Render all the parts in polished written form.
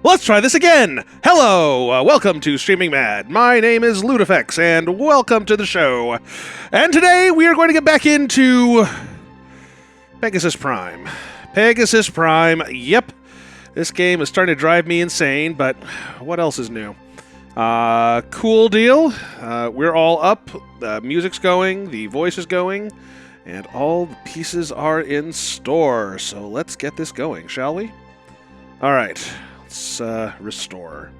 Let's try this again! Hello! Welcome to Streaming Mad. My name is Ludifex, and welcome to the show. And today we are going to get back into Pegasus Prime. Pegasus Prime, yep. This game is starting to drive me insane, but what else is new? Cool deal. We're all up. The music's going, the voice is going, and all the pieces are in store. So let's get this going, shall we? Alright. Restore.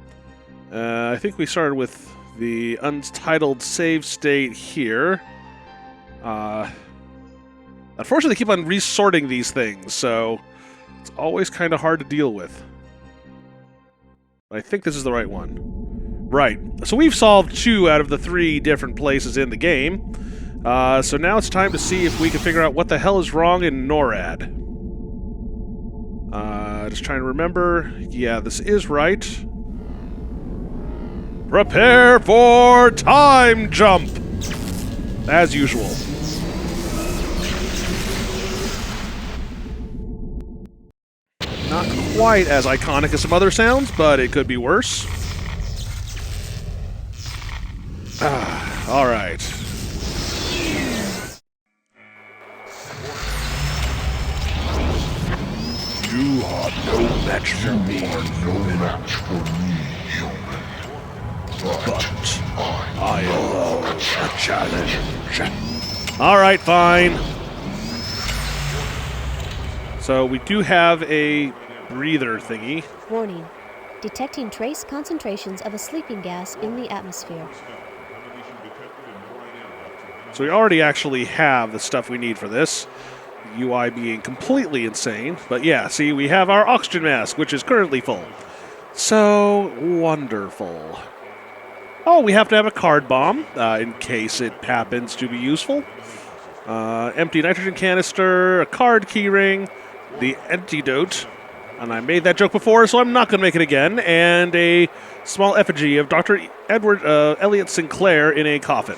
I think we started with the untitled save state here. Unfortunately, they keep on resorting these things, so it's always kind of hard to deal with. But I think this is the right one. Right. So we've solved 2 out of the 3 different places in the game. So now it's time to see if we can figure out what the hell is wrong in NORAD. Just trying to remember. Yeah, this is right. Prepare for time jump! As usual. Not quite as iconic as some other sounds, but it could be worse. Alright. You are no match for me. You are no match for me, human. But I love a challenge. Alright, fine. So we do have a breather thingy. Warning. Detecting trace concentrations of a sleeping gas in the atmosphere. So we already actually have the stuff we need for this. UI being completely insane. But yeah, see, we have our oxygen mask, which is currently full. So wonderful. Oh, we have to have a card bomb, in case it happens to be useful. Empty nitrogen canister, a card keyring, the antidote, and I made that joke before, so I'm not going to make it again, and a small effigy of Dr. Edward Elliot Sinclair in a coffin.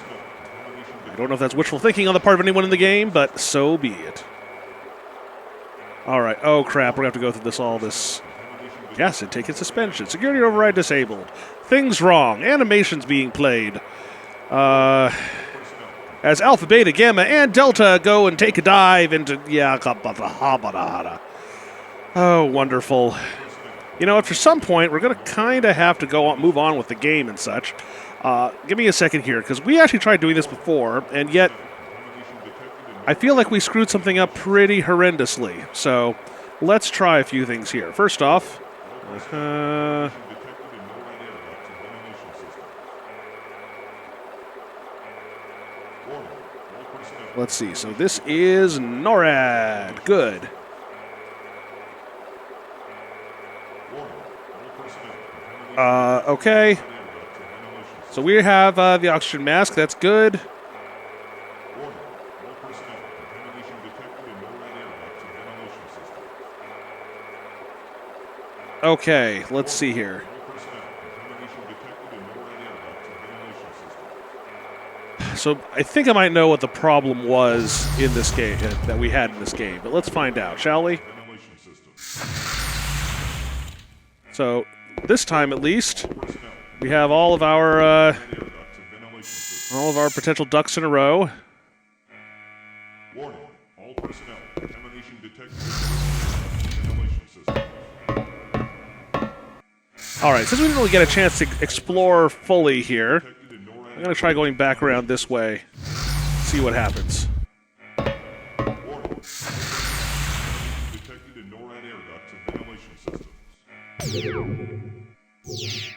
I don't know if that's wishful thinking on the part of anyone in the game, but so be it. Alright, oh crap, we're going to have to go through this. Gas intake and suspension. Security override disabled. Things wrong. Animations being played. As Alpha, Beta, Gamma, and Delta go and take a dive into... Yeah, oh, wonderful. You know, after some point, we're going to kind of have to move on with the game and such. Give me a second here, because we actually tried doing this before, and yet I feel like we screwed something up pretty horrendously. So let's try a few things here. First off, let's see. So this is NORAD. Good. Okay. So we have the oxygen mask. That's good. Okay, let's see here. So I think I might know what the problem was in this game, that we had in this game, but let's find out, shall we? So this time, at least, we have all of our potential ducks in a row. Warning, all personnel, contamination detected. Alright, since we didn't really get a chance to explore fully here, I'm going to try going back around this way, see what happens.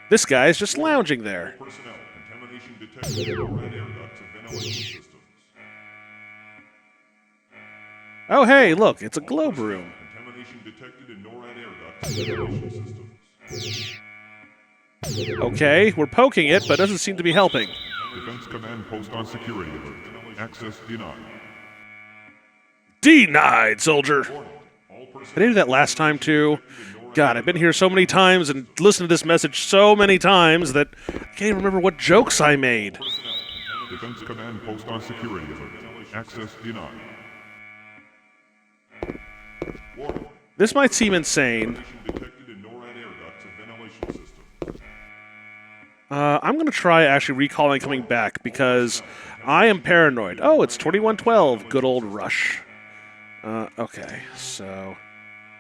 This guy is just lounging there. Oh hey, look, it's a globe room. Okay, we're poking it, but it doesn't seem to be helping. Defense command post on security alert. Access denied. Denied, soldier. Did I do that last time, too? God, I've been here so many times and listened to this message so many times that I can't even remember what jokes I made. Defense command post on security alert. Access denied. This might seem insane, I'm going to try actually recalling coming back because I am paranoid. Oh, it's 2112, good old Rush. Okay, so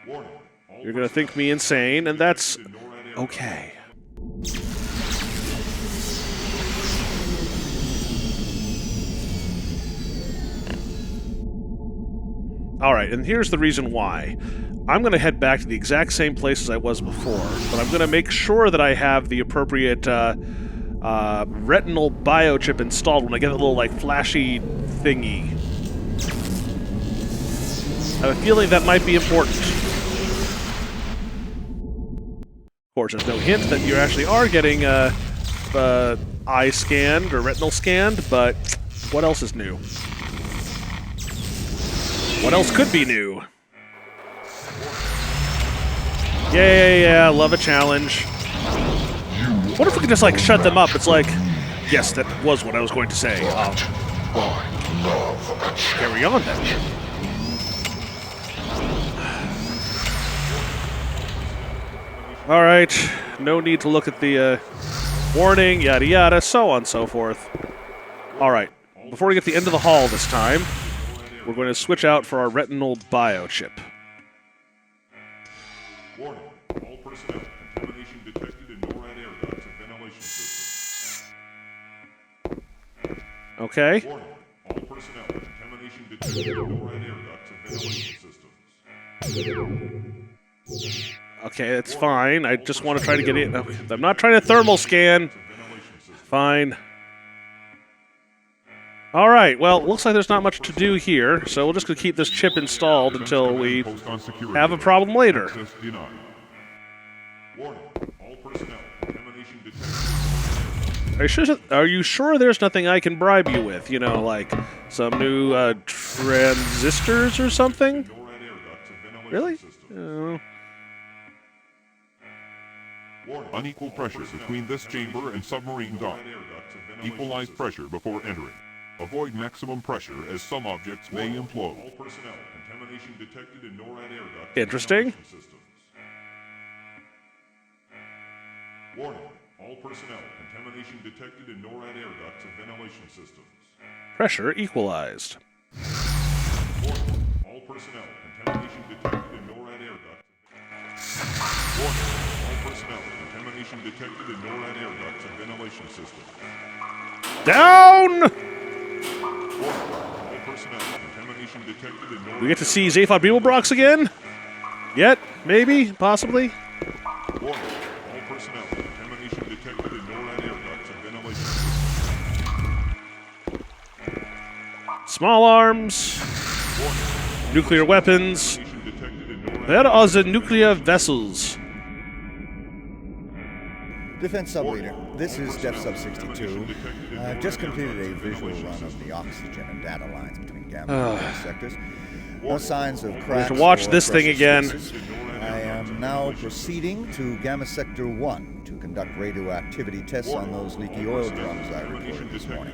you're going to think me insane, and that's okay. Alright, and here's the reason why. I'm going to head back to the exact same place as I was before, but I'm going to make sure that I have the appropriate retinal biochip installed when I get a little, like, flashy thingy. I have a feeling that might be important. Of course, there's no hint that you actually are getting eye scanned or retinal scanned, but what else is new? What else could be new? Yeah, love a challenge. What if we could just, like, shut them up? It's like, yes, that was what I was going to say. Well, carry on then. Alright, no need to look at the warning, yada yada, so on and so forth. Alright, before we get to the end of the hall this time, we're going to switch out for our retinal biochip. Warning. All personnel. Contamination detected in NORAD air ducts and ventilation systems. Okay. Warning. All personnel. Contamination detected in NORAD air ducts and ventilation systems. Okay, that's fine. I just want to try to get in. Okay. I'm not trying to thermal scan. Fine. Alright, well, looks like there's not much to do here, so we'll just keep this chip installed until we have a problem later. Are you sure there's nothing I can bribe you with? You know, like some new transistors or something? Really? Unequal pressure between this chamber and submarine dock. Equalize pressure before entering. Avoid maximum pressure as some objects may implode. All personnel, contamination detected in NORAD air ducts. Interesting. Warning. All personnel, contamination detected in NORAD air ducts and ventilation systems. Pressure equalized. Warning. All personnel, contamination detected in NORAD air ducts. Warning. All personnel, contamination detected in NORAD air ducts and ventilation systems. Down! All personnel, contamination detected in NORAD. We get to see Zaphod Beeblebrox again? Yet? Maybe? Possibly? Warning. All personnel, contamination detected in NORAD air ducts and ventilation systems. Small arms. Nuclear weapons. Where are the nuclear vessels? Defense Sub-Leader, this is Def Sub-62. I've just completed a visual run of the oxygen and data lines between Gamma and Beta sectors. No signs of cracks. We have to watch or this thing pressure again. spaces. I am now proceeding to Gamma Sector 1 to conduct radioactivity tests on those leaky oil drums I reported this morning.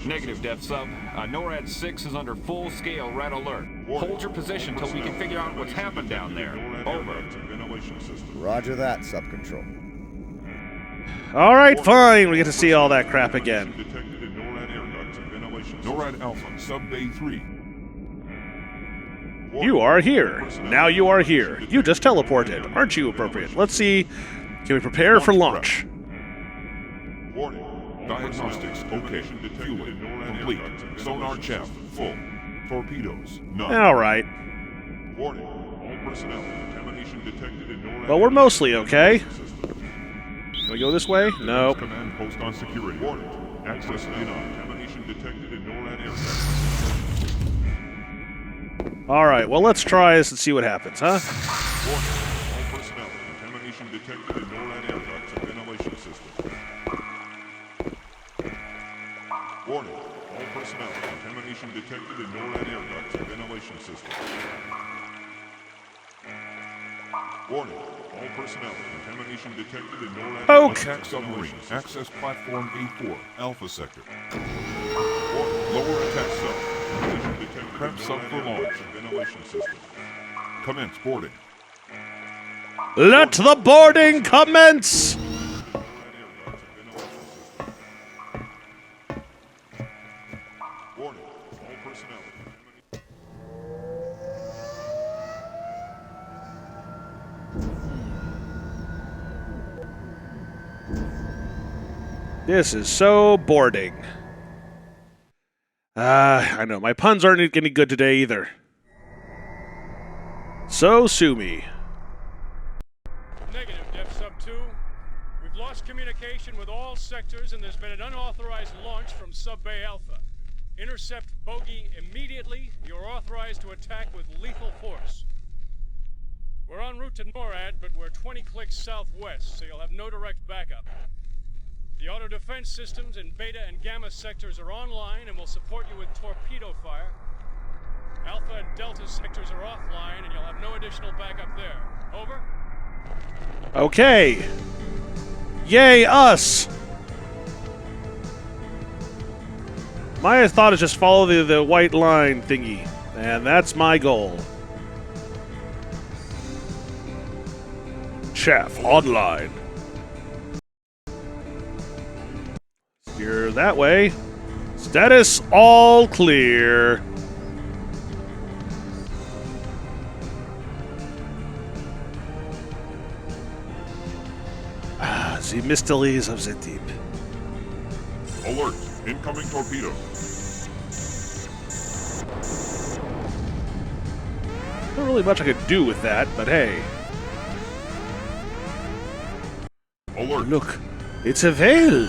Negative, Def Sub. NORAD 6 is under full-scale red alert. Hold your position till we can figure out what's happened down there. Over. Roger that, Sub-Control. Alright, fine. We get to see all that crap again. NORAD Alpha, Sub-Bay 3. You are here. Now you are here. You just teleported. Aren't you appropriate? Let's see. Can we prepare for launch? Warning. Diagnostics, okay. Fueling, complete. Sonar chaff, full. Torpedoes, none. Alright. Warning. All personnel, contamination detected in NORAD. Well, we're mostly okay. Can we go this way? No. Command post on security. Warning. Access denied. Contamination detected in NORAD air ducts. Alright, well, let's try this and see what happens, huh? Warning. All personnel, contamination detected in NORAD air ducts and ventilation systems. Warning. All personnel, contamination detected in NORAD air ducts and ventilation systems. Warning. All personnel, contamination detected in NORAD. Poke! Attack submarine. Access platform A4, Alpha sector. Warning. Lower attack sub. Contamination detected. Prep sub for launch. Ventilation system. Commence boarding. Let the boarding commence! This is so boring. I know. My puns aren't any good today either. So sue me. Negative, Def Sub 2. We've lost communication with all sectors, and there's been an unauthorized launch from Sub-Bay Alpha. Intercept bogey immediately. You're authorized to attack with lethal force. We're en route to NORAD, but we're 20 clicks southwest, so you'll have no direct backup. The auto defense systems in Beta and Gamma sectors are online and will support you with torpedo fire. Alpha and Delta sectors are offline, and you'll have no additional backup there. Over? Okay. Yay, us! My thought is just follow the white line thingy, and that's my goal. Chaff online. Steer that way. Status all clear. The mysteries of the deep. Alert! Incoming torpedo. Not really much I could do with that, but hey. Alert! Look, it's a veil.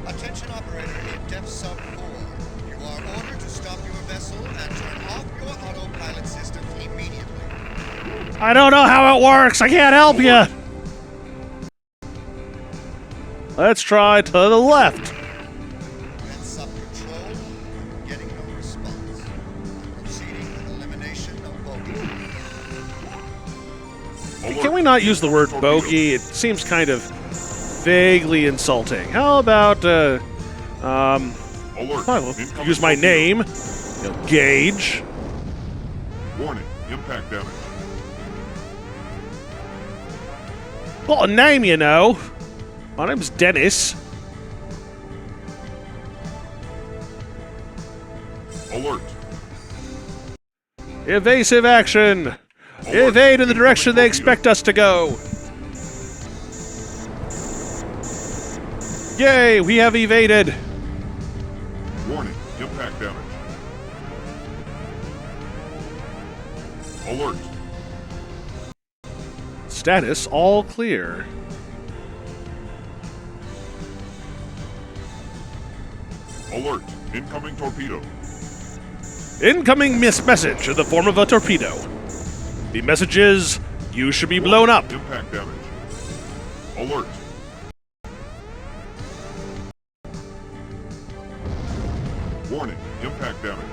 Attention operator in Depth Sub 4. You are ordered to stop your vessel and turn off your autopilot systems immediately. I don't know how it works. I can't help you. Let's try to the left. Depth Sub Control, I'm getting no response. I'm proceeding with elimination of bogey. Alert! Can we not use the word Torpedo. bogey? It seems kind of vaguely insulting. How about, Alert! I'll Incoming use my torpedo. name, Gage. Warning! Impact damage. Got a name, you know. My name's Dennis. Alert! Evasive action. Evade in the direction they expect us to go. Yay, we have evaded. Warning! Impact damage. Alert! Status all clear. Alert! Incoming torpedo. Incoming message in the form of a torpedo. The message is, you should be blown up. Impact damage. Alert! Warning! Impact damage.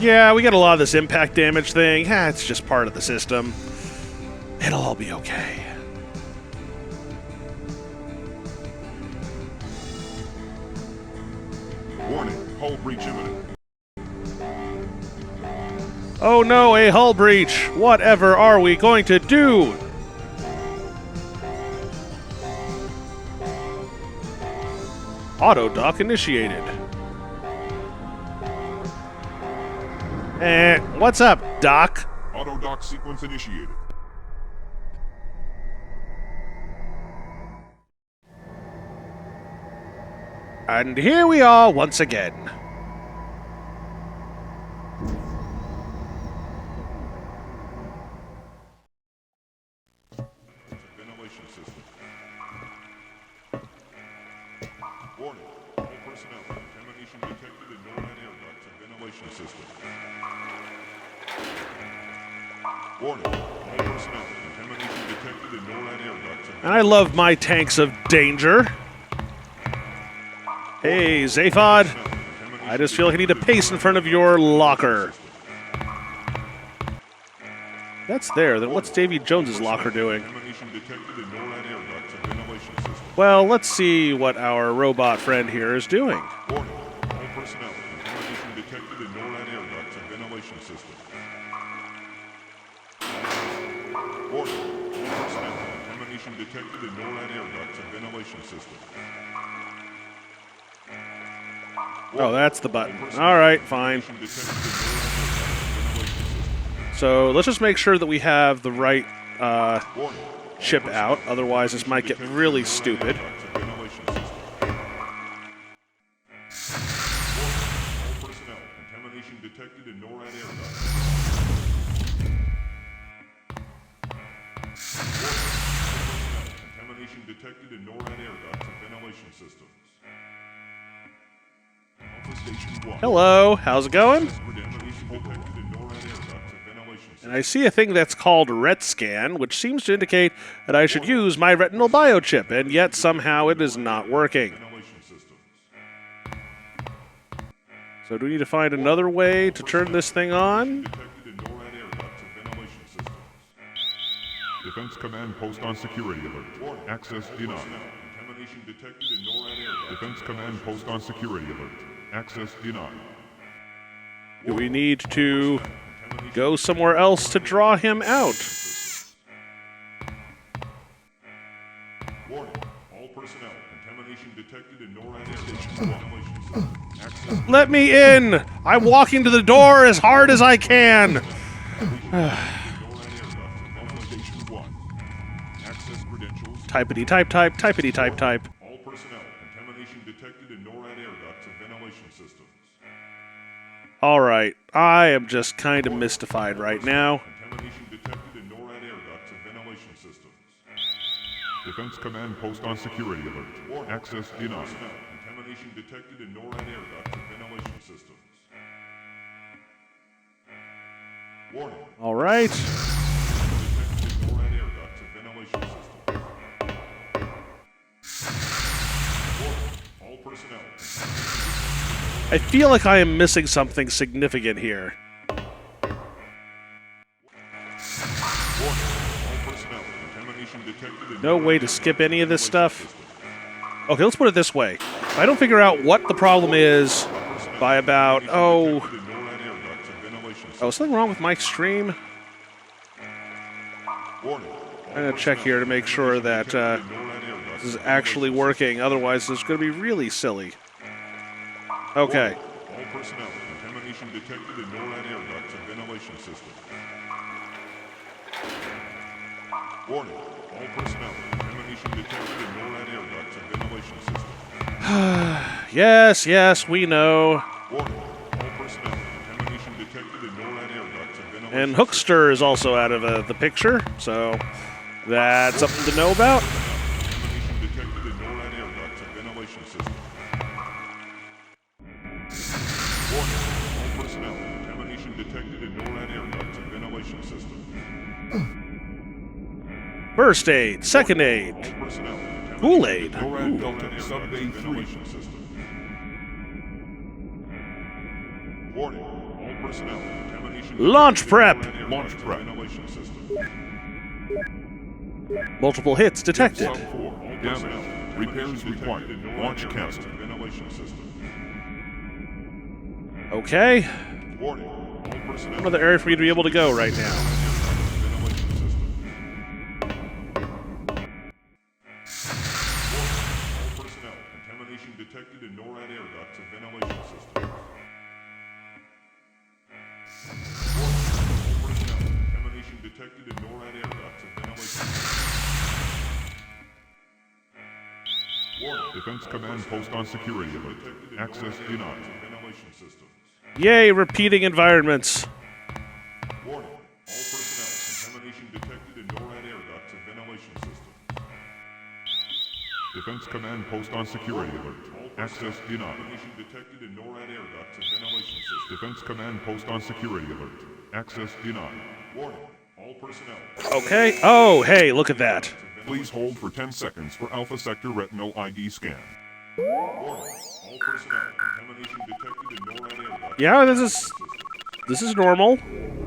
Yeah, we got a lot of this impact damage thing. It's just part of the system. It'll all be okay. Warning! Hull breach imminent. Oh no, a hull breach! Whatever are we going to do? Auto dock initiated. What's up, Doc? Auto dock sequence initiated. And here we are once again. Ventilation system. Warning. All personnel. Contamination detected in NORAD air ducts and ventilation system. Warning. All personnel. Contamination detected in NORAD air ducts and And I love my tanks of danger. Hey, Zaphod. I just feel like I need to pace in front of your locker. That's there. Then what's Davy Jones's locker doing? contamination detected in NORAD air ducts and ventilation system. Well, let's see what our robot friend here is doing. Warning. All personnel. Contamination detected in NORAD air ducts and ventilation system. Warning. All personnel. Contamination detected in NORAD air ducts and ventilation system. Oh, that's the button. All right, fine. Contamination detected in NORAD air ducts and ventilation system. So let's just make sure that we have the right chip out. Otherwise, this might get really stupid. Detected in NORAD air ducts and ventilation systems. Alpha Station 1. Hello, how's it going? And I see a thing that's called RET scan, which seems to indicate that I should use my retinal biochip, and yet somehow it is not working. So do we need to find another way to turn this thing on? Defense Command Post on security alert. Access denied. Defense Command Post on security alert. Access denied. Do we need to go somewhere else to draw him out? Warning. All personnel. Contamination detected in NORAD air ducts. Access. Let me in! I'm walking to the door as hard as I can! Typity type type, typity type type. All personnel. Contamination detected in NORAD air ducts and ventilation systems. Alright, I am just kind of mystified right now. Contamination detected in NORAD air ducts and ventilation systems. Defense Command Post on security alert. Access denied. Contamination detected in NORAD air ducts and ventilation systems. Warning. Alright. Detected in NORAD air ducts and ventilation systems. All personnel. I feel like I am missing something significant here. All personnel. Contamination detected in No way to skip any of this stuff. Okay, let's put it this way. If I don't figure out what the problem is by about, something wrong with my stream? I'm going to check here to make sure that this is actually working. Otherwise, this is going to be really silly. Okay. All personnel. Contamination detected in NORAD air ducts and ventilation systems. Warning. All personnel. Contamination detected in NORAD air ducts and ventilation systems. Yes, we know. Warning. All personnel. Contamination detected in NORAD air ducts and ventilation And Hookster is also out of the picture, so that's something to know about. Contamination detected in NORAD air ducts and ventilation systems. Warning. All personnel. Contamination detected in NORAD air ducts and ventilation systems. First aid, second aid, All personnel. Kool-Aid. NORAD Delta Sub-Bay 3. Warning. All personnel. Contamination Launch prep. Launch prep. Ventilation system. Multiple hits detected. Sub 4. Damage. Repairs required. Launch canceled. Ventilation system. Okay. Warning. All personnel. Another area for you to be able to go right now. Ventilation system. All personnel. Contamination detected in NORAD air ducts and ventilation systems. Warning. All personnel. Contamination detected in NORAD air ducts and ventilation systems. Warning. Defense Command Post on security alert. Access denied. Ventilation systems. Yay, repeating environments. Warning. All personnel. Contamination detected in NORAD air ducts and ventilation systems. Defense Command Post on security alert. Access denied. Contamination detected in NORAD air ducts and ventilation systems. Defense Command Post on security alert. Access denied. Warning. All personnel. Okay. Oh, hey, look at that. Please hold for 10 seconds for Alpha Sector Retinal ID scan. Warning. All personnel. Contamination detected in NORAD air ducts. Yeah, this is normal.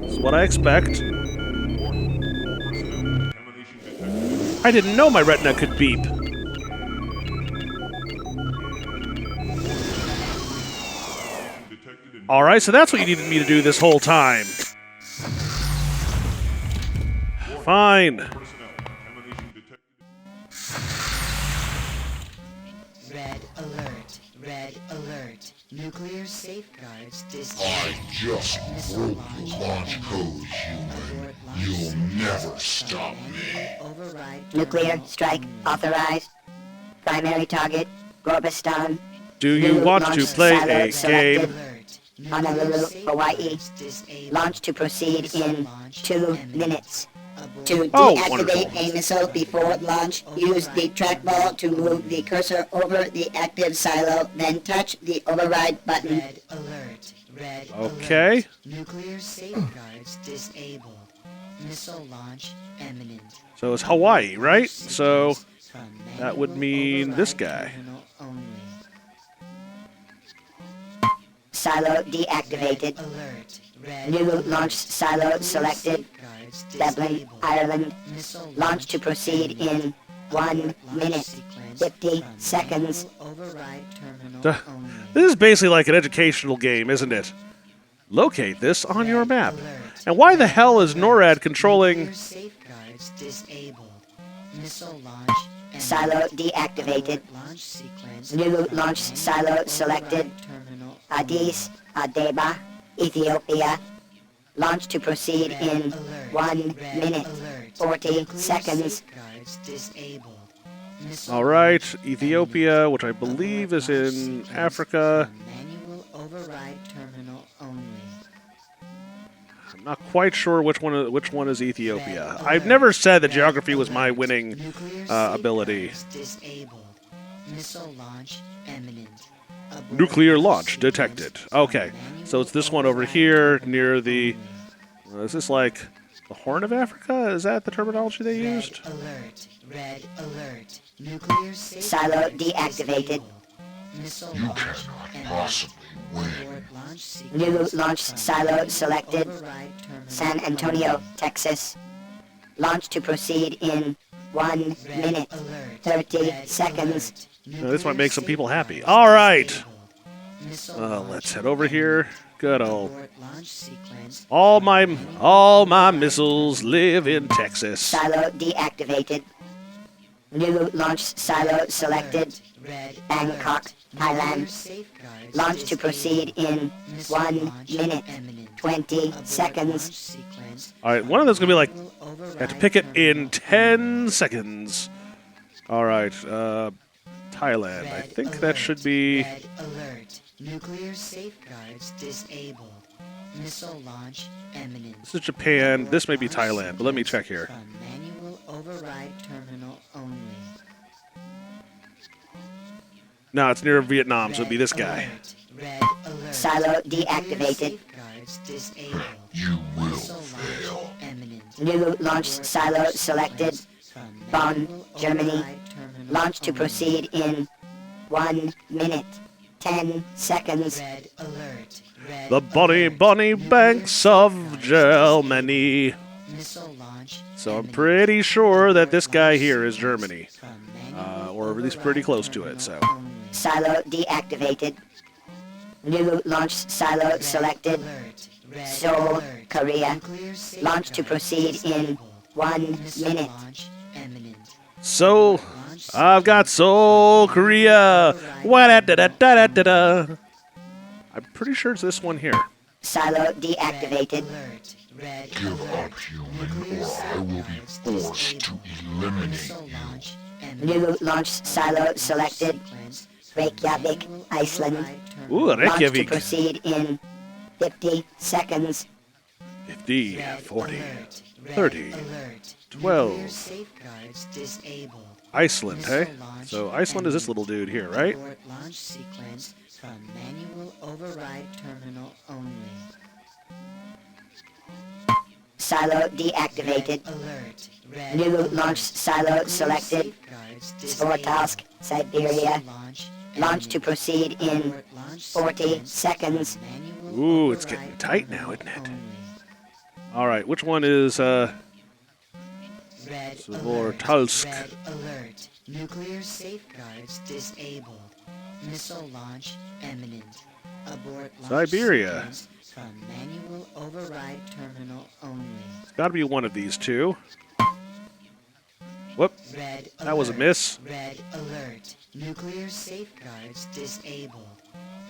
This is what I expect. Warning. All personnel. Contamination detected. I didn't know my retina could beep. Detected in Alright, so that's what you needed me to do this whole time. Fine. personnel. Contamination detected. Red alert. Red alert. Nuclear safeguards I disabled. just broke the launch code, human. You'll never stop me. Override Nuclear terminal strike only. authorized. Primary target, Gorbistan. Do you New want launch to play silo a selected. game? Alert. Honolulu, Nuclear Hawaii. safeguards disabled. Launch to proceed Missile in launch 2 imminent. minutes. Abort. To Oh, deactivate wonderful. a missile before launch, use the trackball to move the cursor over the active silo, then touch the override button. Red alert. Red Okay. alert. Nuclear safeguards disabled. Missile launch imminent. So it's Hawaii, right? So From that would manual mean this override guy. terminal only. Silo deactivated. Alert. Red New alert. launch silo Nuclear selected. safeguards Dublin, disabled. Ireland. Missile Launch to proceed in 1 minute, 50 seconds. Override terminal Duh. only. This is basically like an educational game, isn't it? Locate this on your map. Alert. And why the hell is NORAD controlling... Nuclear safeguards disabled. Missile launch imminent. Silo deactivated. Launch sequence. New from launch manual silo override selected. terminal Addis Ababa, Ethiopia. Launch to proceed Red in alert. 1 Red minute, alert. 40 Nuclear seconds. safeguards disabled. Missile All right, launch Ethiopia, imminent. which I believe is Launch in sequence Africa. from manual override terminal only. I'm not quite sure which one is Ethiopia. I've never said that geography was my winning Nuclear ability. safeguards disabled. Missile launch imminent. Abort Nuclear launch sequence detected. from Okay, so manual it's this one over override here terminal near the... only. Is this like the Horn of Africa? Is that the terminology they used? Red alert. Red alert. Nuclear Silo safeguards deactivated. disabled. Missile You launch cannot imminent. possibly win. Abort launch New sequence launch from silo manual selected. override terminal San Antonio, only. Texas. Launch to proceed in 1 Red minute, alert. 30 Red seconds. alert. Now, this might make some people happy. Nuclear All right. safeguards disabled. Missile launch Let's head over here. Good old... abort launch sequence All from my manual missiles live in Texas. Silo deactivated. New launch silo selected. Red Bangkok, alert. Thailand. Nuclear safeguards Launch to proceed in Missile 1 launch minute, imminent. 20 Abort seconds. launch sequence All right, one of those is going to be like... manual I have to override pick it in terminal 10 seconds. All right, Thailand. I Red think that alert. should be... Red alert. Nuclear safeguards disabled. Missile launch imminent. This is Japan. Abort This may be launch Thailand, but let me check here. From manual override terminal only. No, it's near Vietnam, so it'd be this guy. Alert. Red alert. Silo Nuclear deactivated. safeguards disabled. You will Missile fail. launch imminent. New launch Abort silo launch selected. sequence from Bonn, manual Germany. override terminal Launch to only. proceed in 1 minute, 10 seconds. Red alert. Red The bonny, alert. bonny Nuclear banks of safeguards Germany. disabled. Missile launch So I'm imminent. pretty sure that Abort this guy launch here is sequence Germany. from manual Or at least pretty override close to it, so... terminal only. Silo deactivated. New launch silo Red selected. alert. Red Seoul, alert. Korea. Nuclear Launch to safeguards proceed in disabled. 1 Missile minute. launch imminent. So, Launch I've got Seoul, Korea. Wa-da-da-da-da-da-da. I'm pretty sure it's this one here. Silo deactivated. Alert. Red Give alert. up, human, Nuclear or I will be safeguards forced to disabled. eliminate Missile you. launch imminent. New launch silo Launch selected. sequence from Reykjavik, manual Iceland. override terminal. Ooh, Launch to Reykjavik. proceed in 50 seconds. 50, Red 40, alert. Red 30, alert. 12. Nuclear safeguards disabled. Iceland, hey? Missile launch So Iceland is this little dude here, right? Abort launch sequence from manual override terminal only. Silo deactivated. Red alert. Red New alert. launch silo Nuclear selected. safeguards disabled. Svortalsk, Siberia. Missile launch Launch to imminent. proceed in Abort launch 40 sequence seconds. from manual Ooh, it's override getting tight now, terminal isn't it? only. All right, which one is, Red Svortalsk. alert. Red alert. Nuclear safeguards disabled. Missile launch imminent. Abort launch Siberia. sequence from manual override terminal only. It's got to be one of these two. Whoop. Red That was a alert. miss. Red alert. Nuclear safeguards disabled.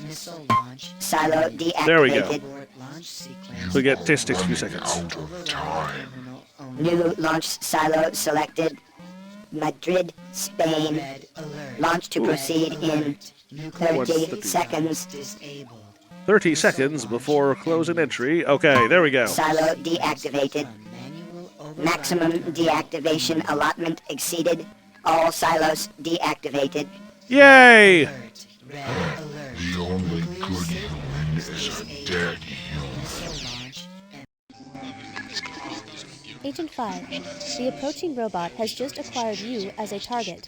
Missile launch. Silo imminent. deactivated. There we go. Abort launch sequence. We get takes a few seconds. Out of time. Terminal only. New launch silo selected. Madrid, Spain. Red alert. Launch to Red proceed in alert. Nuclear 30 safeguards seconds. Disabled. 30 seconds before closing entry. Okay, there we go. Silo deactivated. Manual override. Maximum deactivation allotment exceeded. All silos deactivated. Yay! Alert. Red alert. The only Nuclear good safeguards human is a disabled. dead human. Missile launch. Agent 5, the approaching robot has just acquired you as a target.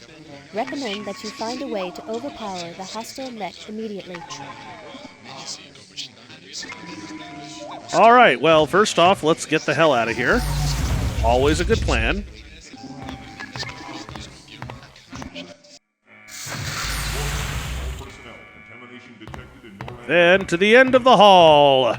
Recommend that you find a way to overpower the hostile mech immediately. All right, well, first off, let's get the hell out of here. Always a good plan. Then to the end of the hall.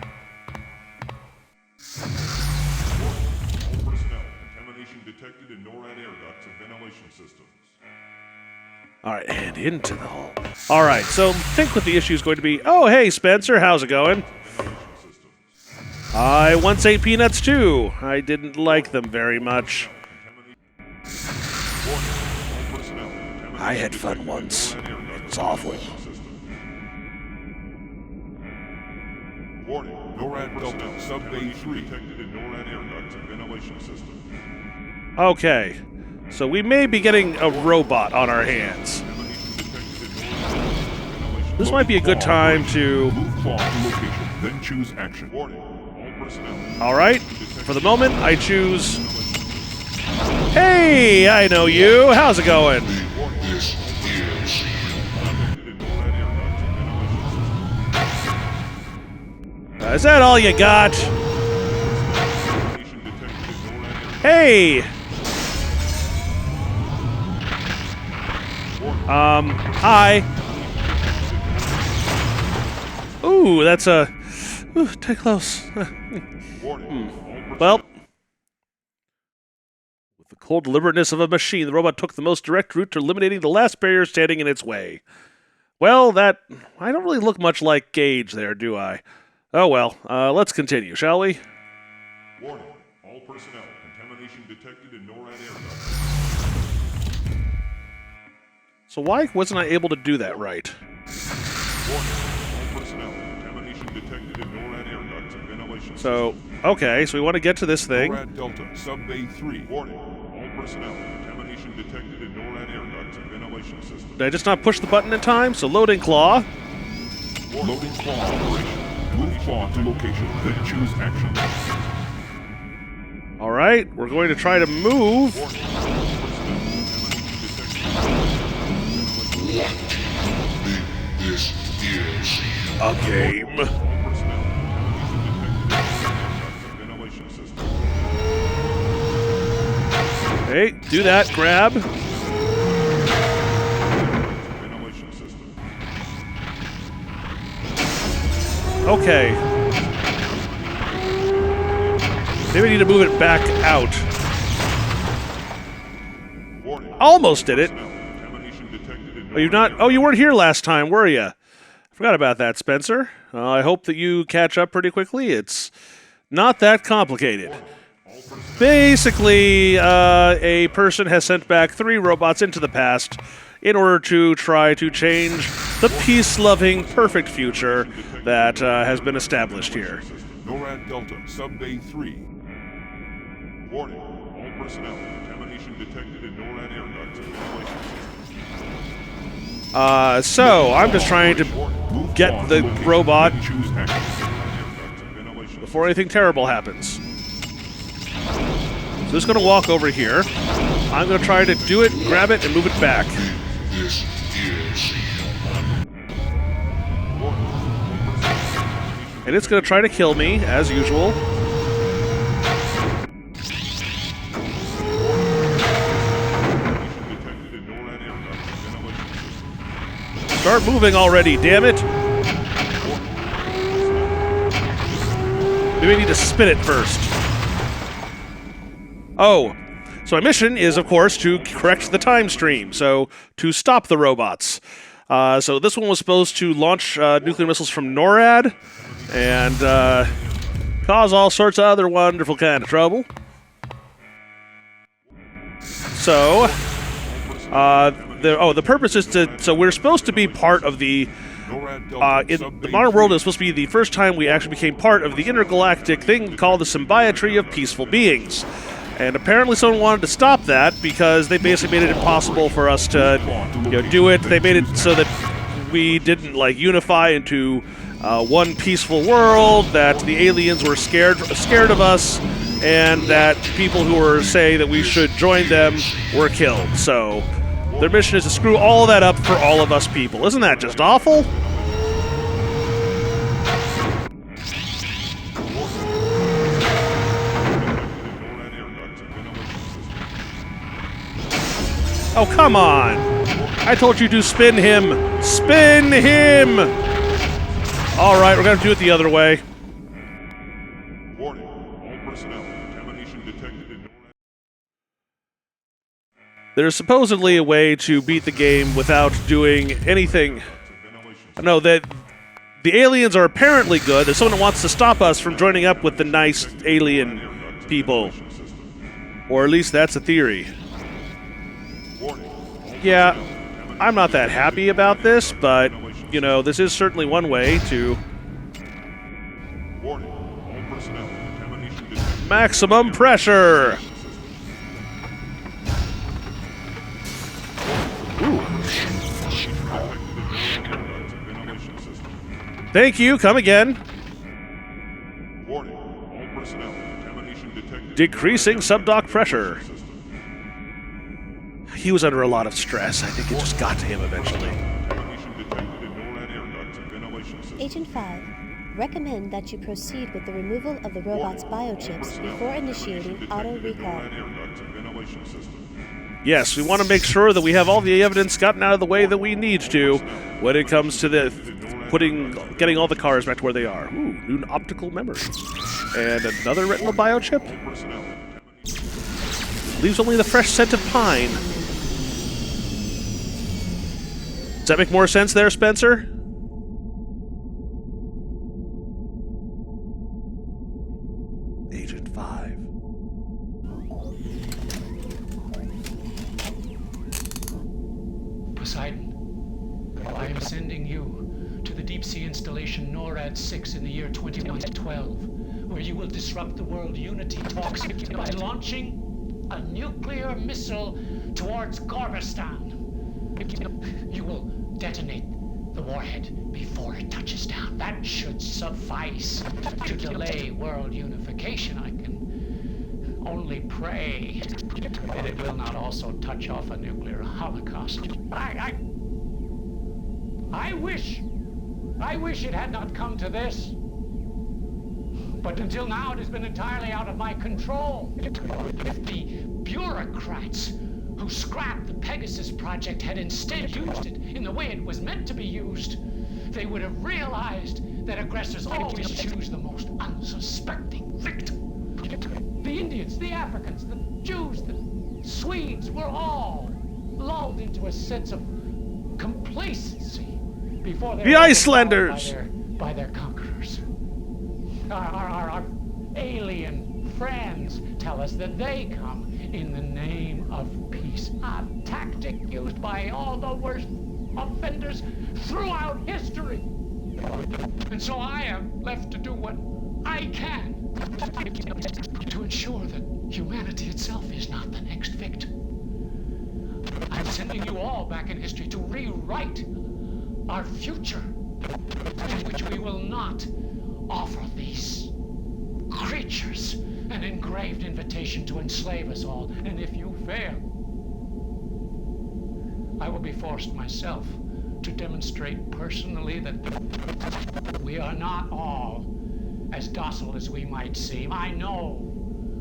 All right, and into the hall. All right, so I think what the issue is going to be... Oh, hey, Spencer, how's it going? I once ate peanuts, too. I didn't like them very much. I had fun once. It was awful. Warning, NORAD Delta, Sub-Bay 3 detected in NORAD air ducts and ventilation systems. Okay, so we may be getting a robot on our hands. This might be a good time to... Move claw to location, then choose action. Warning, all personnel. All right, for the moment, I choose... Hey, I know you. How's it going? This is Is that all you got? Hey! Hi. Ooh, that's a... Ooh, too close. Well... With the cold deliberateness of a machine, the robot took the most direct route to eliminating the last barrier standing in its way. Well, that... I don't really look much like Gage there, do I? Oh well, let's continue, shall we? Warning, all personnel, contamination detected in NORAD air ducts. So why wasn't I able to do that right? Warning, all personnel, contamination detected in NORAD air ducts and ventilation So, systems. okay, so we want to get to this thing. NORAD Delta, Sub-Bay 3. Warning, all personnel, contamination detected in NORAD air ducts and ventilation systems. Did I just not push the button in time? So loading claw. Loading claw operation. Move claw to location, then choose action. All right, we're going to try to move. Warning, all personnel, contamination detected in This is A game. all personnel, contamination detected in NORAD air ducts and ventilation systems. Hey, do that, grab. Ventilation system. Okay. Maybe I need to move it back out. Warning. Almost did it. Contamination detected in Oh, you not? Oh, you weren't here last time, were you? Forgot about that, Spencer. I hope that you catch up pretty quickly. It's not that complicated. Basically, a person has sent back 3 robots into the past in order to try to change the peace-loving, perfect future that has been established here. NORAD Delta, Sub-Bay 3. Warning, all personnel, contamination detected in NORAD air ducts and ventilation systems. So, I'm just trying to Move get claw the to location, robot then choose action. Air ducts and ventilation before anything terrible happens. So just going to walk over here. I'm going to try to do it, grab it, and move it back. this is And it's going to try to kill me, as usual. detected in NORAD air ducts and ventilation systems. Start moving already, damn it! Maybe I need to spin it first. Oh, so So my mission is, of course, to correct the time stream, so to stop the robots. So this one was supposed to launch nuclear missiles from NORAD and cause all sorts of other wonderful kind of trouble. So, the purpose is to... So we're supposed to be part of the... in the modern world, it was supposed to be the first time we actually became part of the intergalactic thing called the Symbiotree of Peaceful Beings. And apparently someone wanted to stop that because they basically made it impossible for us to do it. They made it so that we didn't unify into one peaceful world, that the aliens were scared of us, and that people who were saying that we should join them were killed. So their mission is to screw all that up for all of us people. Isn't that just awful? Oh, come on! I told you to spin him! Spin him! Alright, we're gonna do it the other way. Warning, all personnel, contamination detected in... There's supposedly a way to beat the game without doing anything. No, that the aliens are apparently good. There's someone that wants to stop us from joining up with the nice alien people. Or at least that's a theory. Yeah, I'm not that happy about this, but, this is certainly one way to... Maximum pressure! Ooh. Thank you, come again. Decreasing subdock pressure. He was under a lot of stress. I think it just got to him eventually. Agent 5, recommend that you proceed with the removal of the robot's biochips before initiating auto recall. Yes, we want to make sure that we have all the evidence gotten out of the way that we need to when it comes to getting all the cars back to where they are. Ooh, new optical memory. And another retinal biochip? Leaves only the fresh scent of pine. Does that make more sense there, Spencer? Agent 5. Poseidon, I am sending you to the deep-sea installation NORAD 6 in the year 2112, where you will disrupt the world unity talks by launching a nuclear missile towards Gorbistan. You will detonate the warhead before it touches down. That should suffice to delay world unification. I can only pray that it will not also touch off a nuclear holocaust. I wish it had not come to this. But until now, it has been entirely out of my control. If the bureaucrats who scrapped the Pegasus project had instead used it in the way it was meant to be used, they would have realized that aggressors always choose the most unsuspecting victim. The Indians, the Africans, the Jews, the Swedes were all lulled into a sense of complacency before they the Icelanders by their conquerors. Our alien friends tell us that they come in the name of peace, a tactic used by all the worst offenders throughout history. And so I am left to do what I can to ensure that humanity itself is not the next victim. I'm sending you all back in history to rewrite our future, in which we will not offer these creatures an engraved invitation to enslave us all. And if you fail, I will be forced myself to demonstrate personally that we are not all as docile as we might seem. I know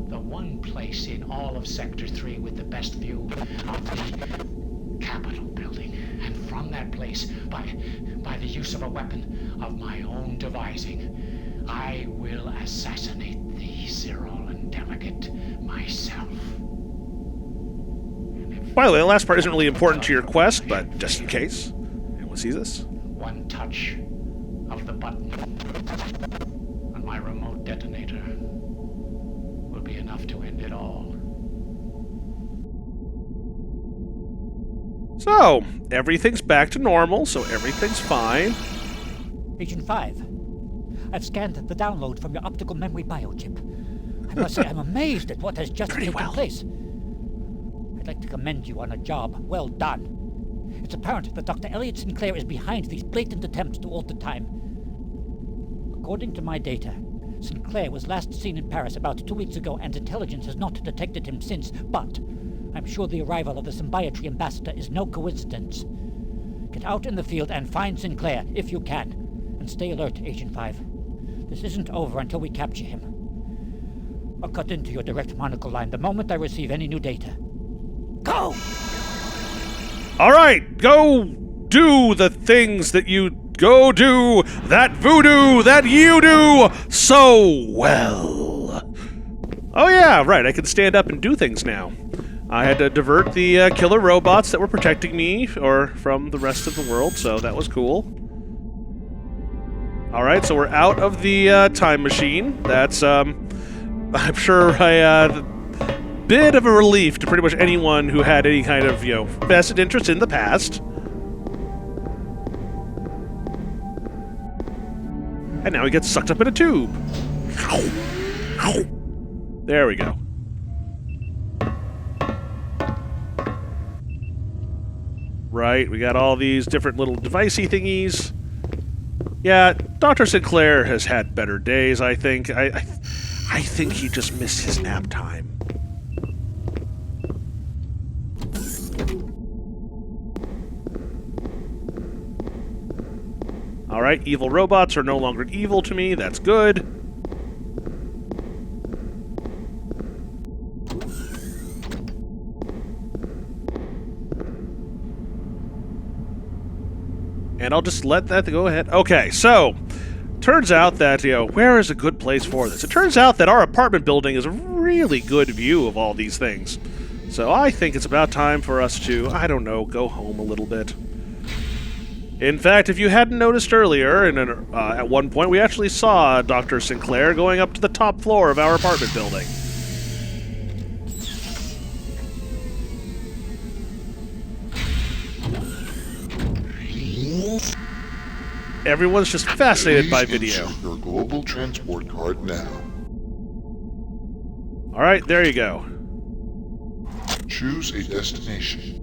the one place in all of Sector 3 with the best view of the Capitol building. And from that place, by the use of a weapon of my own devising, I will assassinate the Zerol and Delegate myself. By the way, the last part isn't really important to your quest, but just in case anyone sees this. One touch of the button on my remote detonator will be enough to end it all. So, everything's back to normal, so everything's fine. Agent 5, I've scanned the download from your optical memory biochip. I must say I'm amazed at what has just taken place. I'd like to commend you on a job well done. It's apparent that Dr. Elliot Sinclair is behind these blatant attempts to alter time. According to my data, Sinclair was last seen in Paris about 2 weeks ago, and intelligence has not detected him since, but I'm sure the arrival of the Symbiotry ambassador is no coincidence. Get out in the field and find Sinclair, if you can. And stay alert, Agent 5. This isn't over until we capture him. I'll cut into your direct monocle line the moment I receive any new data. Go! All right, go do the things that you go do, that voodoo that you do so well. Oh yeah, right, I can stand up and do things now. I had to divert the killer robots that were protecting me or from the rest of the world, so that was cool. All right, so we're out of the time machine. That's, I'm sure, a bit of a relief to pretty much anyone who had any kind of, vested interest in the past. And now he gets sucked up in a tube. There we go. Right, we got all these different little devicey thingies. Yeah, Dr. Sinclair has had better days, I think. I think he just missed his nap time. Alright, evil robots are no longer evil to me. That's good. And I'll just let that go ahead. Okay, so, turns out that, where is a good place for this? It turns out that our apartment building is a really good view of all these things. So I think it's about time for us to, I don't know, go home a little bit. In fact, if you hadn't noticed earlier, at one point we actually saw Dr. Sinclair going up to the top floor of our apartment building. Everyone's just fascinated by video. Insert your global transport card now. Alright, there you go. Choose a destination.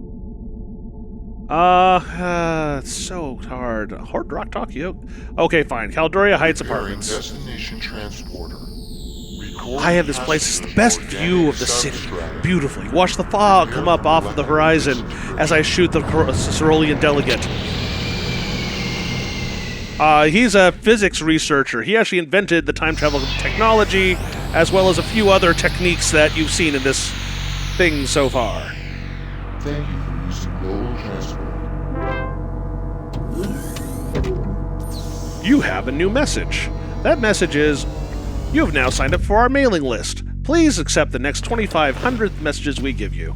It's so hard. Hard Rock, Tokyo. Okay, fine. Caldoria Heights Apartments. Destination transporter. I have this place. It's the best view of the city. Beautifully. Watch the fog come up off of the horizon as I shoot the Cerulean delegate. He's a physics researcher. He actually invented the time travel technology, as well as a few other techniques that you've seen in this thing so far. Thank you for using global transport. You have a new message. That message is, you have now signed up for our mailing list. Please accept the next 2,500 messages we give you.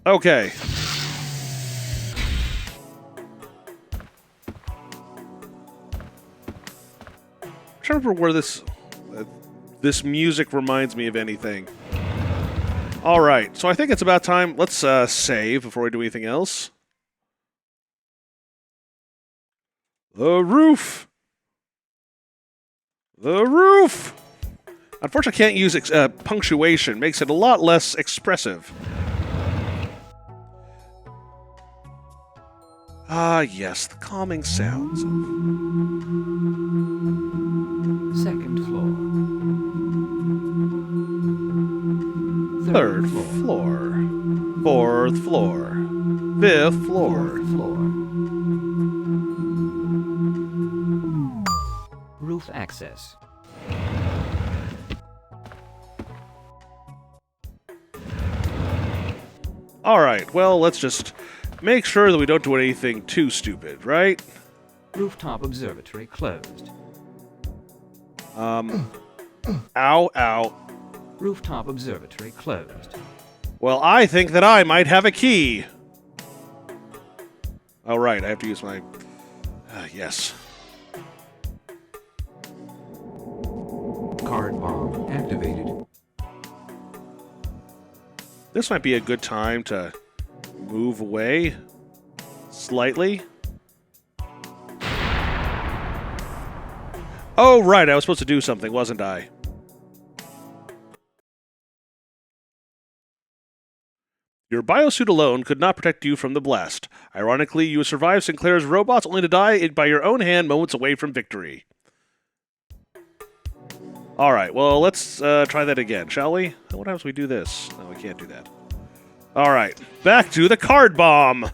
Okay. I'm trying to remember where this music reminds me of anything. Alright, so I think it's about time. Let's save before we do anything else. The roof! The roof! Unfortunately, I can't use punctuation. Makes it a lot less expressive. Ah, yes, the calming sounds. Second floor. Third floor. Fourth floor. Fifth floor. Fourth floor. Roof access. Alright, well, let's just make sure that we don't do anything too stupid, right? Rooftop observatory closed. Ow, ow. Rooftop observatory closed. Well, I think that I might have a key. Oh, right. I have to use my... yes. Card bomb activated. This might be a good time to move away slightly. Oh, right. I was supposed to do something, wasn't I? Your biosuit alone could not protect you from the blast. Ironically, you survived Sinclair's robots only to die by your own hand moments away from victory. Alright, well, let's try that again, shall we? What happens if we do this? No, we can't do that. Alright, back to the card bomb!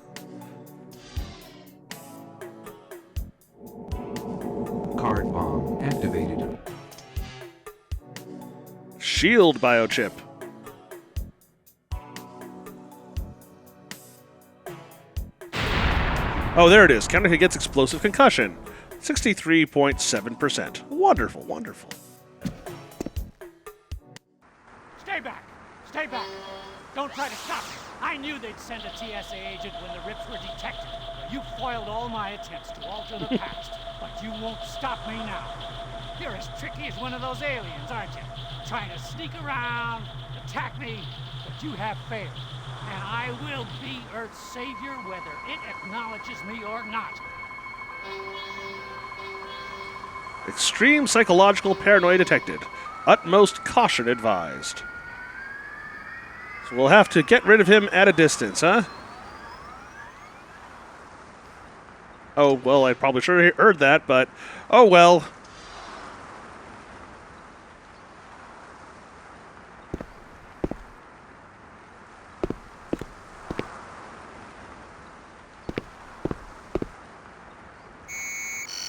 Card bomb activated. Shield biochip. Oh, there it is. Counter hit gets explosive concussion. 63.7%. Wonderful, wonderful. Stay back! Stay back! Don't try to stop me! I knew they'd send a TSA agent when the rips were detected. You foiled all my attempts to alter the past, but you won't stop me now. You're as tricky as one of those aliens, aren't you? Trying to sneak around, attack me, but you have failed. And I will be Earth's savior whether it acknowledges me or not. Extreme psychological paranoia detected. Utmost caution advised. So we'll have to get rid of him at a distance, huh? Oh, well, I probably should have heard that, but... oh, well.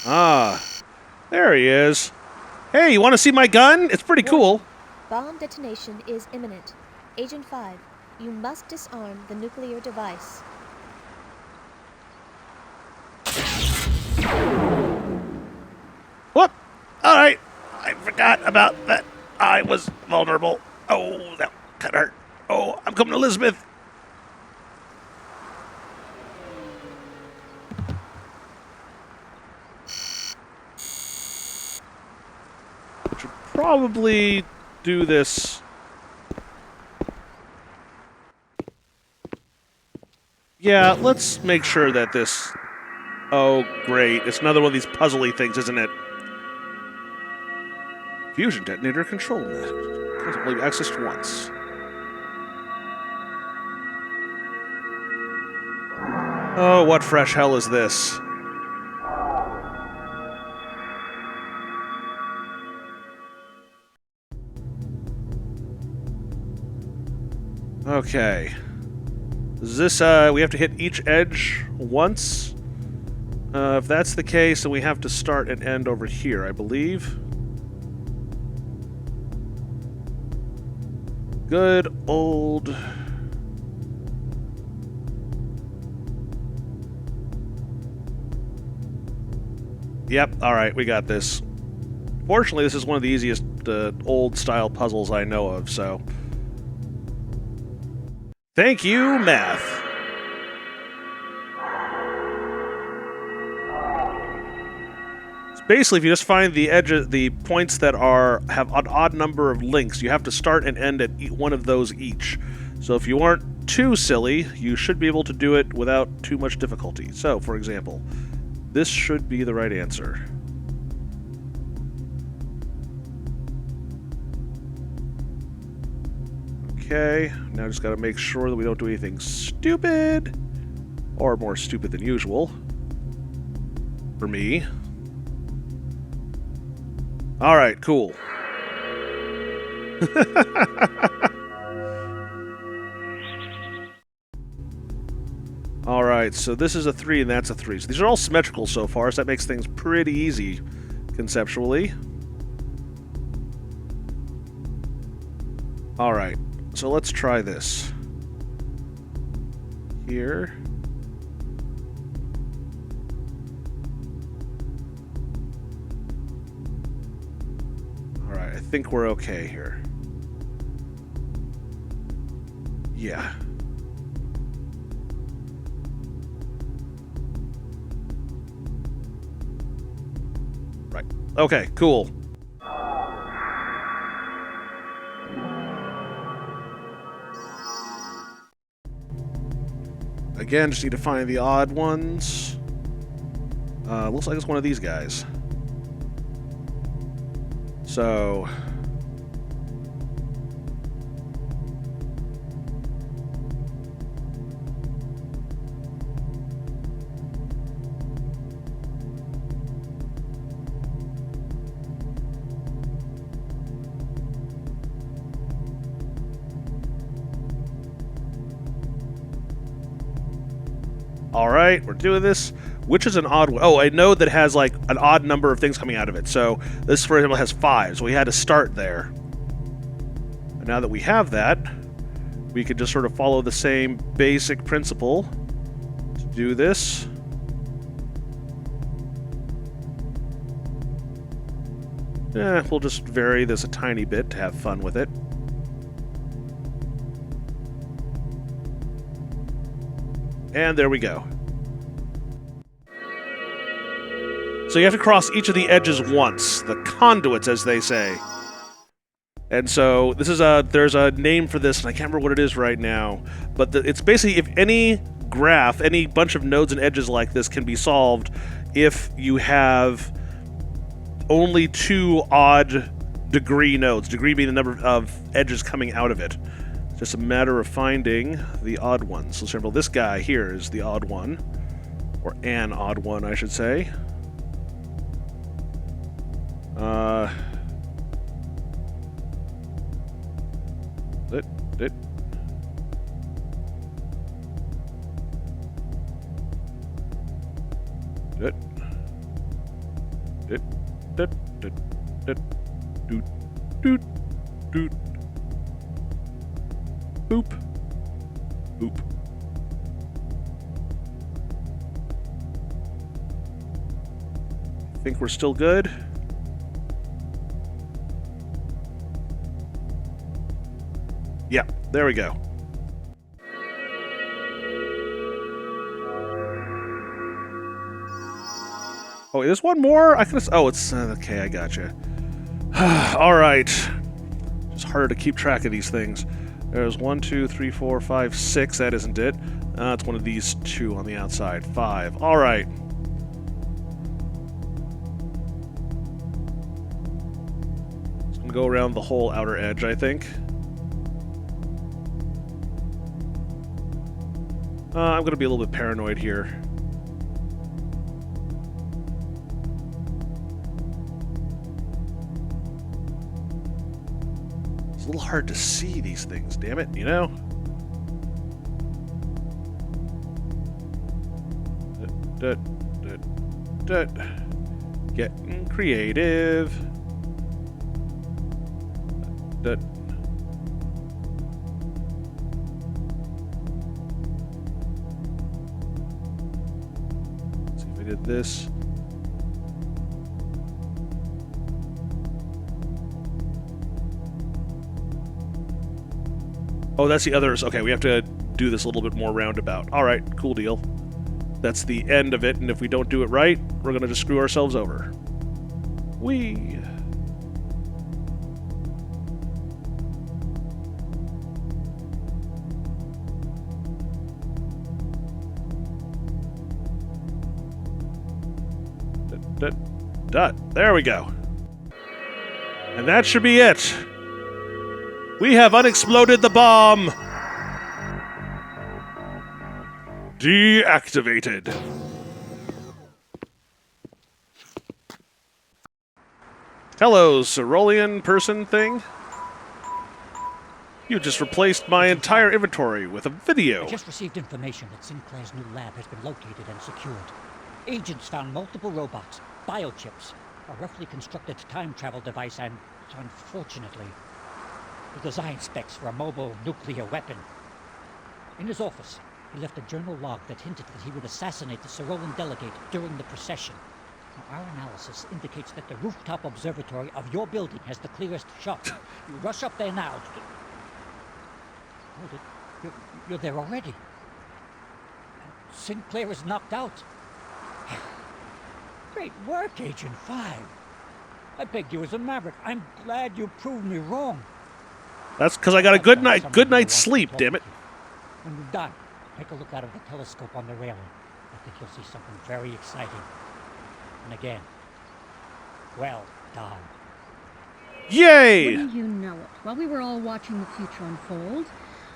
Ah, there he is. Hey, you want to see my gun? It's pretty cool. Bomb detonation is imminent. Agent 5, you must disarm the nuclear device. Whoop! Alright, I forgot about that. I was vulnerable. Oh, that kind of hurt. Oh, I'm coming to Elizabeth. Should probably do this. Yeah, let's make sure that this... oh, great. It's another one of these puzzly things, isn't it? Fusion detonator control net. Only accessed once. Oh, what fresh hell is this? Okay. Is this, we have to hit each edge once? If that's the case, then we have to start and end over here, I believe. Good old... Yep, alright, we got this. Fortunately, this is one of the easiest old-style puzzles I know of, so... thank you, math. Basically, if you just find the the points that have an odd number of links, you have to start and end at one of those each. So if you aren't too silly, you should be able to do it without too much difficulty. So, for example, this should be the right answer. Okay, now just got to make sure that we don't do anything stupid, or more stupid than usual, for me. Alright, cool. Alright, so this is a 3 and that's a 3. So these are all symmetrical so far, so that makes things pretty easy, conceptually. Alright, so let's try this. Here. Alright, I think we're okay here. Yeah. Right. Okay, cool. Again, just need to find the odd ones. Looks like it's one of these guys. So... Alright, we're doing this. Which is an odd one? Oh, a node that has like an odd number of things coming out of it. So this, for example, has 5. So we had to start there. And now that we have that, we can just sort of follow the same basic principle to do this. We'll just vary this a tiny bit to have fun with it. And there we go. So you have to cross each of the edges once. The conduits, as they say. And so this is there's a name for this, and I can't remember what it is right now. But it's basically if any graph, any bunch of nodes and edges like this can be solved if you have only 2 odd degree nodes. Degree being the number of edges coming out of it. It's just a matter of finding the odd ones. So, for example, this guy here is the odd one. Or an odd one, I should say. Boop. Boop. Think we're still good? Yeah, there we go. Oh, there's one more? I could. Oh, it's okay. I gotcha. All right. It's harder to keep track of these things. There's 1, 2, 3, 4, 5, 6. That isn't it. It's one of these 2 on the outside. 5. All right. It's gonna go around the whole outer edge, I think. I'm gonna be a little bit paranoid here. It's a little hard to see these things, damn it, you know? Getting creative. Did this. Oh, that's the others. Okay, we have to do this a little bit more roundabout. All right, cool deal. That's the end of it, and if we don't do it right, we're gonna just screw ourselves over. Whee! There we go. And that should be it. We have unexploded the bomb. Deactivated. Hello, cerulean person thing. You just replaced my entire inventory with a video. I just received information that Sinclair's new lab has been located and secured. Agents found multiple robots, biochips, a roughly constructed time travel device, and, unfortunately, the design specs for a mobile nuclear weapon. In his office, he left a journal log that hinted that he would assassinate the Cerulean delegate during the procession. Our analysis indicates that the rooftop observatory of your building has the clearest shot. You rush up there now. You're there already. Sinclair is knocked out. Great work, Agent 5. I pegged you as a maverick. I'm glad you proved me wrong. That's because I got a good night's sleep, damn it. When you're done, take a look out of the telescope on the railing. I think you'll see something very exciting. And again, well done. Yay! Wouldn't you know it? While we were all watching the future unfold,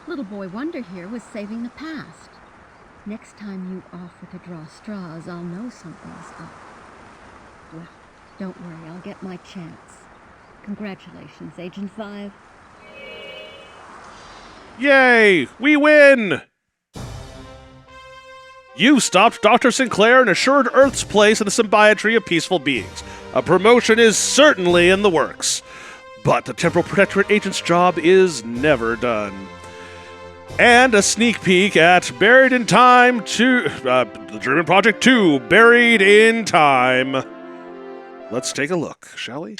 little boy Wonder here was saving the past. Next time you offer to draw straws, I'll know something's up. Well, don't worry, I'll get my chance. Congratulations, Agent 5. Yay! We win! You stopped Dr. Sinclair and assured Earth's place in the symbiotry of peaceful beings. A promotion is certainly in the works. But the Temporal Protectorate agent's job is never done. And a sneak peek at Buried in Time 2, the German Project 2, Buried in Time. Let's take a look, shall we?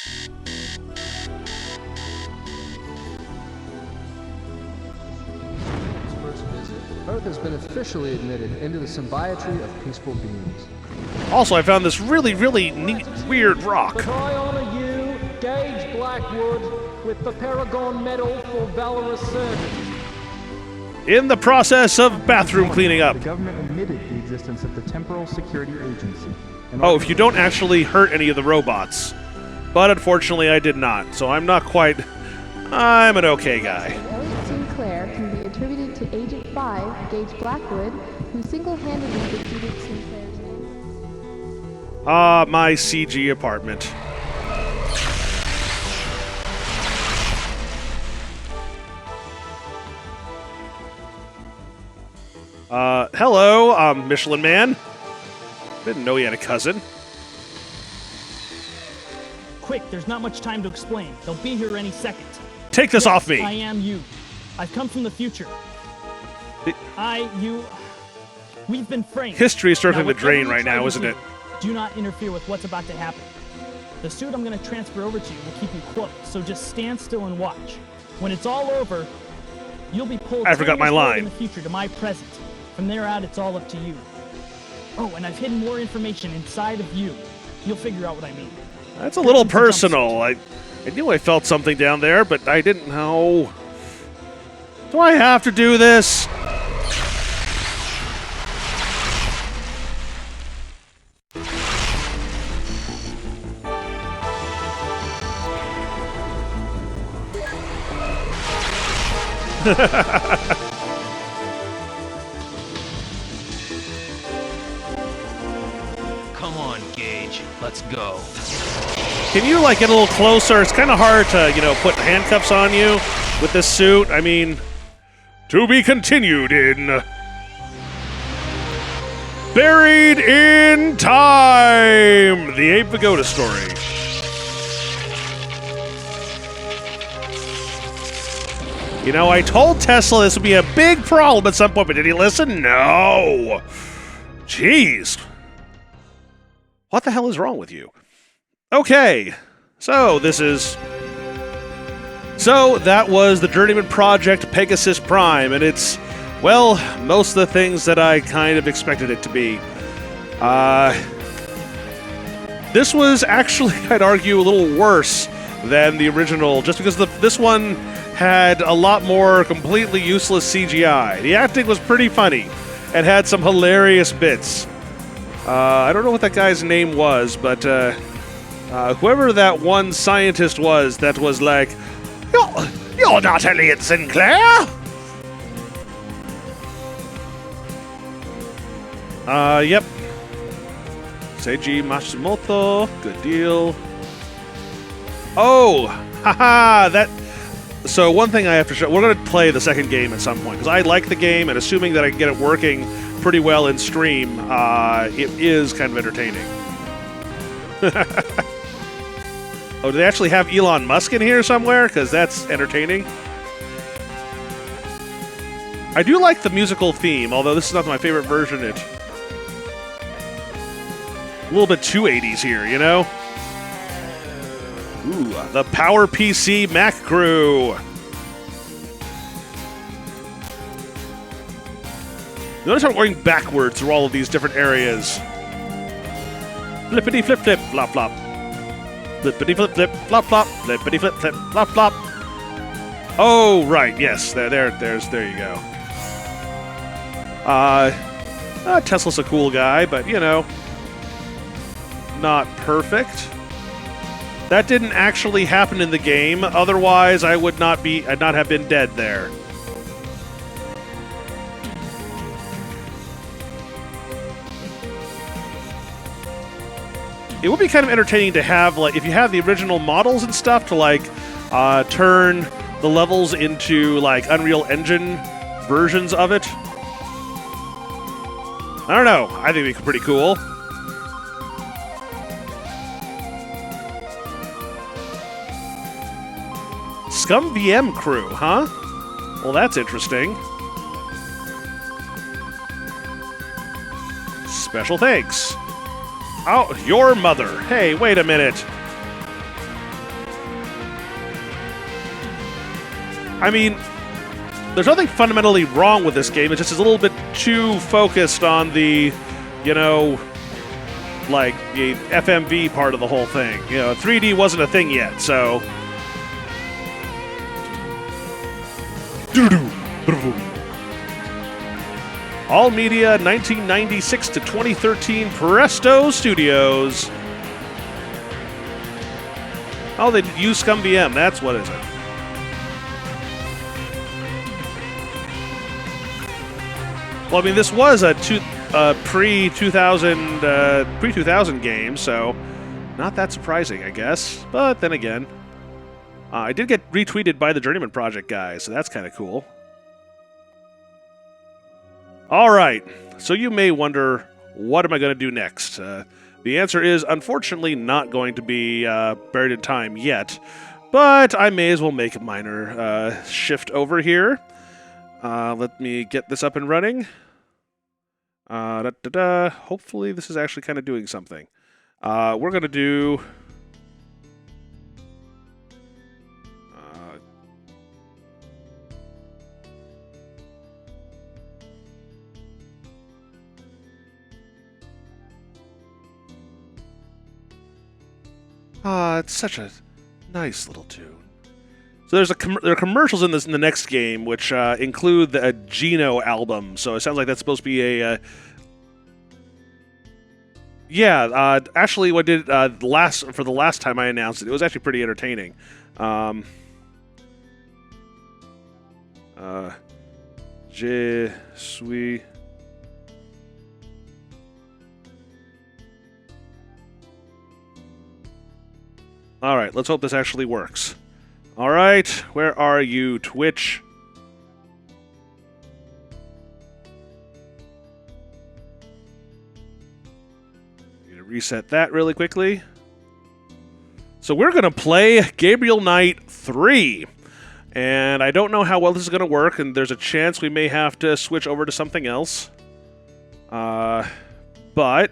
Earth has been officially admitted into the symbiotry of peaceful beings. Also, I found this really, really neat, weird rock. But I honor you, Gage Blackwood, with the Paragon Medal for valorous service. In the process of bathroom cleaning up. The government admitted the existence of the Temporal Security Agency. Oh, if you don't actually hurt any of the robots. But unfortunately, I did not, so I'm not quite... I'm an okay guy. Elliot Sinclair can be attributed to Agent 5, Gage Blackwood, who single-handedly defeated Sinclair's name. Ah, my CG apartment. Hello, Michelin Man. Didn't know he had a cousin. Quick, there's not much time to explain. They'll be here any second. Take this off me. I am you. I've come from the future. We've been framed. History is circling the drain right now, isn't it? Do not interfere with what's about to happen. The suit I'm going to transfer over to you will keep you close, so just stand still and watch. When it's all over, you'll be pulled I forgot my line. in the future to my present. From there out, it's all up to you. Oh, and I've hidden more information inside of you. You'll figure out what I mean. That's a little personal. I knew I felt something down there, but I didn't know. Do I have to do this? Come on, Gage. Let's go. Can you, like, get a little closer? It's kind of hard to, put handcuffs on you with this suit. I mean, to be continued in Buried in Time, the Abe Vigoda story. I told Tesla this would be a big problem at some point, but did he listen? No. Jeez. What the hell is wrong with you? Okay, so that was the Journeyman Project Pegasus Prime, and it's, well, most of the things that I kind of expected it to be. This was actually, I'd argue, a little worse than the original, just because this one had a lot more completely useless CGI. The acting was pretty funny, and had some hilarious bits. I don't know what that guy's name was, but whoever that one scientist was that was like, You're not Elliot Sinclair! Yep. Seiji Matsumoto, good deal. Oh, haha, So one thing I have to show, we're going to play the second game at some point, because I like the game, and assuming that I can get it working pretty well in stream, it is kind of entertaining. Oh, do they actually have Elon Musk in here somewhere? Because that's entertaining. I do like the musical theme, although this is not my favorite version. little bit too 80s here, you know? Ooh, the Power PC Mac Crew. Notice how I'm going backwards through all of these different areas. Flippity flip flip flop flop. Flippity flip flip flop flop. Flippity flip flip flop flop. Oh right, yes, there you go. Tesla's a cool guy, but you know, not perfect. That didn't actually happen in the game. Otherwise, I'd not have been dead there. It would be kind of entertaining to have, like, if you have the original models and stuff, to like turn the levels into like Unreal Engine versions of it. I don't know. I think it'd be pretty cool. Scum VM crew, huh? Well, that's interesting. Special thanks. Oh, your mother. Hey, wait a minute. I mean, there's nothing fundamentally wrong with this game. It's just a little bit too focused on the, you know, like the FMV part of the whole thing. You know, 3D wasn't a thing yet, so. All Media, 1996 to 2013, Presto Studios. Oh, they use Scum VM. That's what is it. Well, I mean, this was a pre-2000 game, so not that surprising, I guess. But then again, I did get retweeted by the Journeyman Project guys, so that's kind of cool. All right, so you may wonder, what am I going to do next? The answer is, unfortunately, not going to be buried in time yet, but I may as well make a minor shift over here. Let me get this up and running. Hopefully this is actually kind of doing something. We're going to do... it's such a nice little tune. So there are commercials in the next game which include the Geno album. So it sounds like that's supposed to be a actually what I did for the last time I announced it, it was actually pretty entertaining. Je suis. All right, let's hope this actually works. All right, where are you, Twitch? I'm going to reset that really quickly. So we're going to play Gabriel Knight 3. And I don't know how well this is going to work, and there's a chance we may have to switch over to something else. But...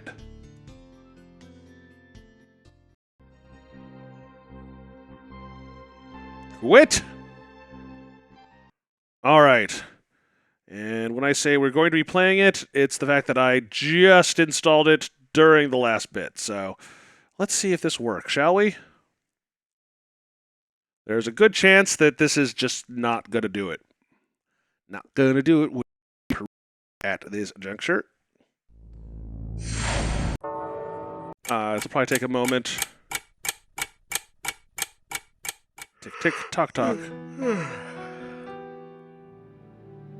Quit! Alright. And when I say we're going to be playing it, it's the fact that I just installed it during the last bit. So, let's see if this works, shall we? There's a good chance that this is just not going to do it. Not going to do it at this juncture. It'll probably take a moment. Tick, tick, tock, tock.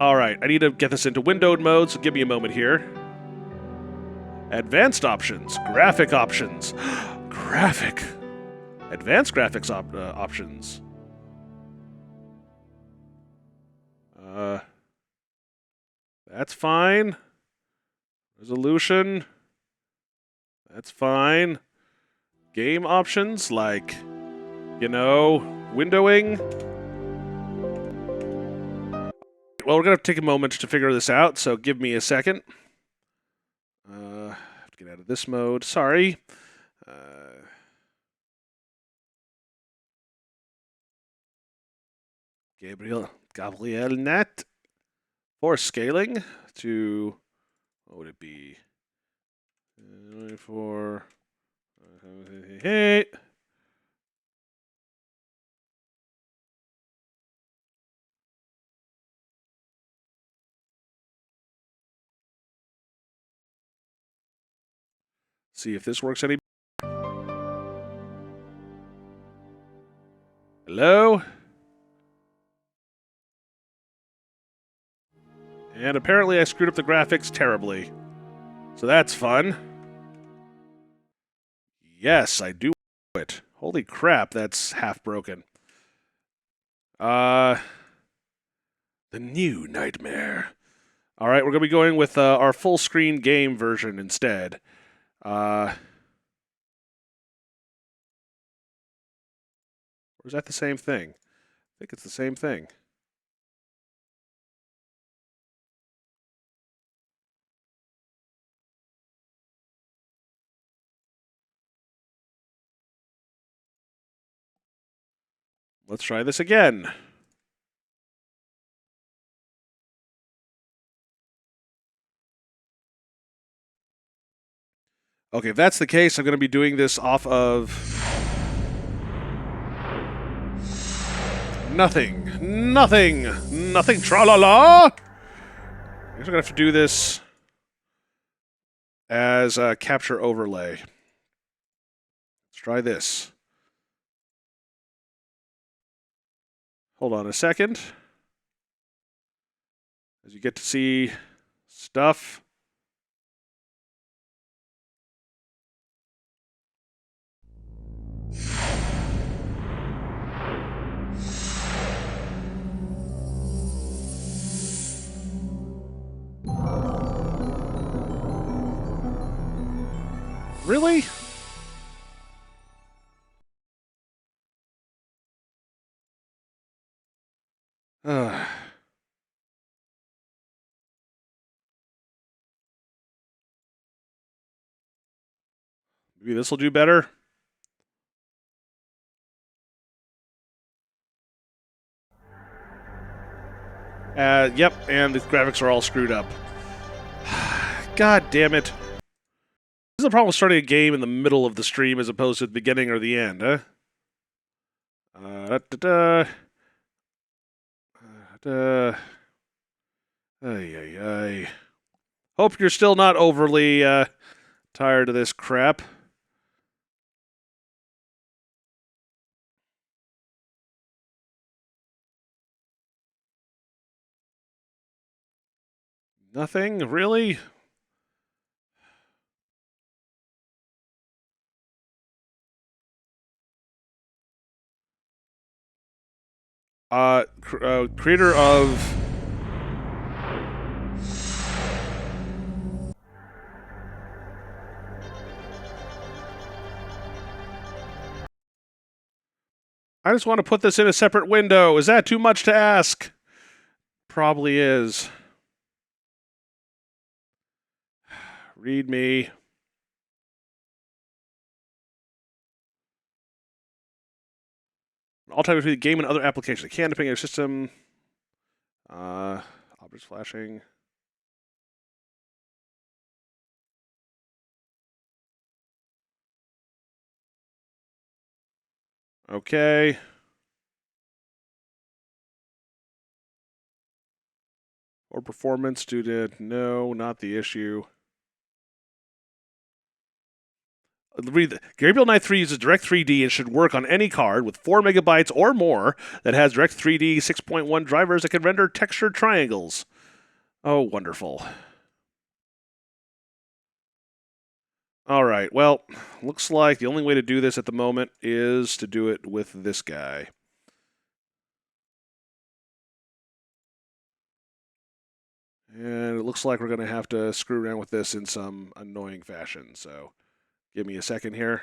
Alright, I need to get this into windowed mode, so give me a moment here. Advanced options. Graphic options. Graphic. Advanced graphics options. That's fine. Resolution. That's fine. Game options, like, you know, windowing. Well, we're going to take a moment to figure this out, so give me a second. I have to get out to this mode. Sorry. Gabriel Net for scaling to, what would it be? 24. Hey. See if this works any. Hello? And apparently I screwed up the graphics terribly. So that's fun. Yes, I do it. Holy crap, that's half broken. The new nightmare. All right, we're going to be going with our full screen game version instead. Or is that the same thing? I think it's the same thing. Let's try this again. Okay, if that's the case, I'm going to be doing this off of nothing, tra-la-la! I guess I'm going to have to do this as a capture overlay. Let's try this. Hold on a second. As you get to see stuff. Really? Maybe this will do better. Yep, and the graphics are all screwed up. God damn it. This is the problem with starting a game in the middle of the stream as opposed to the beginning or the end, huh? Ay. Hope you're still not overly tired of this crap. Nothing? Really? Creator of... I just want to put this in a separate window. Is that too much to ask? Probably is. Read me. All time between the game and other applications. Can depending on your system. Objects flashing. Okay. Or performance due to... No, not the issue. Read Gabriel Knight 3 uses Direct 3D and should work on any card with 4 megabytes or more that has Direct 3D 6.1 drivers that can render textured triangles. Oh, wonderful. All right, well, looks like the only way to do this at the moment is to do it with this guy. And it looks like we're going to have to screw around with this in some annoying fashion, so give me a second here.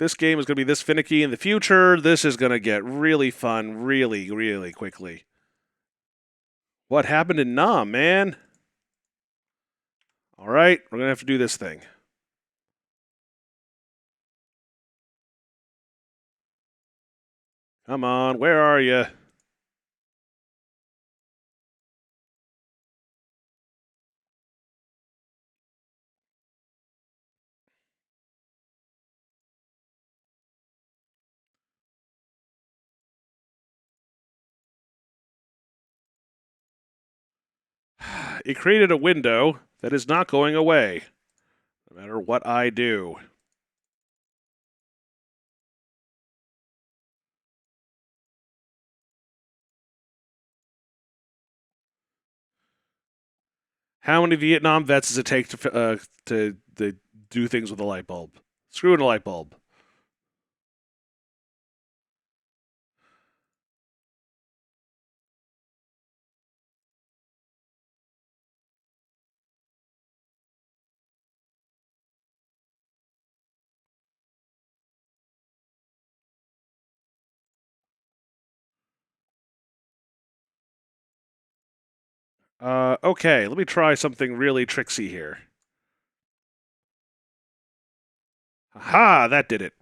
this game is going to be this finicky in the future, this is going to get really fun really, really quickly. What happened in Nam, man? All right, we're going to have to do this thing. Come on, where are you? It created a window that is not going away, no matter what I do. How many Vietnam vets does it take to do things with a light bulb? Screw in a light bulb. Okay, let me try something really tricksy here. Aha, that did it.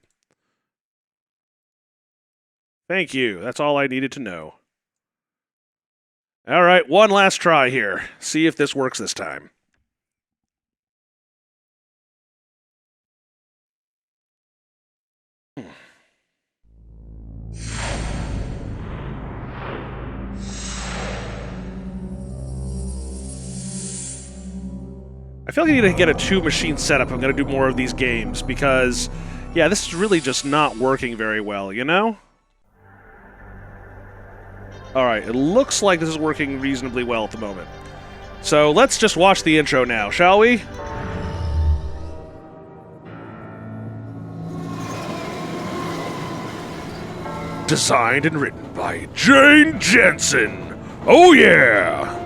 Thank you. That's all I needed to know. All right, one last try here. See if this works this time. I feel like I need to get a two-machine setup. I'm going to do more of these games because, yeah, this is really just not working very well, you know? Alright, it looks like this is working reasonably well at the moment. So let's just watch the intro now, shall we? Designed and written by Jane Jensen. Oh yeah!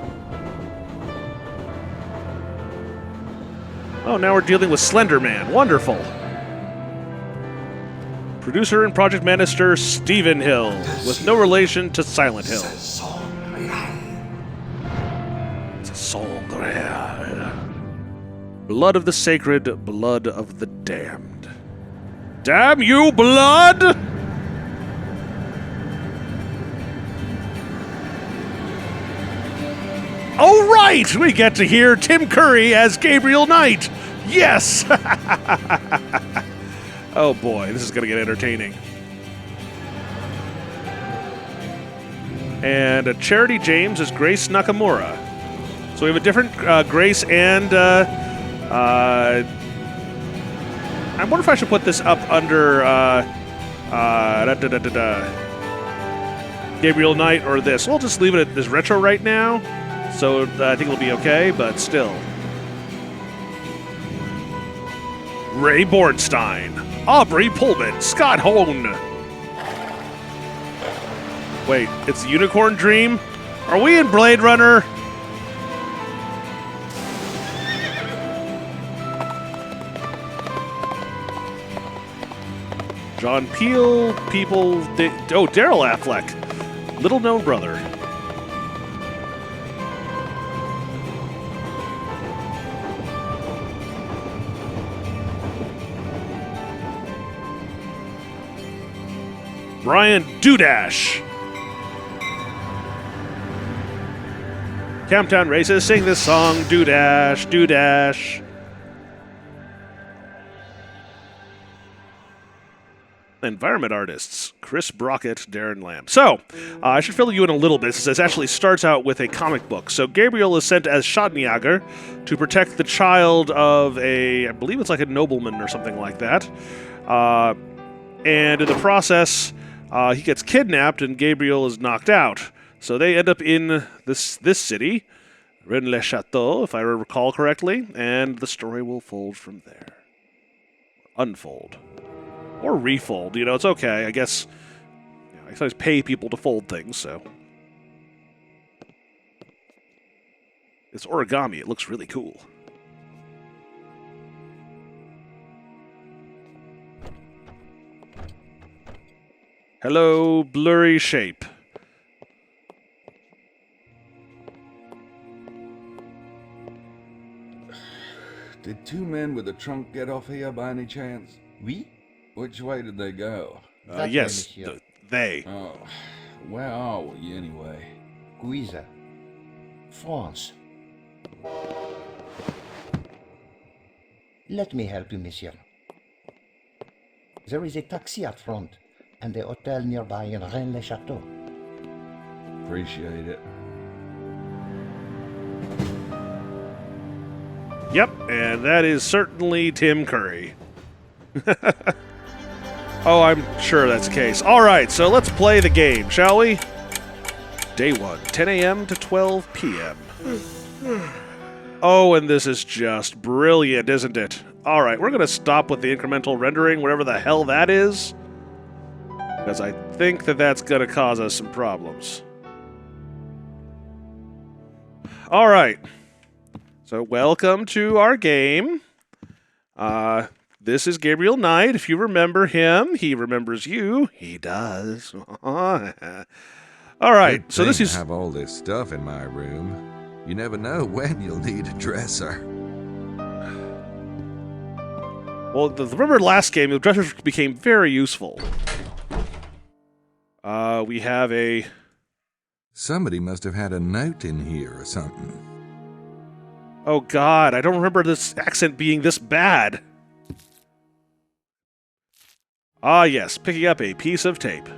Oh, now we're dealing with Slender Man. Wonderful. Producer and project manager Stephen Hill, with no relation to Silent Hill. It's a song rare. Blood of the sacred, blood of the damned. Damn you, blood! Oh, right! We get to hear Tim Curry as Gabriel Knight! Yes! Oh boy, this is going to get entertaining. And Charity James is Grace Nakamura. So we have a different Grace and... I wonder if I should put this up under... Gabriel Knight or this. We'll just leave it as retro right now. So I think it'll be okay, but still. Ray Bornstein, Aubrey Pullman, Scott Hone. Wait, it's the Unicorn Dream? Are we in Blade Runner? John Peel, Daryl Affleck, little known brother. Brian Dudash. Camptown Races, sing this song, Dudash, Dudash. Environment artists, Chris Brockett, Darren Lamb. So, I should fill you in a little bit, since this actually starts out with a comic book. So, Gabriel is sent as Schadenjäger to protect the child of I believe it's like a nobleman or something like that. And in the process... he gets kidnapped and Gabriel is knocked out. So they end up in this city, Rennes-le-Château, if I recall correctly, and the story will fold from there. Unfold. Or refold, you know, it's okay. I guess I sometimes pay people to fold things, so. It's origami. It looks really cool. Hello, blurry shape. Did two men with a trunk get off here by any chance? Oui? Which way did they go? Yes, they. Oh, where are we anyway? Guisa. France. Let me help you, monsieur. There is a taxi out front, and a hotel nearby in Rennes-le-Château. Appreciate it. Yep, and that is certainly Tim Curry. Oh, I'm sure that's the case. All right, so let's play the game, shall we? Day 1, 10 a.m. to 12 p.m. Oh, and this is just brilliant, isn't it? All right, we're going to stop with the incremental rendering, whatever the hell that is, because I think that that's going to cause us some problems. All right. So welcome to our game. This is Gabriel Knight. If you remember him, he remembers you. He does. All right. So this is. I have all this stuff in my room. You never know when you'll need a dresser. Well, remember last game, the dressers became very useful. We have a. Somebody must have had a note in here or something. Oh God, I don't remember this accent being this bad. Ah yes, picking up a piece of tape.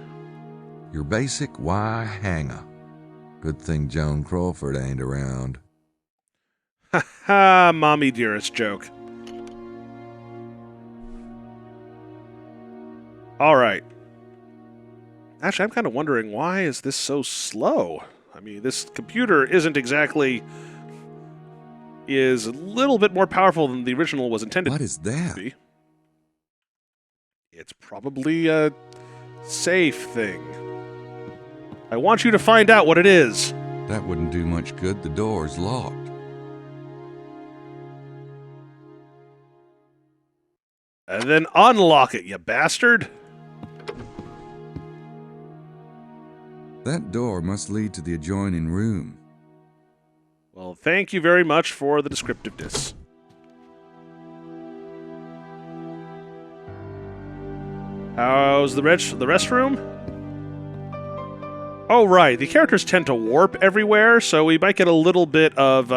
Your basic Y hanger. Good thing Joan Crawford ain't around. Ha ha, mommy dearest joke. Alright. Actually, I'm kind of wondering, why is this so slow? I mean, this computer isn't exactly... is a little bit more powerful than the original was intended What is that? to be. It's probably a safe thing. I want you to find out what it is. That wouldn't do much good. The door's locked. And then unlock it, you bastard. That door must lead to the adjoining room. Well, thank you very much for the descriptiveness. How's the restroom? Oh, right. The characters tend to warp everywhere, so we might get a little bit of,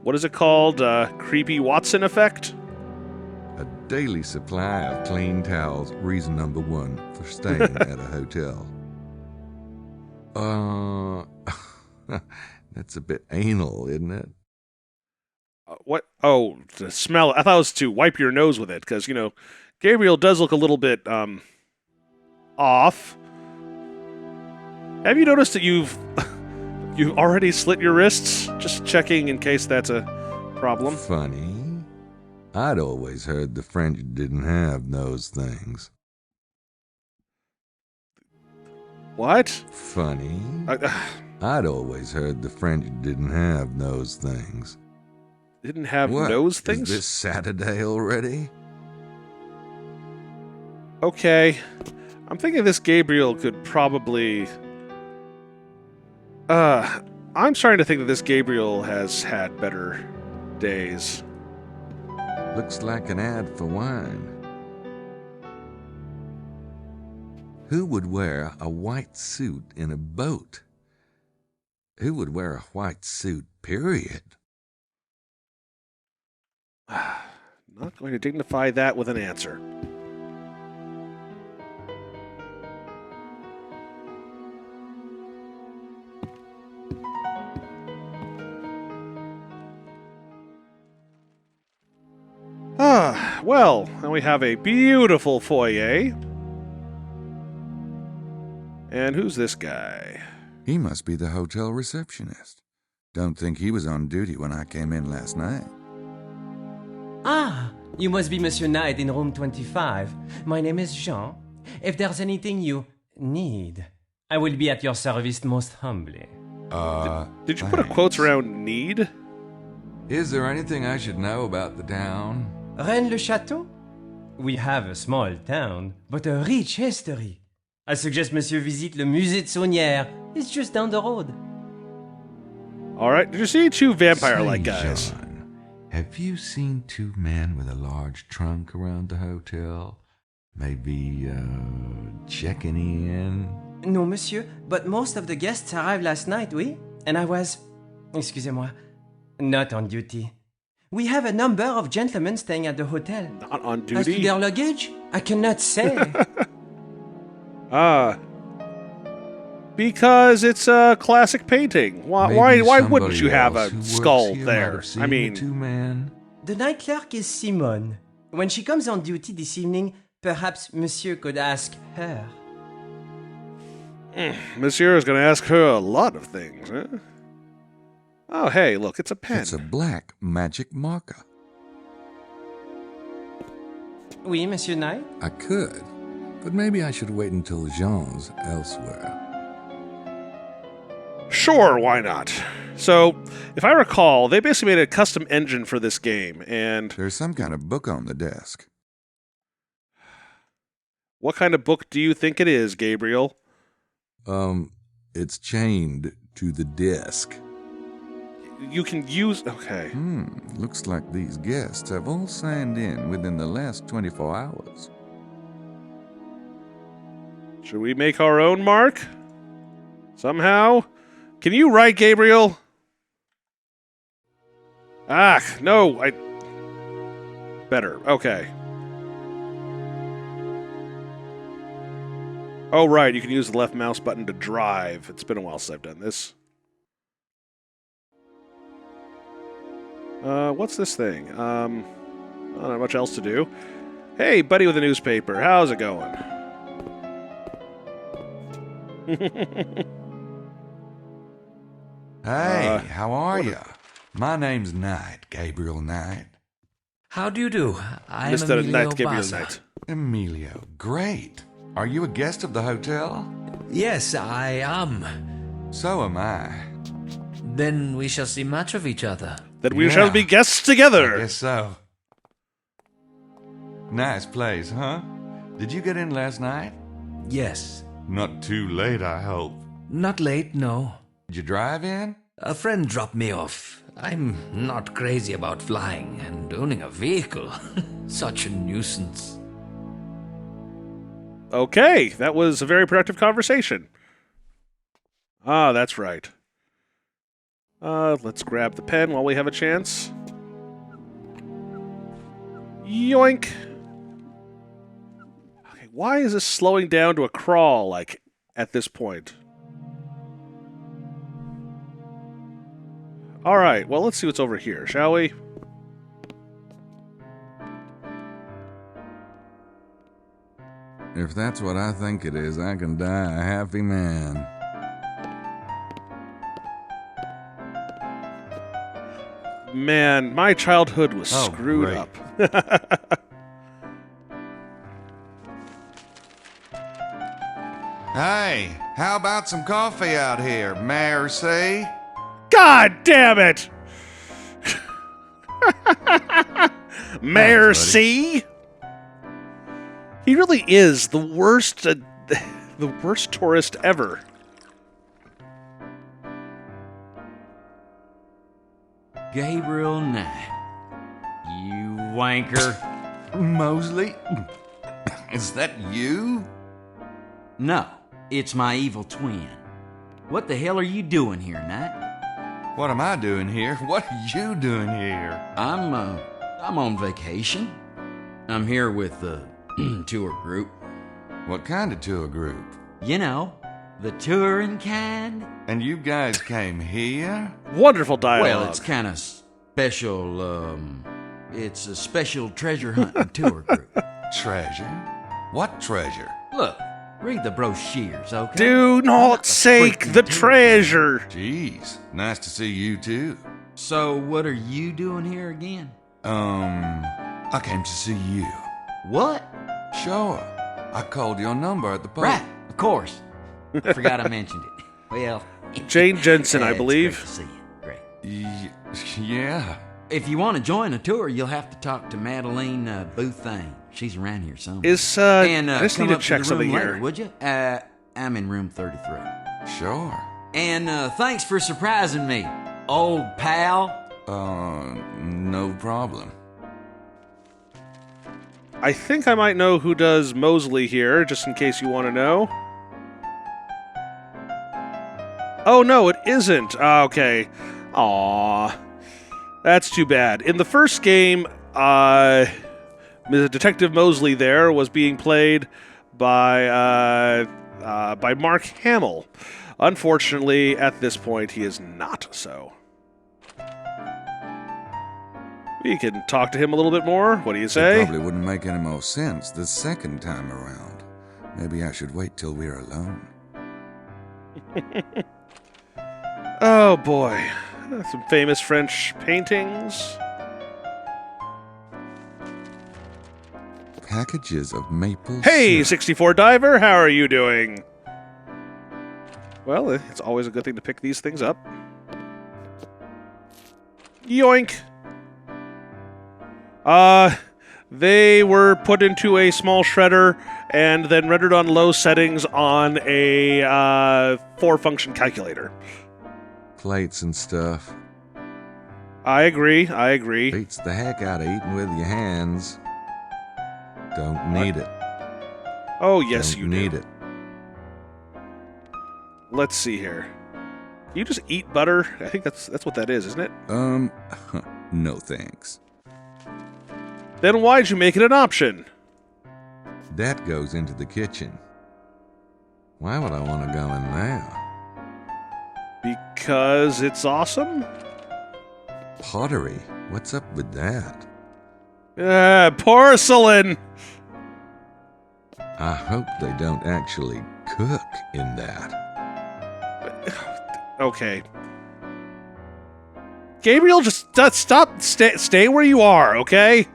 what is it called? Creepy Watson effect? A daily supply of clean towels, reason number 1 for staying at a hotel. That's a bit anal, isn't it? What? Oh, the smell. I thought it was to wipe your nose with it, because, you know, Gabriel does look a little bit, off. Have you noticed that you've already slit your wrists? Just checking in case that's a problem. Funny. I'd always heard the French didn't have those things. What? Funny. I'd always heard the French didn't have those things. Didn't have What? nose things? Is this Saturday already? Okay. I'm thinking this Gabriel could probably... I'm starting to think that this Gabriel has had better days. Looks like an ad for wine. Who would wear a white suit in a boat? Who would wear a white suit, period? Not going to dignify that with an answer. Well, and we have a beautiful foyer. And who's this guy? He must be the hotel receptionist. Don't think he was on duty when I came in last night. Ah, you must be Monsieur Knight in room 25. My name is Jean. If there's anything you need, I will be at your service most humbly. Did you put a quotes around need? Is there anything I should know about the town? Rennes-le-Château? We have a small town, but a rich history. I suggest Monsieur visite le musée de Saunière. It's just down the road. All right. Did you see two vampire-like Say, guys? Jean, have you seen two men with a large trunk around the hotel? Maybe, checking in? No, monsieur, but most of the guests arrived last night, oui? And I was, excusez-moi, not on duty. We have a number of gentlemen staying at the hotel. Not on As to duty? their luggage, I cannot say. Because it's a classic painting. Why wouldn't you have a somebody else who skull works here there? might have seen I the mean, two men. The night clerk is Simone. When she comes on duty this evening, perhaps monsieur could ask her. Monsieur is going to ask her a lot of things, huh? Oh, hey, look, it's a pen. It's a black magic marker. Oui, Monsieur Knight? I could, but maybe I should wait until Jean's elsewhere. Sure, why not? So, if I recall, they basically made a custom engine for this game, and... There's some kind of book on the desk. What kind of book do you think it is, Gabriel? It's chained to the desk. You can use... Okay. Looks like these guests have all signed in within the last 24 hours. Should we make our own mark? Somehow? Can you write, Gabriel? No, Better, okay. Oh, right, you can use the left mouse button to drive. It's been a while since I've done this. What's this thing? Not much else to do. Hey, buddy with a newspaper, how's it going? Hey, how are you? My name's Knight, Gabriel Knight. How do you do? I'm Mr. Emilio Knight, Gabriel Baza. Knight. Emilio, great. Are you a guest of the hotel? Yes, I am. So am I. Then we shall see much of each other. Then we shall be guests together. I guess so. Nice place, huh? Did you get in last night? Yes. Not too late, I hope. Not late, no. Did you drive in? A friend dropped me off. I'm not crazy about flying and owning a vehicle. Such a nuisance. Okay, that was a very productive conversation. Ah, that's right. Let's grab the pen while we have a chance. Yoink! Okay, why is this slowing down to a crawl, like, at this point? Alright, well, let's see what's over here, shall we? If that's what I think it is, I can die a happy man. Man, my childhood was Oh, screwed great. up. Hey, how about some coffee out here, Mercy? God damn it! Mayor C? He really is the worst tourist ever. Gabriel Knight. You wanker. Mosley? Is that you? No, it's my evil twin. What the hell are you doing here, Knight? What am I doing here? What are you doing here? I'm on vacation. I'm here with the tour group. What kind of tour group? You know, the touring kind. And you guys came here? Wonderful dialogue. Well, it's kind of special, it's a special treasure hunting tour group. Treasure? What treasure? Look, read the brochures, okay? Do not seek the treasure. Jeez, nice to see you too. So, what are you doing here again? I came to see you. What? Sure. I called your number at the pub. Right, of course. I forgot I mentioned it. Well, Jane Jensen, I it's believe. Great to see you. Great. Yeah. If you want to join a tour, you'll have to talk to Madeline Bouthane. She's around here somewhere. I just need to check something later, here. Would you? I'm in room 33. Sure. And thanks for surprising me, old pal. No problem. I think I might know who does Mosley here, just in case you want to know. Oh, no, it isn't. Okay. Aww. That's too bad. In the first game, Detective Mosley there was being played by Mark Hamill. Unfortunately, at this point, he is not so. We can talk to him a little bit more. What do you say? It probably wouldn't make any more sense the second time around. Maybe I should wait till we're alone. Oh, boy. Some famous French paintings. Packages of maple Hey, syrup. 64 Diver, how are you doing? Well, it's always a good thing to pick these things up. Yoink! They were put into a small shredder and then rendered on low settings on a 4-function calculator. Plates and stuff. I agree. Beats the heck out of eating with your hands. Don't need it. Oh, yes, Don't you need do. it. Let's see here. You just eat butter? I think that's what that is, isn't it? No thanks. Then why'd you make it an option? That goes into the kitchen. Why would I want to go in there? Because it's awesome? Pottery? What's up with that? Porcelain! I hope they don't actually cook in that. Okay. Gabriel, just stop. Stay where you are, okay?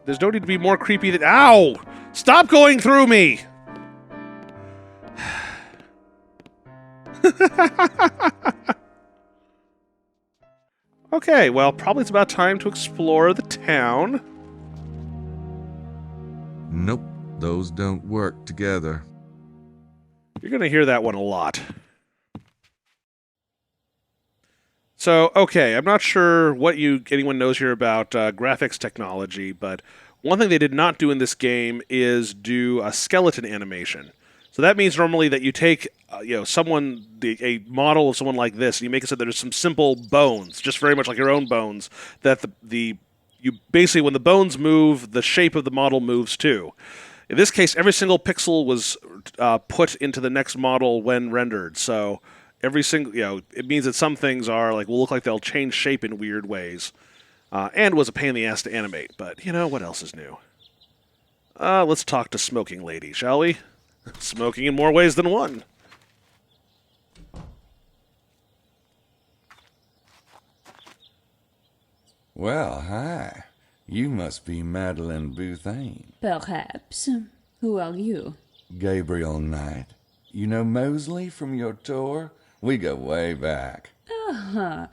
There's no need to be more creepy than... Ow! Stop going through me! Okay, well, probably it's about time to explore the town. Nope, those don't work together. You're going to hear that one a lot. So, okay, I'm not sure what anyone knows here about graphics technology, but one thing they did not do in this game is do a skeleton animation. So that means normally that you take, a model of someone like this, and you make it so that there's some simple bones, just very much like your own bones, that you basically, when the bones move, the shape of the model moves too. In this case, every single pixel was put into the next model when rendered. So every single, it means that some things will look like they'll change shape in weird ways, and was a pain in the ass to animate. But what else is new? Let's talk to Smoking Lady, shall we? Smoking in more ways than one. Well, hi. You must be Madeline Bouthane. Perhaps. Who are you? Gabriel Knight. You know Mosley from your tour? We go way back. Ah,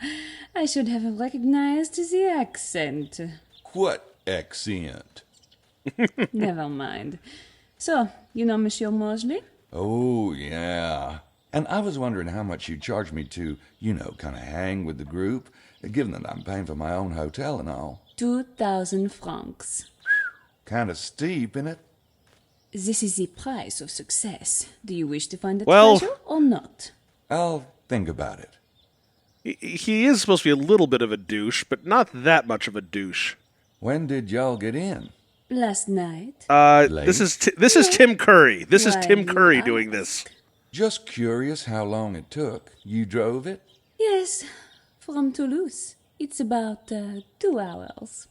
I should have recognized the accent. What accent? Never mind. So, you know Monsieur Mosley? Oh, yeah. And I was wondering how much you'd charge me to, kind of hang with the group, given that I'm paying for my own hotel and all. 2,000 francs. Kind of steep, innit? This is the price of success. Do you wish to find the Well, treasure or not? I'll think about it. He is supposed to be a little bit of a douche, but not that much of a douche. When did y'all get in? Last night. This is Tim Curry. This is Tim Curry doing this. Just curious how long it took. You drove it? Yes, from Toulouse. It's about 2 hours.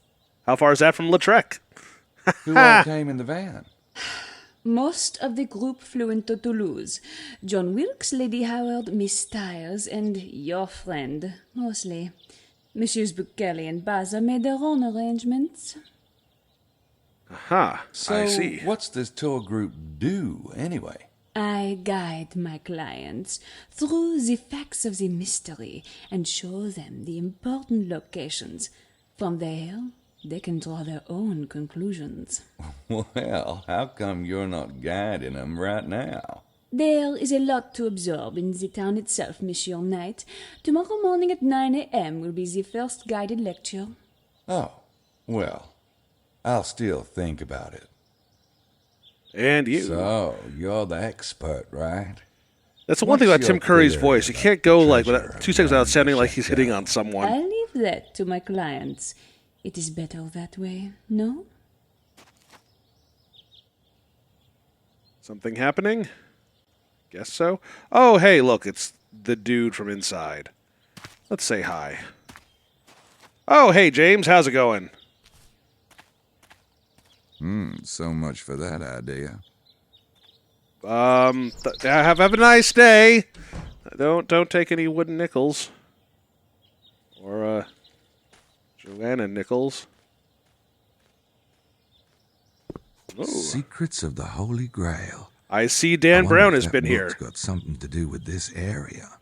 How far is that from Lautrec? Who all came in the van? Most of the group flew into Toulouse. John Wilkes, Lady Howard, Miss Stiles, and your friend, Mosley. Messieurs Buckelly and Baza made their own arrangements. Aha, I see. So, what's this tour group do, anyway? I guide my clients through the facts of the mystery and show them the important locations. From there, they can draw their own conclusions. Well, how come you're not guiding them right now? There is a lot to absorb in the town itself, Monsieur Knight. Tomorrow morning at 9 a.m. will be the first guided lecture. Oh, well, I'll still think about it. And you. So, you're the expert, right? That's the one thing about Tim Curry's voice. You can't go like 2 seconds without sounding like he's hitting on someone. I leave that to my clients. It is better that way, no? Something happening? Guess so. Oh, hey, look, it's the dude from inside. Let's say hi. Oh, hey, James, how's it going? So much for that idea. Have a nice day. Don't take any wooden nickels. Or, Joanna nickels. Ooh. Secrets of the Holy Grail. I see Dan Brown has been here. It's got something to do with this area.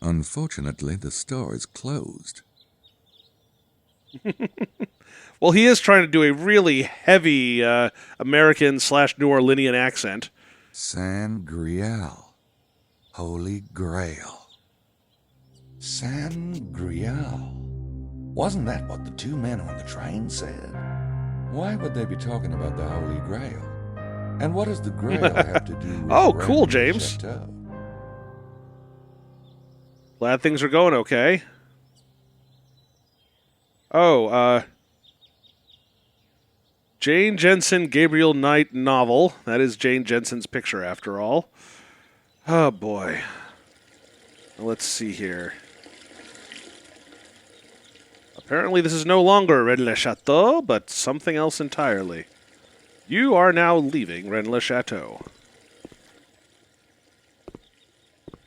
Unfortunately, the store is closed. Well, he is trying to do a really heavy American/New Orleanian accent. San Grial. Holy Grail. San Grial. Wasn't that what the two men on the train said? Why would they be talking about the Holy Grail? And what does the Grail have to do with Oh, cool, James. Chateau? Glad things are going okay. Oh, Jane Jensen Gabriel Knight novel. That is Jane Jensen's picture, after all. Oh, boy. Let's see here. Apparently this is no longer Rennes-le-Château, but something else entirely. You are now leaving Rennes-le-Château.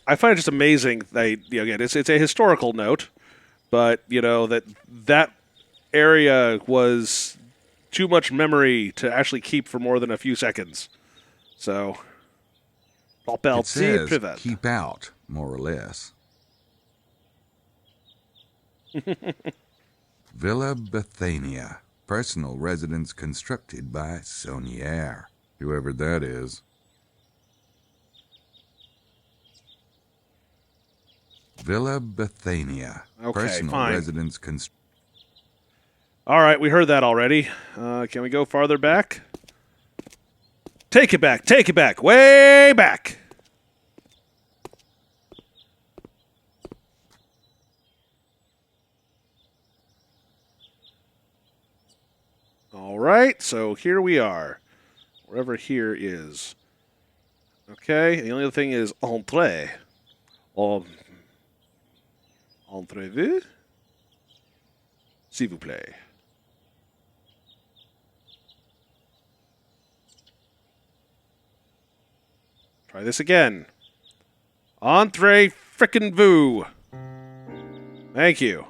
I find it just amazing that, again, it's a historical note, but, that area was too much memory to actually keep for more than a few seconds. So, It says keep out, more or less. Villa Bethania. Personal residence constructed by Saunier. Whoever that is. Villa Bethania. Okay, Personal fine. residence All right, we heard that already. Can we go farther back? Take it back, way back. All right, so here we are, wherever here is. Okay, the only other thing is entrée. Entrez-vous? S'il vous plaît. Try this again. Entrez frickin' vous. Thank you.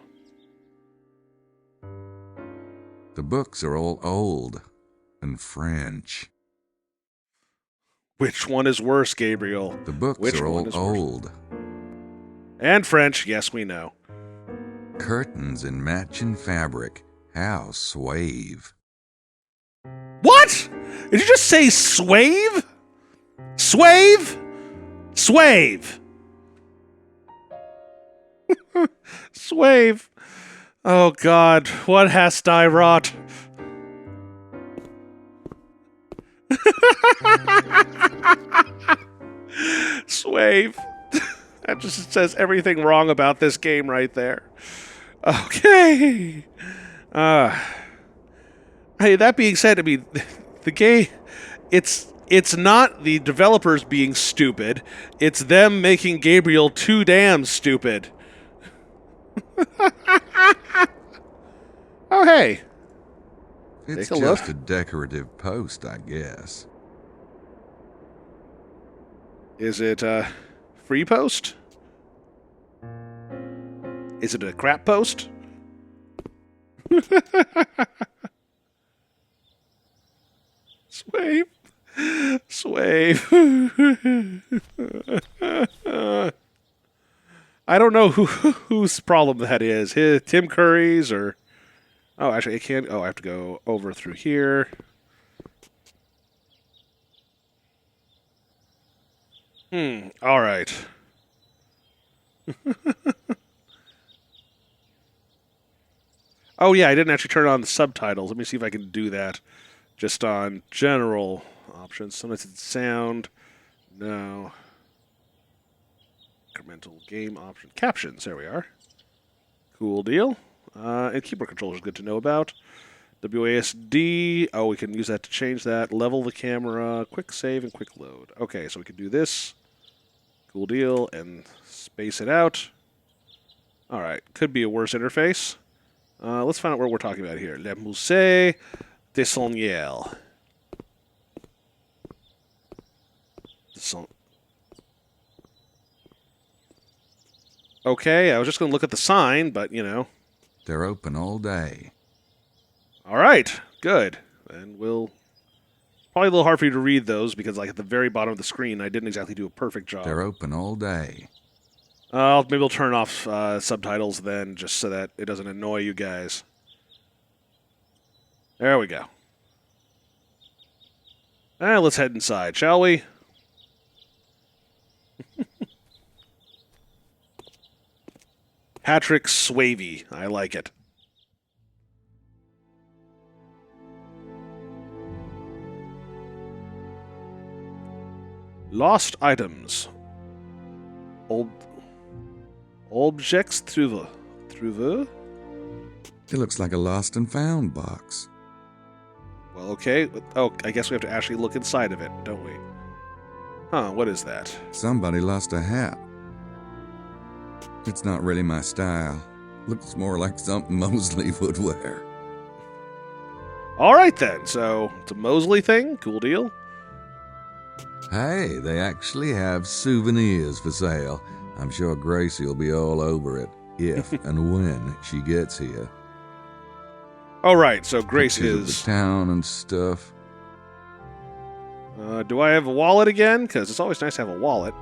The books are all old and French. Which one is worse, Gabriel? The books Which are all one is worse? old. And French, yes, we know. Curtains in matching fabric. How suave. What? Did you just say swave? Swave? Swave. Swave. Oh, God. What hast I wrought? Swave. That just says everything wrong about this game right there. Okay. Hey, that being said, I mean, the game, it's not the developers being stupid. It's them making Gabriel too damn stupid. Oh, hey. It's Take a just look. a decorative post, I guess. Is it a free post? Is it a crap post? Swave. Swave. I don't know whose problem that is. Tim Curry's or Oh, actually, it can't. Oh, I have to go over through here. All right. Oh, yeah, I didn't actually turn on the subtitles. Let me see if I can do that just on general options. Sometimes it's sound. No. Incremental game option. Captions. There we are. Cool deal. And keyboard controller is good to know about. WASD. Oh, we can use that to change that. Level the camera. Quick save and quick load. Okay, so we can do this. Cool deal. And space it out. All right. Could be a worse interface. Let's find out what we're talking about here. Le Musée des Seigneurs. Okay, I was just going to look at the sign, but, you know. They're open all day. All right, good. And we'll... Probably a little hard for you to read those, because, like, at the very bottom of the screen, I didn't exactly do a perfect job. They're open all day. Maybe we'll turn off subtitles then, just so that it doesn't annoy you guys. There we go. Let's head inside, shall we? Patrick Swayze. I like it. Lost items. Objects trouvé. It looks like a lost and found box. Well, okay. Oh, I guess we have to actually look inside of it, don't we? Huh, what is that? Somebody lost a hat. It's not really my style. Looks more like something Mosley would wear. All right, then. So, it's a Mosley thing. Cool deal. Hey, they actually have souvenirs for sale. I'm sure Gracie will be all over it, if and when she gets here. All right, so Grace Pictures is... of the town and stuff. Do I have a wallet again? Because it's always nice to have a wallet.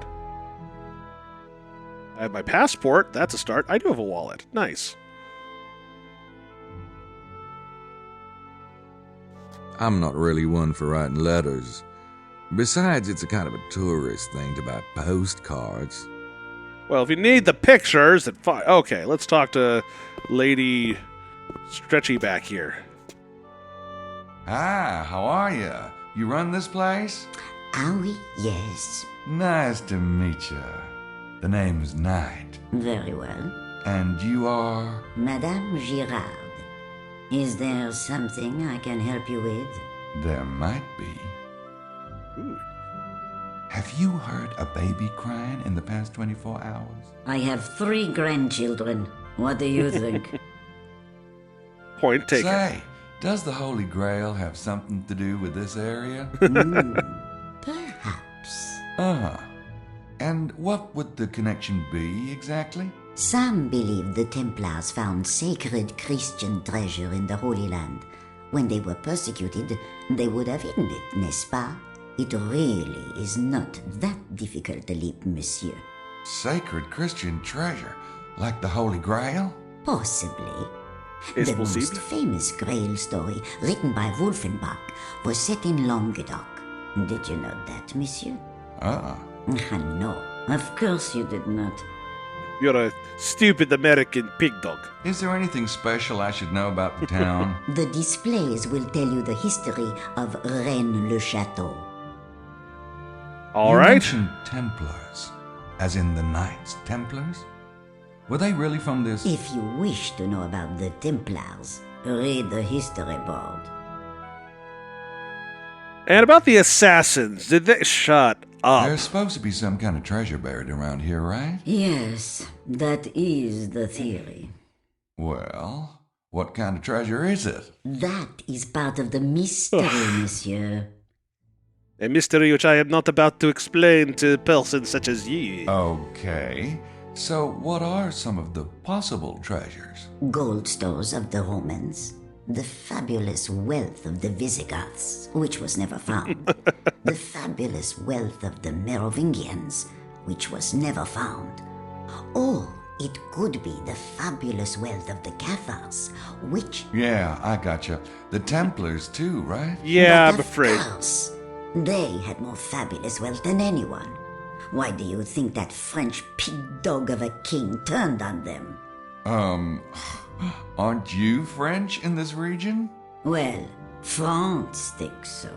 I have my passport. That's a start. I do have a wallet. Nice. I'm not really one for writing letters. Besides, it's a kind of a tourist thing to buy postcards. Well, if you need the pictures, then fine. Okay, let's talk to Lady Stretchy back here. Hi, how are you? You run this place? Ah oui, yes. Nice to meet you. The name's Knight. Very well. And you are? Madame Girard. Is there something I can help you with? There might be. Ooh. Have you heard a baby crying in the past 24 hours? I have 3 grandchildren. What do you think? Point taken. Say, does the Holy Grail have something to do with this area? Perhaps. Uh-huh. And what would the connection be, exactly? Some believe the Templars found sacred Christian treasure in the Holy Land. When they were persecuted, they would have hidden it, n'est-ce pas? It really is not that difficult a leap, monsieur. Sacred Christian treasure, like the Holy Grail? Possibly. It's the most possible. famous Grail story, written by Wolfenbach, was set in Languedoc. Did you know that, monsieur? No, of course you did not. You're a stupid American pig dog. Is there anything special I should know about the town? The displays will tell you the history of Rennes-le-Château. All You right. mentioned Templars, as in the Knights Templars? Were they really from this? If you wish to know about the Templars, read the history board. And about the assassins, did they... Shut up. There's supposed to be some kind of treasure buried around here, right? Yes, that is the theory. Well, what kind of treasure is it? That is part of the mystery, monsieur. A mystery which I am not about to explain to persons such as ye. Okay. So, what are some of the possible treasures? Gold stores of the Romans, the fabulous wealth of the Visigoths, which was never found, the fabulous wealth of the Merovingians, which was never found, or It could be the fabulous wealth of the Cathars, which... Yeah, I gotcha. The Templars, too, right? Yeah, But I'm afraid. Of course, they had more fabulous wealth than anyone. Why do you think that French pig dog of a king turned on them? Aren't you French in this region? Well, France thinks so.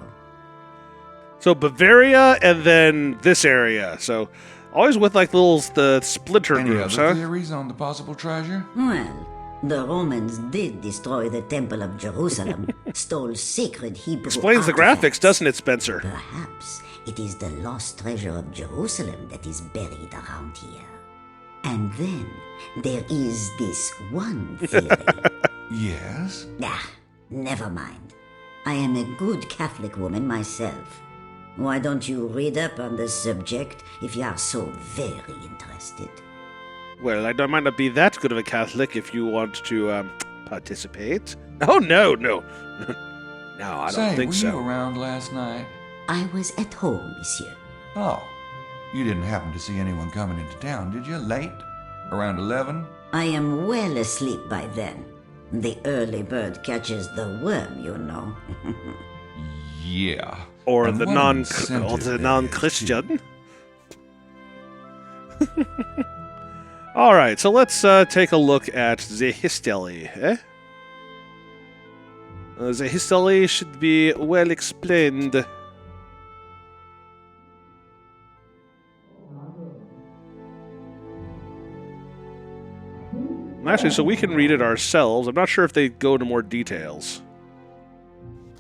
So Bavaria and then this area. So always with like the splinter Any groups, other huh? theories on the possible treasure? Well, the Romans did destroy the Temple of Jerusalem, stole sacred Hebrew Explains the artifacts. graphics, doesn't it, Spencer? Perhaps it is the lost treasure of Jerusalem that is buried around here. And then there is this one theory. Yes? Never mind. I am a good Catholic woman myself. Why don't you read up on the subject if you are so very interested? Well, I might not be that good of a Catholic if you want to participate. Oh, no. No, I don't think so. Were you around last night? I was at home, monsieur. Oh. You didn't happen to see anyone coming into town, did you? Late? Around 11? I am well asleep by then. The early bird catches the worm, you know. Yeah. Or And the what an incentive non-Christian. All right, so let's take a look at the history. The history should be well explained. Actually, so we can read it ourselves. I'm not sure if they go into more details.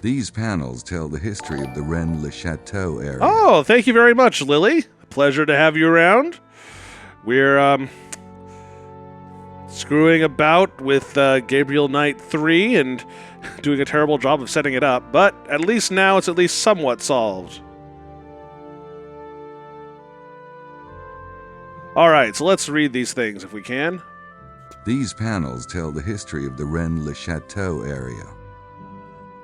These panels tell the history of the Rennes-le-Chateau area. Oh, thank you very much, Lily. Pleasure to have you around. We're screwing about with Gabriel Knight 3 and doing a terrible job of setting it up, but at least now it's at least somewhat solved. All right, so let's read these things if we can. These panels tell the history of the Rennes-le-Chateau area.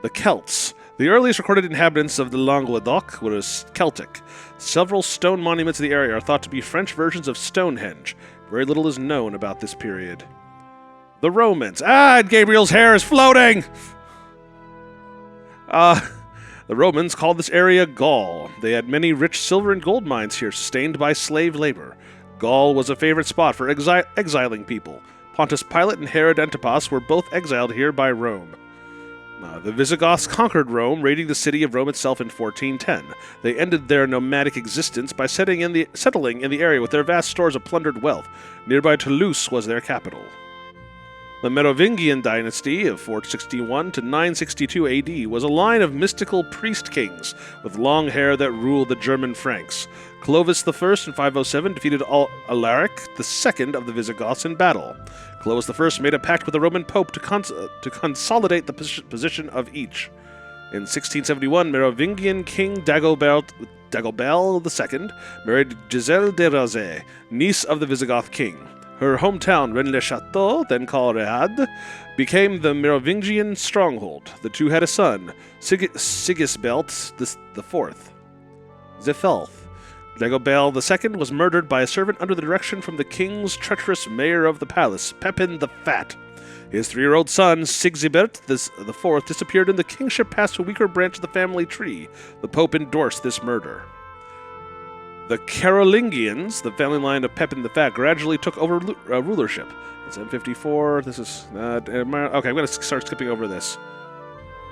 The Celts. The earliest recorded inhabitants of the Languedoc were Celtic. Several stone monuments in the area are thought to be French versions of Stonehenge. Very little is known about this period. The Romans. Gabriel's hair is floating! The Romans called this area Gaul. They had many rich silver and gold mines here, sustained by slave labor. Gaul was a favorite spot for exiling people. Pontius Pilate and Herod Antipas were both exiled here by Rome. The Visigoths conquered Rome, raiding the city of Rome itself in 1410. They ended their nomadic existence by settling in the area with their vast stores of plundered wealth. Nearby Toulouse was their capital. The Merovingian dynasty of 461 to 962 AD was a line of mystical priest kings with long hair that ruled the German Franks. Clovis I in 507 defeated Alaric II of the Visigoths in battle. Clovis I made a pact with the Roman Pope to consolidate the position of each. In 1671, Merovingian King Dagobert II married Giselle de Razay, niece of the Visigoth king. Her hometown, Rennes-le-Château, then called Rehad, became the Merovingian stronghold. The two had a son, Sigisbert IV. Zephelth. Dagobert II was murdered by a servant under the direction from the king's treacherous mayor of the palace, Pepin the Fat. His 3-year-old son, Sigisbert IV, disappeared and the kingship passed to a weaker branch of the family tree. The Pope endorsed this murder. The Carolingians, the family line of Pepin the Fat, gradually took over rulership. It's M54. This is... okay, I'm going to start skipping over this.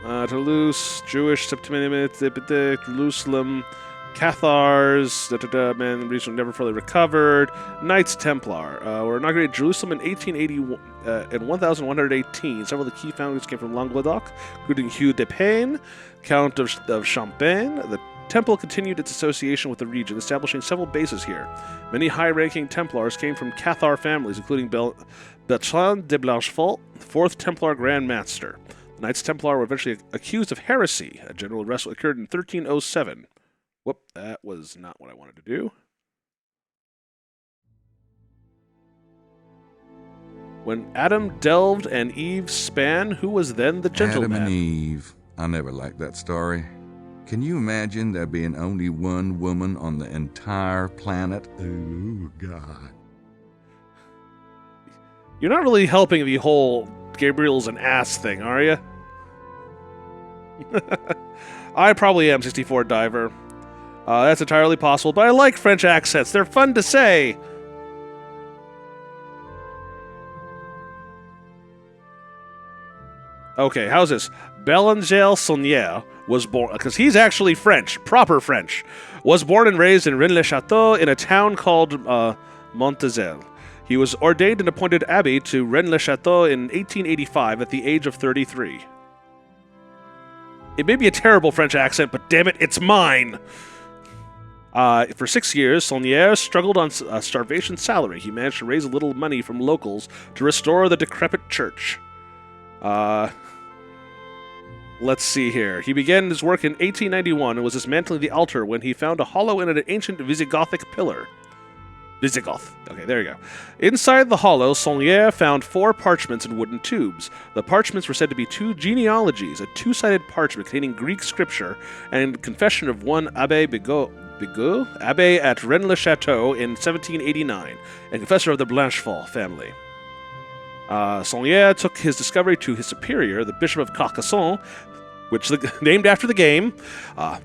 Toulouse, Jewish, Septimimid, Jerusalem, Cathars, man, region never fully recovered. Knights Templar were inaugurated in Jerusalem in 1881 and 1118. Several of the key founders came from Languedoc, including Hugh de Payne, Count of Champagne. The temple continued its association with the region, establishing several bases here. Many high-ranking Templars came from Cathar families, including Bertrand de Blanchefort, 4th Templar Grand Master. The Knights Templar were eventually accused of heresy. A general arrest occurred in 1307. Whoop, that was not what I wanted to do. When Adam delved and Eve span, who was then the gentleman? Adam and Eve. I never liked that story. Can you imagine there being only one woman on the entire planet? Oh, God. You're not really helping the whole Gabriel's an ass thing, are you? I probably am 64 Diver. That's entirely possible, but I like French accents. They're fun to say. Okay, how's this? Bélangère Saunière was born, because he's actually French, proper French, was born and raised in Rennes-le-Château in a town called Montezel. He was ordained and appointed abbé to Rennes-le-Château in 1885 at the age of 33. It may be a terrible French accent, but damn it, it's mine! For 6 years, Saunière struggled on a starvation salary. He managed to raise a little money from locals to restore the decrepit church. Let's see here. He began his work in 1891 and was dismantling the altar when he found a hollow in an ancient Visigothic pillar. Visigoth. Okay, there you go. Inside the hollow, Saunière found 4 parchments in wooden tubes. The parchments were said to be 2 genealogies, a 2-sided parchment containing Greek scripture and confession of one Abbé Bigot, Abbé at Rennes-le-Château in 1789, and confessor of the Blanchefort family. Saunière took his discovery to his superior, the Bishop of Carcassonne, which named after the game.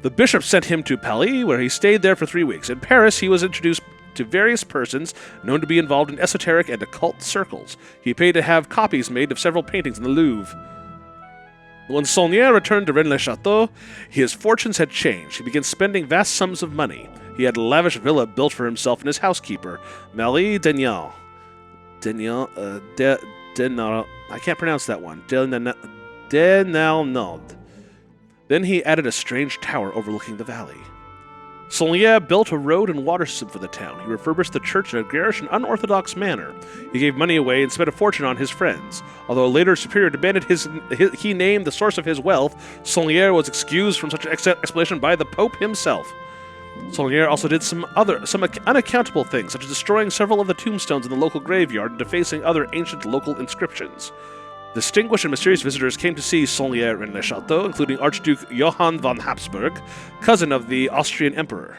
The bishop sent him to Paris, where he stayed there for 3 weeks. In Paris, he was introduced to various persons known to be involved in esoteric and occult circles. He paid to have copies made of several paintings in the Louvre. When Saunière returned to Rennes-le-Château, his fortunes had changed. He began spending vast sums of money. He had a lavish villa built for himself and his housekeeper, Marie Denial. I can't pronounce that one. Denalnod. Then he added a strange tower overlooking the valley. Saunière built a road and water system for the town. He refurbished the church in a garish and unorthodox manner. He gave money away and spent a fortune on his friends. Although a later superior demanded he named the source of his wealth, Saunière was excused from such an explanation by the Pope himself. Saunière also did some unaccountable things, such as destroying several of the tombstones in the local graveyard and defacing other ancient local inscriptions. Distinguished and mysterious visitors came to see Saunière in Le Château, including Archduke Johann von Habsburg, cousin of the Austrian Emperor.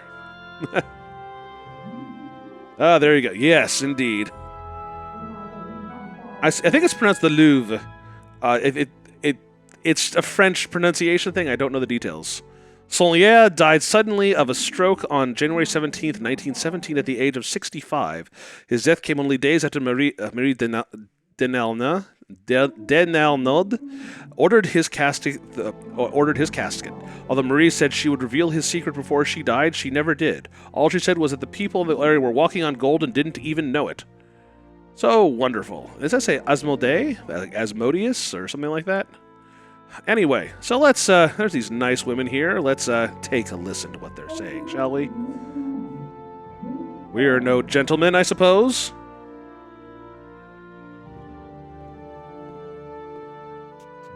There you go. Yes, indeed. I think it's pronounced the Louvre. It's a French pronunciation thing. I don't know the details. Saunière died suddenly of a stroke on January 17th, 1917, at the age of 65. His death came only days after Marie Denalnod ordered his casket. Although Marie said she would reveal his secret before she died, she never did. All she said was that the people in the area were walking on gold and didn't even know it. So wonderful. Does that say Asmodee? Like Asmodeus or something like that? Anyway, so let's, there's these nice women here. Let's take a listen to what they're saying, shall we? We are no gentlemen, I suppose.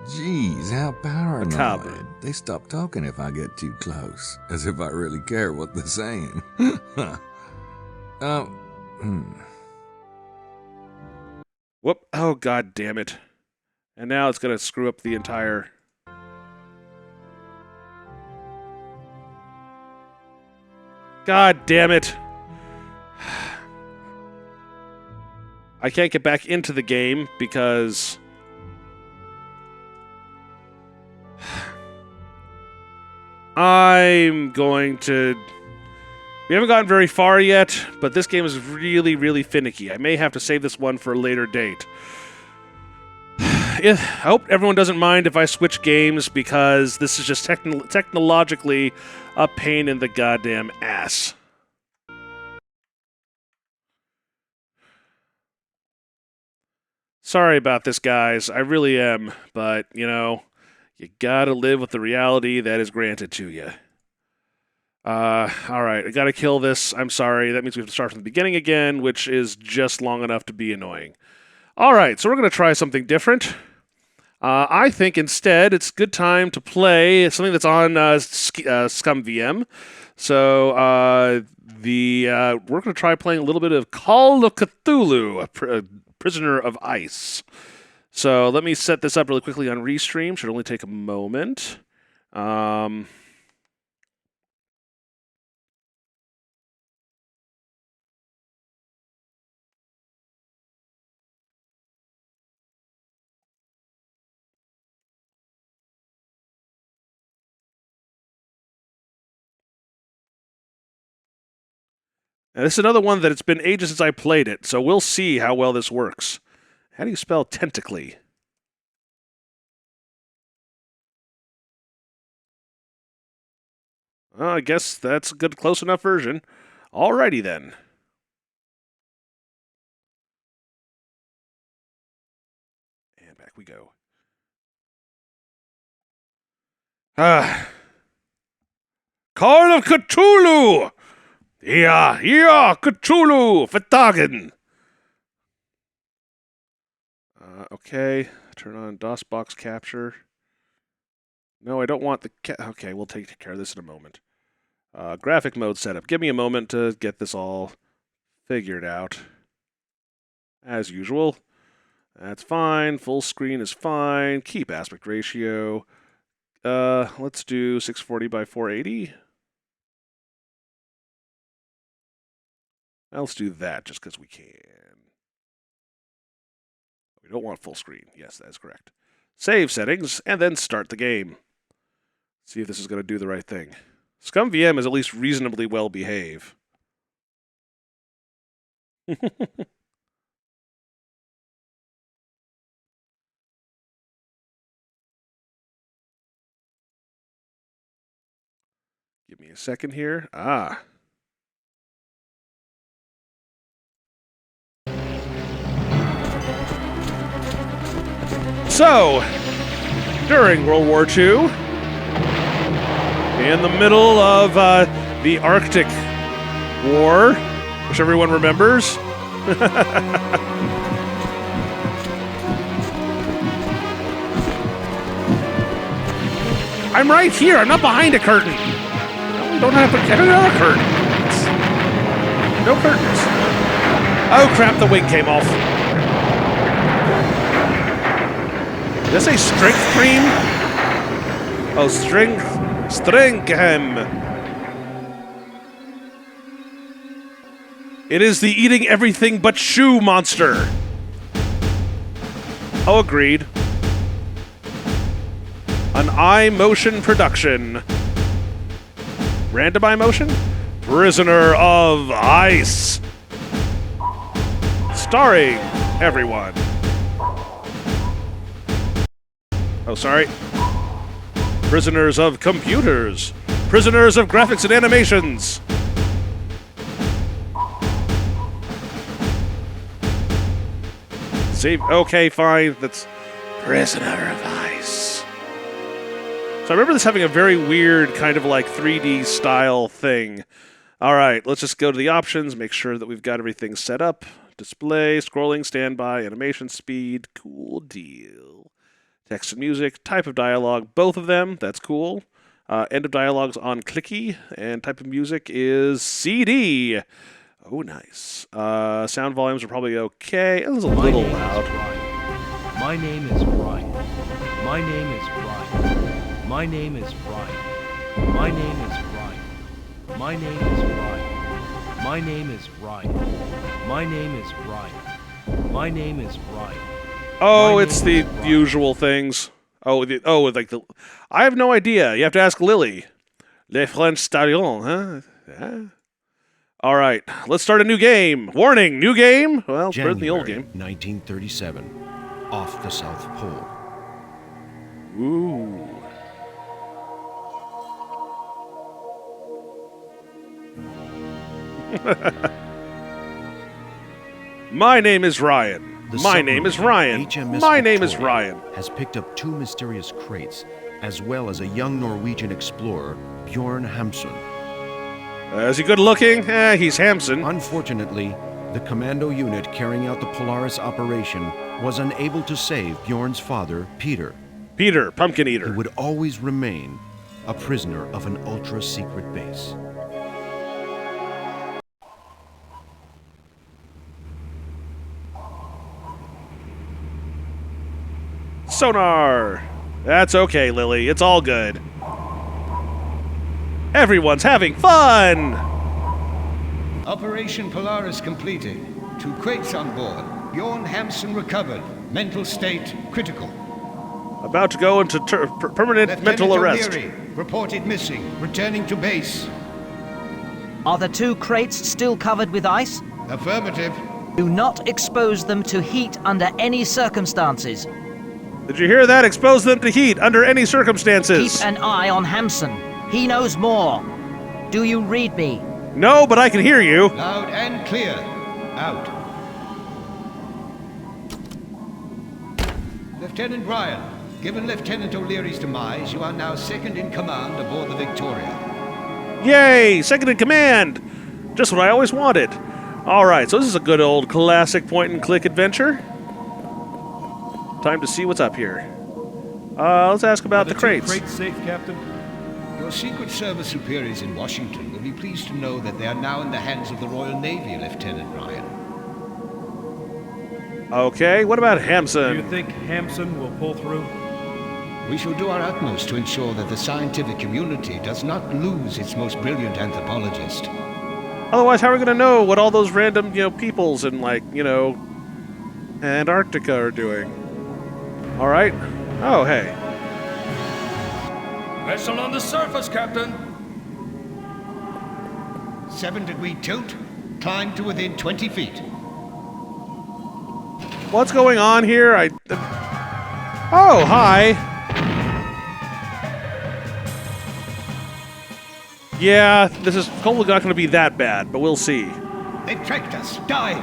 Jeez, how paranoid. Macabre. They stop talking if I get too close, as if I really care what they're saying. Whoop. Oh, god damn it. And now it's going to screw up the entire... God damn it. I can't get back into the game because... I'm going to... We haven't gotten very far yet, but this game is really, really finicky. I may have to save this one for a later date. I hope everyone doesn't mind if I switch games, because this is just technologically a pain in the goddamn ass. Sorry about this, guys. I really am, but, you know, you gotta live with the reality that is granted to you. Alright, I gotta kill this. I'm sorry. That means we have to start from the beginning again, which is just long enough to be annoying. Alright, so we're gonna try something different. I think instead it's a good time to play something that's on Scum VM. So we're going to try playing a little bit of Call of Cthulhu, Prisoner of Ice. So let me set this up really quickly on Restream. Should only take a moment. And this is another one that it's been ages since I played it, so we'll see how well this works. How do you spell tentacly? I guess that's a good, close enough version. Alrighty then. And back we go. Call of Cthulhu! Yeah, Cthulhu! Vertagen! Okay, turn on DOSBox capture. No, I don't want the... Okay, we'll take care of this in a moment. Graphic mode setup. Give me a moment to get this all figured out. As usual. That's fine. Full screen is fine. Keep aspect ratio. Let's do 640 by 480. Now let's do that just because we can. We don't want full screen. Yes, that is correct. Save settings, and then start the game. See if this is going to do the right thing. ScumVM is at least reasonably well behaved. Give me a second here. So, during World War II, in the middle of the Arctic War, which everyone remembers, I'm right here. I'm not behind a curtain. No, don't have to get another curtain. No curtains. Oh crap! The wing came off. Did I say strength cream? Oh, strength hem. It is the eating everything but shoe monster. Oh, agreed. An eye motion production. Random eye motion? Prisoner of Ice. Starring everyone. Oh, sorry. Prisoners of computers. Prisoners of graphics and animations. Save. Okay, fine. That's Prisoner of Ice. So I remember this having a very weird kind of like 3D style thing. All right, let's just go to the options, make sure that we've got everything set up. Display, scrolling, standby, animation speed. Cool deal. Text and music, type of dialogue, both of them. That's cool. End of dialogue's on clicky, and type of music is CD. Oh, nice. Sound volumes are probably okay. It was a little loud. My name is Brian. My name is Brian. My name is Brian. My name is Brian. My name is Brian. My name is Brian. My name is Brian. My name is Brian. Oh, it's the usual things. Like the. I have no idea. You have to ask Lily. Les French Stallions, huh? Yeah. All right, let's start a new game. Warning, new game. Well, it's better than the old game. 1937, off the South Pole. Ooh. My name is Ryan. My name is Ryan. HMS My name is Victoria Ryan. Has picked up 2 mysterious crates, as well as a young Norwegian explorer, Bjorn Hamsun. Is he good looking? He's Hamsun. Unfortunately, the commando unit carrying out the Polaris operation was unable to save Bjorn's father, Peter. Peter, Pumpkin Eater. He would always remain a prisoner of an ultra-secret base. Sonar! That's okay, Lily. It's all good. Everyone's having fun! Operation Polaris completed. 2 crates on board. Bjorn Hamsun recovered. Mental state critical. About to go into permanent mental arrest. O'Leary reported missing. Returning to base. Are the 2 crates still covered with ice? Affirmative. Do not expose them to heat under any circumstances. Did you hear that? Expose them to heat under any circumstances. Keep an eye on Hampson. He knows more. Do you read me? No, but I can hear you. Loud and clear. Out. Lieutenant Ryan, given Lieutenant O'Leary's demise, you are now second in command aboard the Victoria. Yay! Second in command! Just what I always wanted. Alright, so this is a good old classic point-and-click adventure. Time to see what's up here. Let's ask about the crates. Crates safe, Captain? Your Secret Service superiors in Washington will be pleased to know that they are now in the hands of the Royal Navy, Lieutenant Ryan. Okay, what about Hampson? Do you think Hampson will pull through? We shall do our utmost to ensure that the scientific community does not lose its most brilliant anthropologist. Otherwise, how are we going to know what all those random, peoples in, Antarctica are doing? All right. Oh, hey. Vessel on the surface, Captain. 7-degree tilt. Climb to within 20 feet. What's going on here? Oh, hi. Yeah, this is hopefully not going to be that bad, but we'll see. They've tracked us. Dive.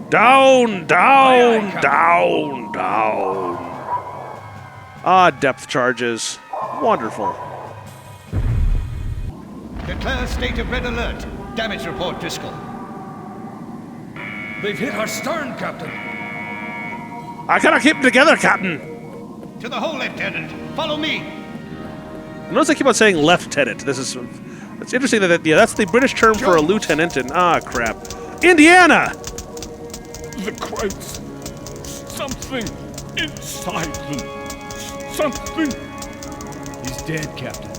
Down, down, down, down. Ah, depth charges. Wonderful. Declare state of red alert. Damage report, Driscoll. They've hit our stern, Captain. I cannot keep them together, Captain. To the hole, Lieutenant. Follow me. Notice I keep on saying lieutenant. It's interesting that that's the British term for a lieutenant. And crap, Indiana. The crates. Something inside them. Something. He's dead, Captain.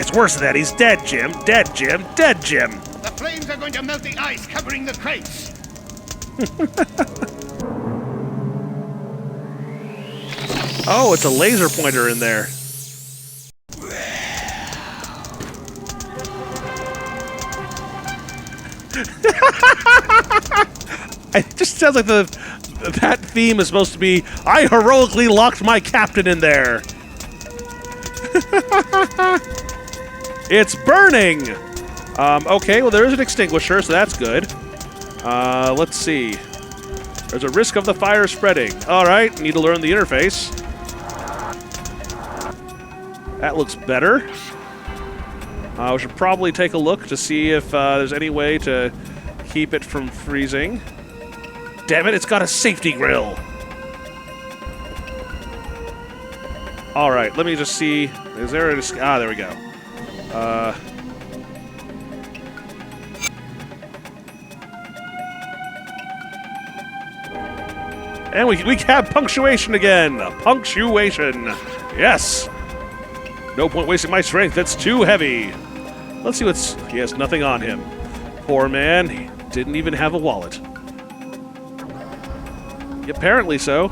It's worse than that. He's dead, Jim. Dead, Jim. Dead, Jim. The flames are going to melt the ice covering the crates. Oh, it's a laser pointer in there. It just sounds like that theme is supposed to be, I heroically locked my captain in there. It's burning! Okay, well there is an extinguisher, so that's good. Let's see. There's a risk of the fire spreading. Alright, need to learn the interface. That looks better. We should probably take a look to see if there's any way to keep it from freezing. Damn it, it's got a safety grill! Alright, let me just see. Is there a... there we go. And we have punctuation again! Punctuation! Yes! No point wasting my strength, that's too heavy! Let's see what's... He has nothing on him. Poor man, he didn't even have a wallet. Apparently so.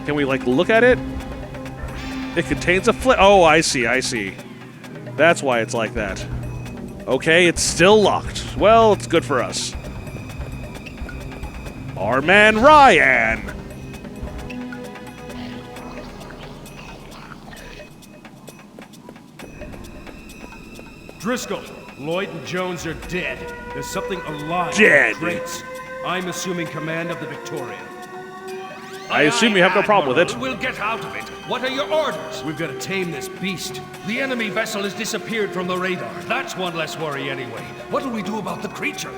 Can we, look at it? It contains a flip. Oh, I see, I see. That's why it's like that. Okay, it's still locked. Well, it's good for us. Our man Ryan! Driscoll, Lloyd and Jones are dead. There's something alive dead. in the crates. I'm assuming command of the Victoria. I assume you have no problem with it. We'll get out of it. What are your orders? We've got to tame this beast. The enemy vessel has disappeared from the radar. That's one less worry anyway. What do we do about the creature?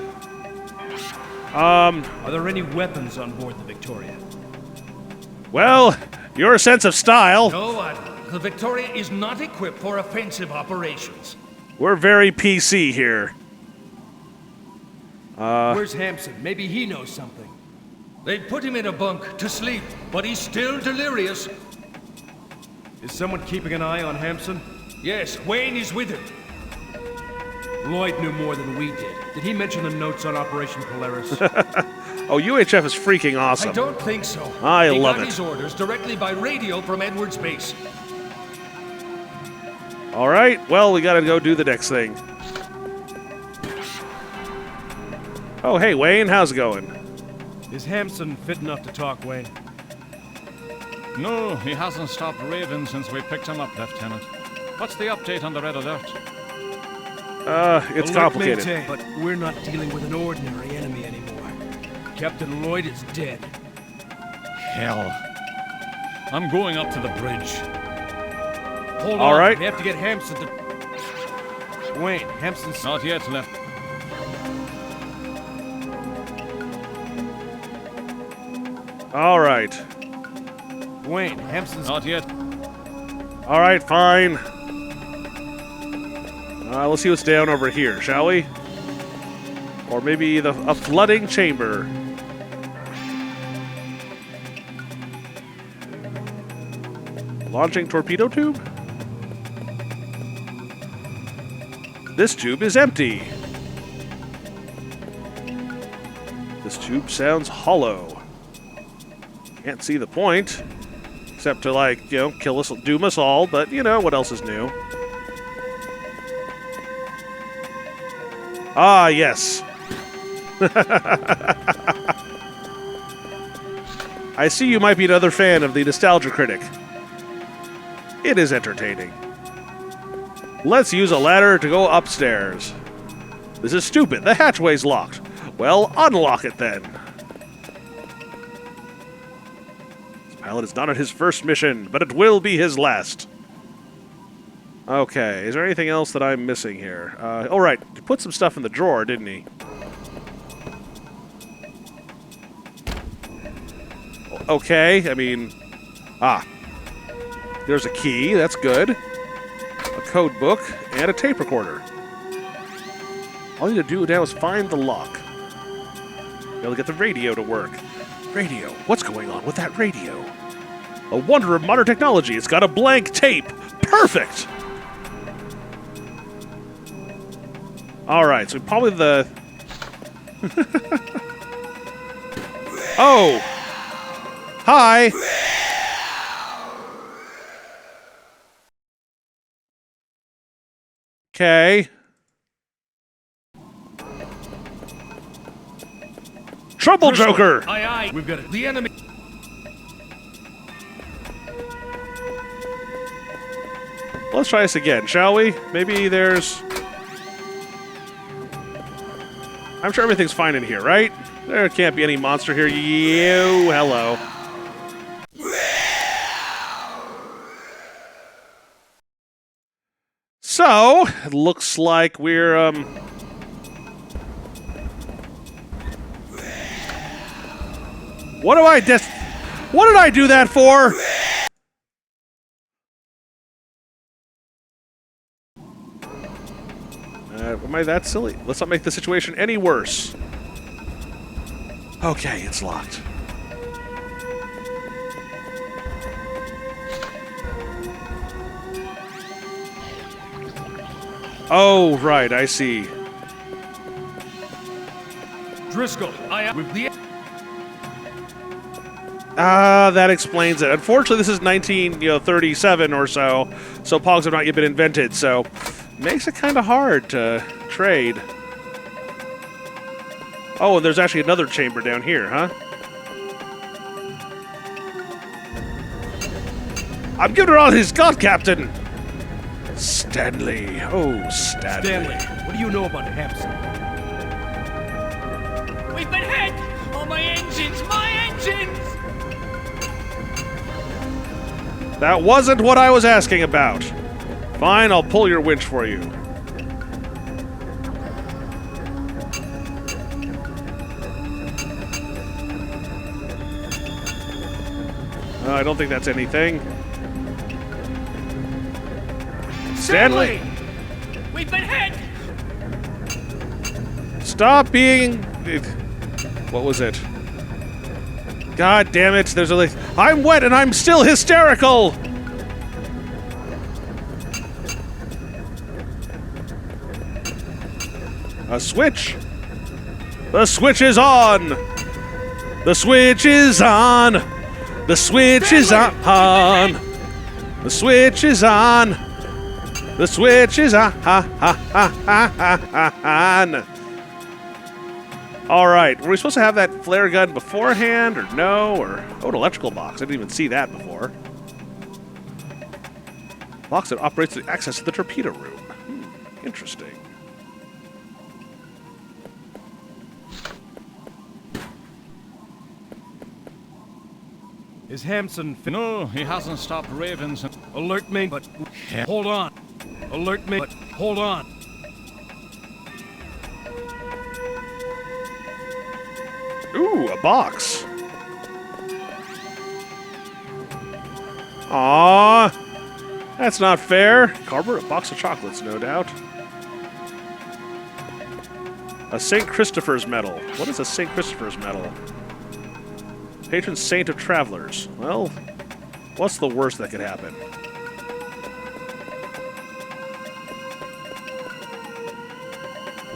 Are there any weapons on board the Victoria? Well, your sense of style. No, Admiral. The Victoria is not equipped for offensive operations. We're very PC here. Where's Hampson? Maybe he knows something. They'd put him in a bunk to sleep, but he's still delirious. Is someone keeping an eye on Hampson? Yes, Wayne is with him. Lloyd knew more than we did. Did he mention the notes on Operation Polaris? Oh, UHF is freaking awesome. I don't think so. I love it. He got it. his orders directly by radio from Edwards Base. All right, well, we gotta go do the next thing. Oh, hey, Wayne, how's it going? Is Hampson fit enough to talk, Wayne? No, he hasn't stopped raving since we picked him up, Lieutenant. What's the update on the Red Alert? It's Alert complicated. maintained, but we're not dealing with an ordinary enemy anymore. Captain Lloyd is dead. Hell. I'm going up to the bridge. Hold All on, right. we have to get Hampson to... Wayne, Hampson's... Not yet, left. All right. Wayne, Hampson's... Not yet. All right, fine. Let's see what's down over here, shall we? Or maybe a flooding chamber. Launching torpedo tube? This tube is empty. This tube sounds hollow. Can't see the point. Except to, like, you know, kill us, doom us all, but, you know, what else is new? Ah, yes. I see you might be another fan of the Nostalgia Critic. It is entertaining. Let's use a ladder to go upstairs. This is stupid. The hatchway's locked. Well, unlock it then. This pilot is not on his first mission, but it will be his last. Okay, is there anything else that I'm missing here? All right, he put some stuff in the drawer, didn't he? Okay, I mean... There's a key, that's good. A code book, and a tape recorder. All you need to do now is find the lock. Be able to get the radio to work. Radio, what's going on with that radio? A wonder of modern technology, it's got a blank tape! Perfect! Alright, so probably the... Oh! Hi! Okay. Trouble Joker! Aye, aye. We've got it. The enemy... Let's try this again, shall we? Maybe there's... I'm sure everything's fine in here, right? There can't be any monster here. You, hello. So, it looks like we're, What did I do that for? Am I that silly? Let's not make the situation any worse. Okay, it's locked. Oh, right, I see. Driscoll, I am with the... That explains it. Unfortunately, this is 1937 or so Pogs have not yet been invented, so makes it kind of hard to trade. Oh, and there's actually another chamber down here, huh? I'm giving her all he's got, Captain! Stanley. Oh, Stanley. Stanley, what do you know about Hampson? We've been hit! Oh, my engines! My engines! That wasn't what I was asking about. Fine, I'll pull your winch for you. I don't think that's anything. Stanley! We've been hit! Stop being... What was it? God damn it, there's a... I'm wet and I'm still hysterical! A switch! The switch is on! The switch is on. The switch is on. The switch is on. The switch is on. All right. Were we supposed to have that flare gun beforehand or no? Or oh, an electrical box. I didn't even see that before. Box that operates the access to the torpedo room. Interesting. Is Hampson... No, he hasn't stopped raving since... Alert me, but hold on. Alert me, but hold on. Ooh, a box. Aww. That's not fair. Cardboard, a box of chocolates, no doubt. A St. Christopher's medal. What is a St. Christopher's medal? Patron saint of travelers. Well, what's the worst that could happen?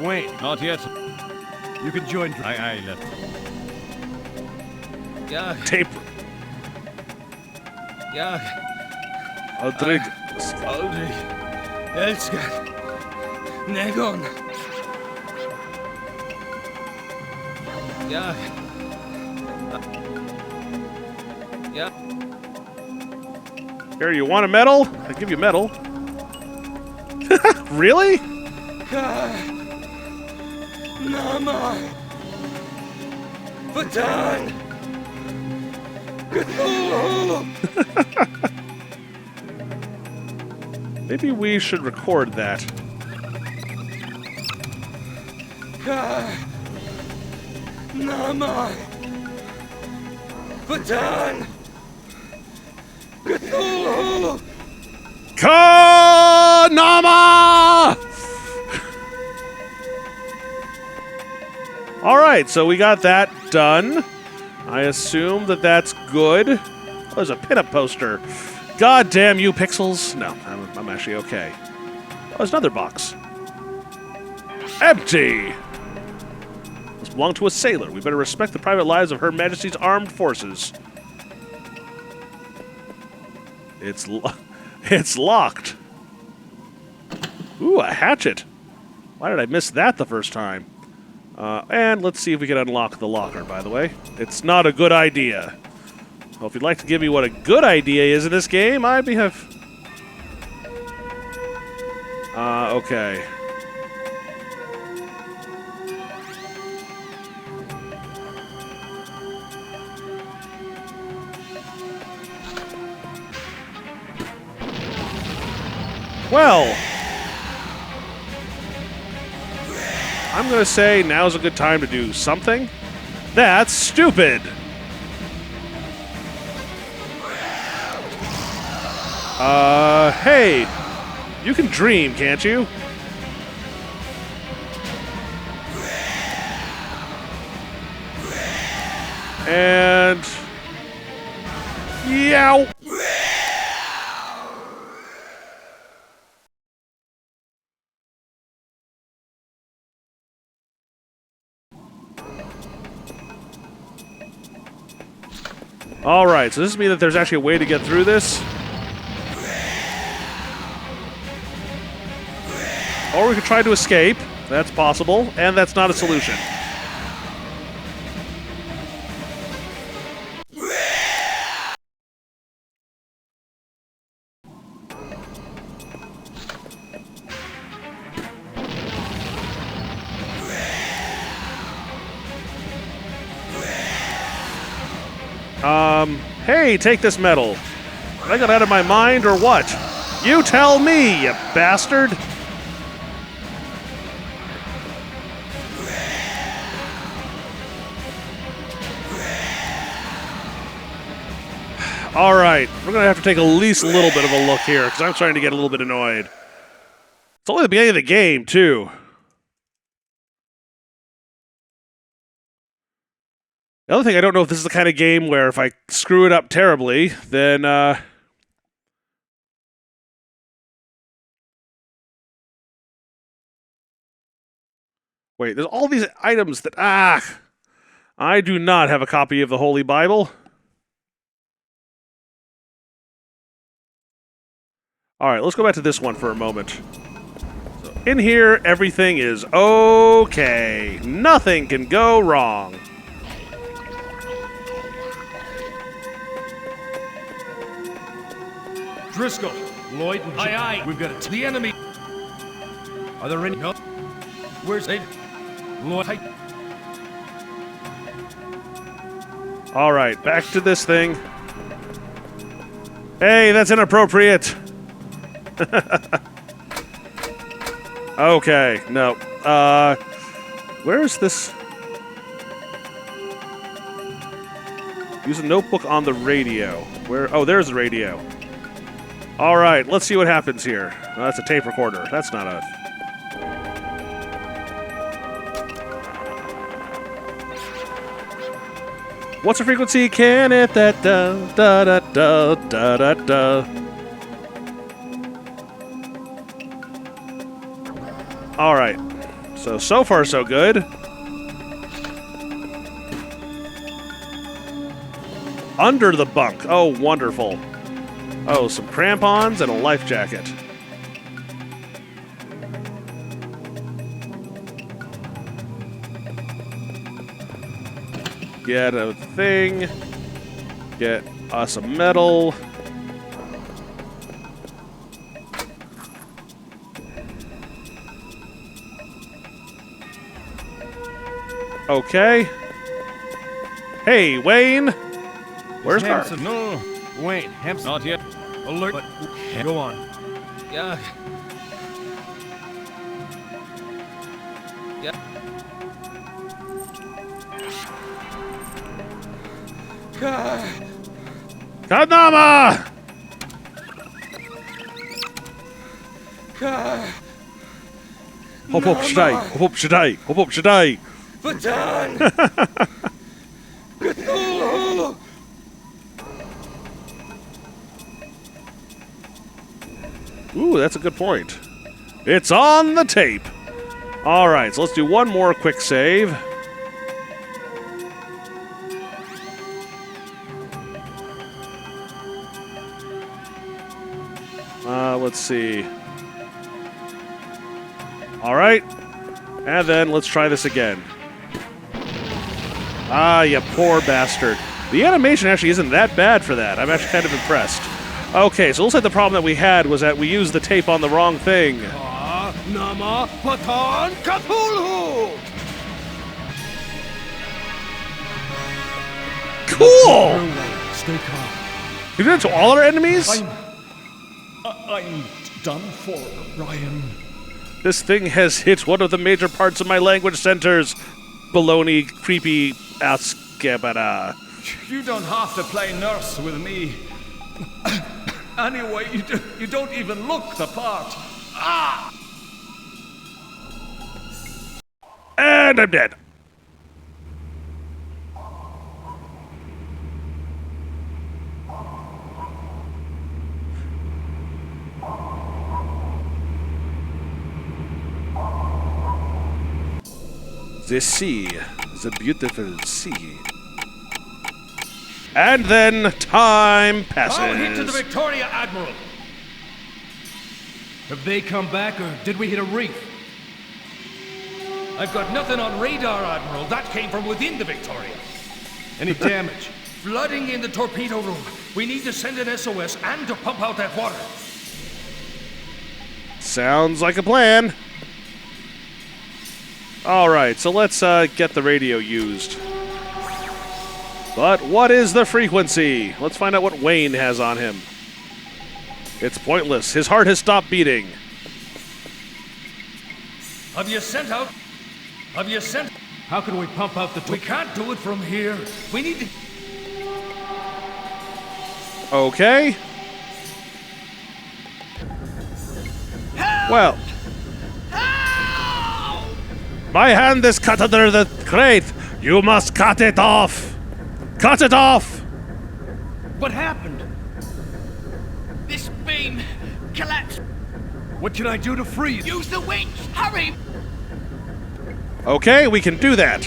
Wait. Not yet. You can join. Aye, left. Yeah. Tape. Yeah. Aldrig. Aldrig. Elskar. Negon. Yeah. Yeah. Here, you want a medal? I'll give you a medal. Really? Nama. Vatan. Cthulhu. Maybe we should record that. Nama. Vatan. Cthulhu. Ka-nama! All right, so we got that done. I assume that that's good. Oh, there's a pinup poster. God damn you, pixels. No, I'm actually okay. Oh, there's another box. Empty! This belonged to a sailor. We better respect the private lives of Her Majesty's Armed Forces. It's locked. Ooh, a hatchet. Why did I miss that the first time? And let's see if we can unlock the locker, by the way. It's not a good idea. Well, if you'd like to give me what a good idea is in this game, I'd be okay. Well, I'm going to say now's a good time to do something that's stupid. Hey, you can dream, can't you? And... yow! Alright, so this means that there's actually a way to get through this. Or we could try to escape. That's possible, and that's not a solution. Hey, take this medal. Did I got out of my mind or what? You tell me, you bastard! Alright, we're going to have to take at least a little bit of a look here, because I'm starting to get a little bit annoyed. It's only the beginning of the game, too. The other thing, I don't know if this is the kind of game where if I screw it up terribly, then, wait, there's all these items that, I do not have a copy of the Holy Bible. All right, let's go back to this one for a moment. So in here, everything is okay. Nothing can go wrong. Driscoll, Lloyd, and aye. We've got it. The enemy. Are there any? No. Where's they? Lloyd. All right, back to this thing. Hey, that's inappropriate. Okay, no. Where is this? Use a notebook on the radio. Where? Oh, there's the radio. All right, let's see what happens here. Oh, that's a tape recorder. That's not a... What's the frequency? Can it that da da da da da da da? All right. So far so good. Under the bunk. Oh, wonderful. Oh, some crampons and a life jacket. Get a thing. Get us a medal. Okay. Hey, Wayne. Where's Hampson? Garth? No, Wayne. Hampson. Not yet. Alert. But go on. Yeah. Yeah. Kadnama! Hop hop shaday, hop hop shaday, hop hop shaday. Baton! Cthulhu! Ooh, that's a good point. It's on the tape. All right, so let's do one more quick save. Let's see. All right, and then let's try this again. Ah, you poor bastard. The animation actually isn't that bad for that. I'm actually kind of impressed. Okay, so it looks like the problem that we had was that we used the tape on the wrong thing. Nama Patan Cthulhu! Cool! Stay calm. You did it to all our enemies? I'm done for, Ryan. This thing has hit one of the major parts of my language centers. Baloney, creepy askabada. You don't have to play nurse with me. Anyway, you don't even look the part. Ah! And I'm dead. The sea is a beautiful sea. And then time passes. I'll hit to the Victoria, Admiral. Have they come back, or did we hit a reef? I've got nothing on radar, Admiral. That came from within the Victoria. Any damage? Flooding in the torpedo room. We need to send an SOS and to pump out that water. Sounds like a plan. All right, so let's get the radio used. But what is the frequency? Let's find out what Wayne has on him. It's pointless. His heart has stopped beating. Have you sent out? Have you sent? How can we pump out the... We can't do it from here. We need to... Okay. Help! Well. Help! My hand is cut under the crate. You must cut it off. Cut it off! What happened? This beam collapsed. What can I do to free it? Use the winch! Hurry! Okay, we can do that.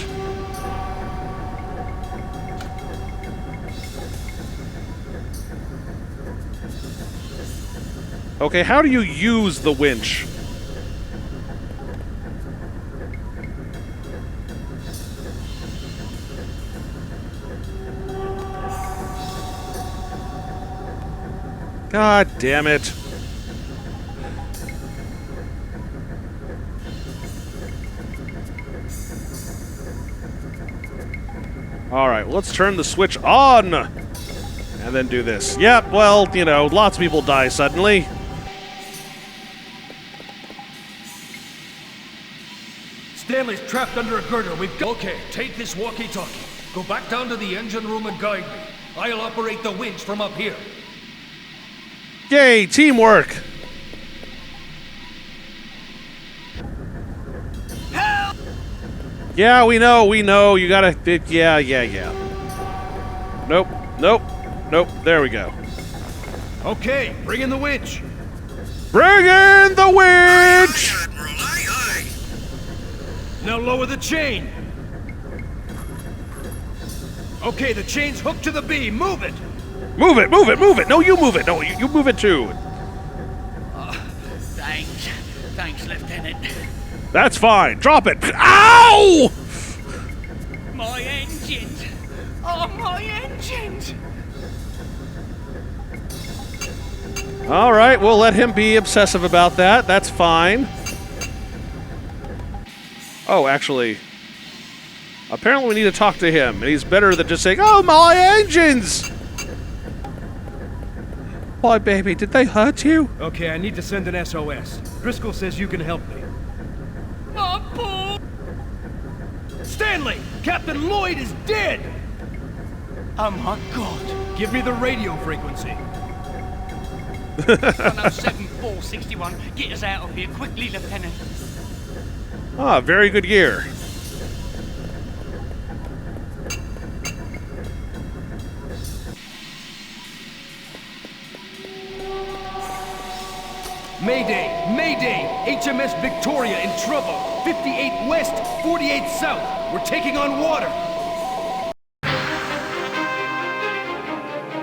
Okay, how do you use the winch? God damn it. Alright, well, let's turn the switch on! And then do this. Yep, well, you know, lots of people die suddenly. Stanley's trapped under a girder. We've got... Okay, take this walkie-talkie. Go back down to the engine room and guide me. I'll operate the winch from up here. Yay, teamwork! Help! Yeah, we know, you gotta... Yeah. Nope. There we go. Okay, bring in the winch. Bring in the winch! Now lower the chain. Okay, the chain's hooked to the beam. Move it. Move it! No, you move it! No, you move it too! Thanks, Lieutenant. That's fine. Drop it! Ow! My engines! Oh, my engines! Alright, we'll let him be obsessive about that. That's fine. Oh, actually... Apparently we need to talk to him, and he's better than just saying, "Oh, my engines!" Why, baby, did they hurt you? Okay, I need to send an SOS. Driscoll says you can help me. My poor... Stanley! Captain Lloyd is dead! Oh my God. Give me the radio frequency. 107-461. Get us out of here quickly, Lieutenant. Ah, very good year. Mayday! Mayday! HMS Victoria in trouble! 58 west, 48 south! We're taking on water!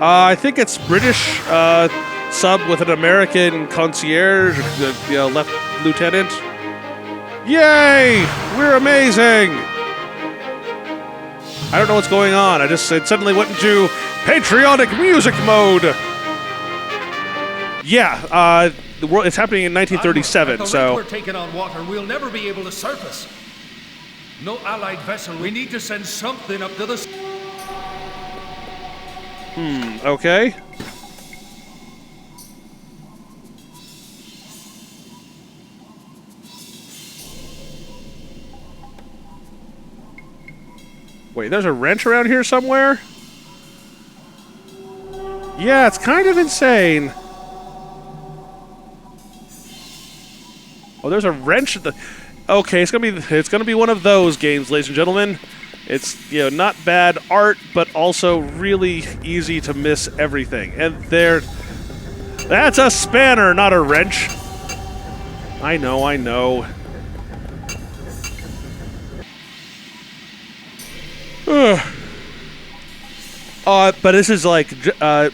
I think it's British sub with an American concierge, left lieutenant. Yay! We're amazing! I don't know what's going on. It suddenly went into patriotic music mode. Yeah, it's happening in 1937, so... We're taking on water. We'll never be able to surface. No Allied vessel. We need to send something up to the... Okay. Wait, there's a wrench around here somewhere? Yeah, it's kind of insane. Oh, there's a wrench at the... Okay, it's gonna be one of those games, ladies and gentlemen. It's, not bad art, but also really easy to miss everything. And that's a spanner, not a wrench. I know. But this is like, I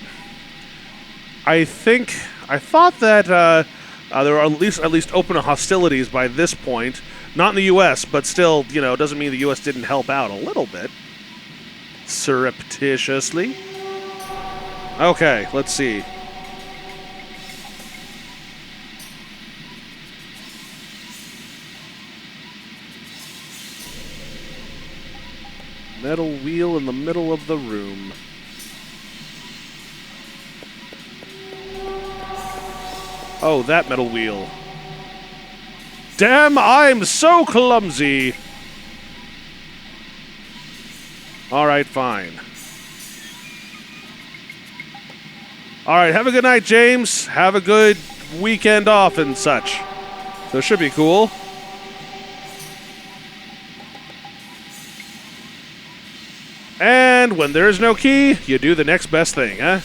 thought that there were at least open hostilities by this point. Not in the U.S., but still, doesn't mean the U.S. didn't help out a little bit. Surreptitiously. Okay, let's see. Metal wheel in the middle of the room. Oh, that metal wheel. Damn, I'm so clumsy! Alright, fine. Alright, have a good night, James. Have a good weekend off and such. So it should be cool. And when there is no key, you do the next best thing, huh?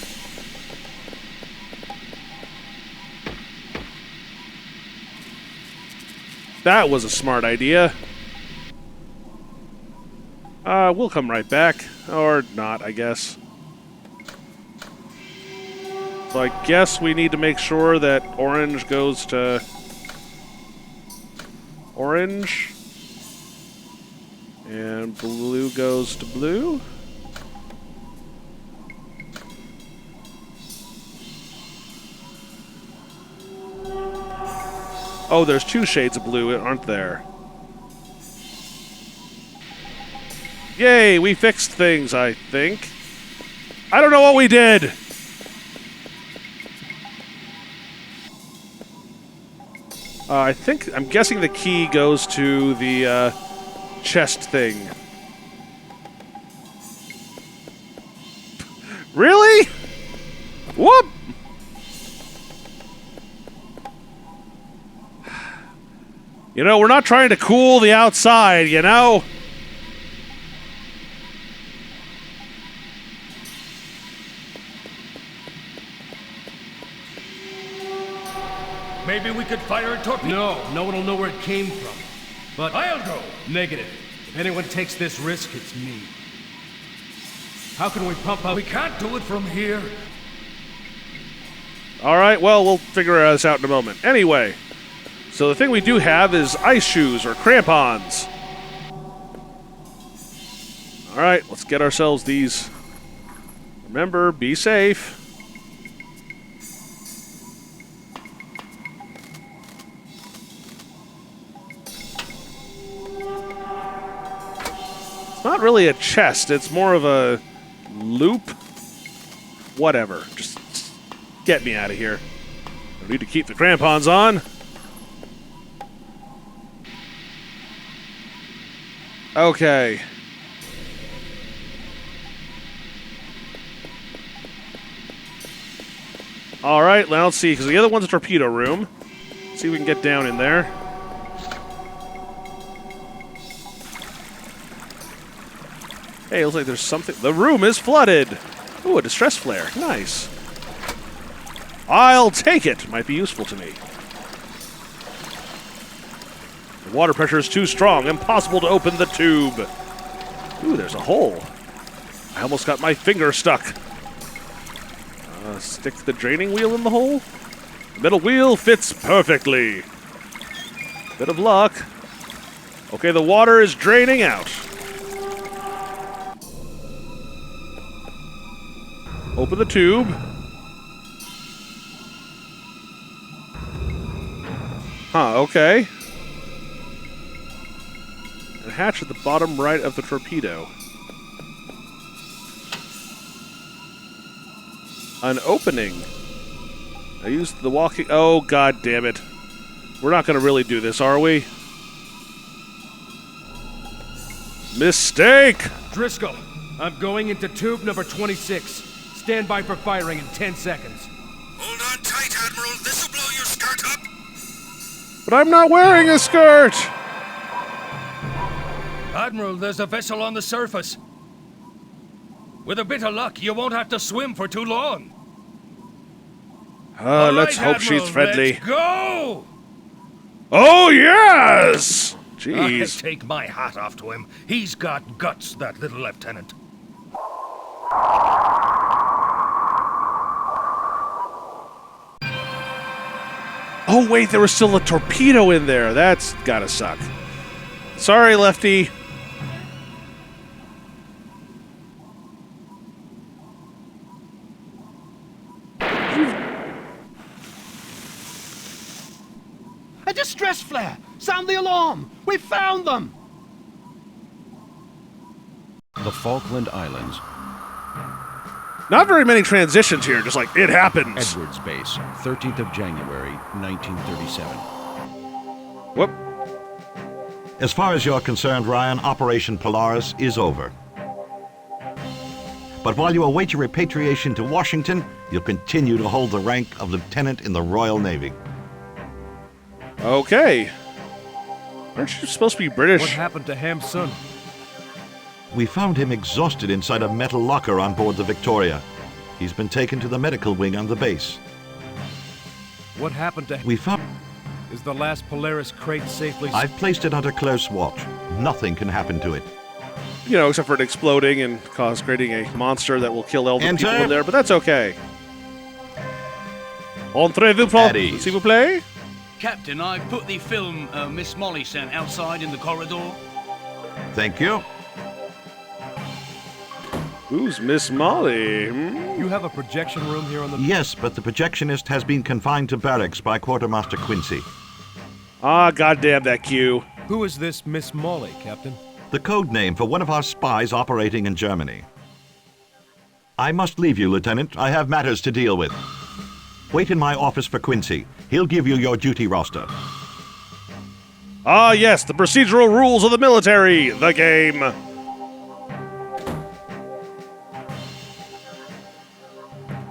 That was a smart idea. We'll come right back. Or not, I guess. So I guess we need to make sure that orange goes to orange. And blue goes to blue. Oh, there's two shades of blue, aren't there? Yay, we fixed things, I think. I don't know what we did! I'm guessing the key goes to the chest thing. Really? Whoop! You know, we're not trying to cool the outside, you know? Maybe we could fire a torpedo. No one will know where it came from. But I'll go. Negative. If anyone takes this risk, it's me. How can we pump up? We can't do it from here. Alright, well, we'll figure this out in a moment. Anyway, so the thing we do have is ice shoes or crampons. Alright, let's get ourselves these. Remember, be safe. It's not really a chest, it's more of a loop. Whatever, just get me out of here. I need to keep the crampons on. Okay. Alright, now let's see, because the other one's a torpedo room. Let's see if we can get down in there. Hey, it looks like there's something. The room is flooded! Ooh, a distress flare. Nice. I'll take it! Might be useful to me. The water pressure is too strong. Impossible to open the tube. Ooh, there's a hole. I almost got my finger stuck. Stick the draining wheel in the hole. The middle wheel fits perfectly. Bit of luck. Okay, the water is draining out. Open the tube. Huh, okay. And hatch at the bottom right of the torpedo. An opening. I used the walking... Oh, god damn it. We're not going to really do this, are we? Mistake! Driscoll, I'm going into tube number 26. Stand by for firing in 10 seconds. Hold on tight, Admiral. This'll blow your skirt up. But I'm not wearing a skirt! Admiral, there's a vessel on the surface. With a bit of luck, you won't have to swim for too long. Let's hope Admiral, she's friendly. Let's go! Oh, yes! Jeez. I take my hat off to him. He's got guts, that little lieutenant. Oh, wait, there was still a torpedo in there. That's gotta suck. Sorry, Lefty. A distress flare! Sound the alarm! We found them! The Falkland Islands. Not very many transitions here, just like, it happens. Edwards Base, 13th of January, 1937. Whoop. As far as you're concerned, Ryan, Operation Polaris is over. But while you await your repatriation to Washington, you'll continue to hold the rank of lieutenant in the Royal Navy. Okay. Aren't you supposed to be British? What happened to Ham's son? We found him exhausted inside a metal locker on board the Victoria. He's been taken to the medical wing on the base. What happened to... We found... Is the last Polaris crate safely... I've placed it under close watch. Nothing can happen to it. You know, except for it exploding and creating a monster that will kill all the people in there, but that's okay. Entrez-vous, s'il vous plaît? Captain, I've put the film Miss Molly sent outside in the corridor. Thank you. Who's Miss Molly? You have a projection room here on the... Yes, but the projectionist has been confined to barracks by Quartermaster Quincy. Ah, goddamn that Q. Who is this Miss Molly, Captain? The code name for one of our spies operating in Germany. I must leave you, Lieutenant. I have matters to deal with. Wait in my office for Quincy. He'll give you your duty roster. Ah, yes, the procedural rules of the military, the game.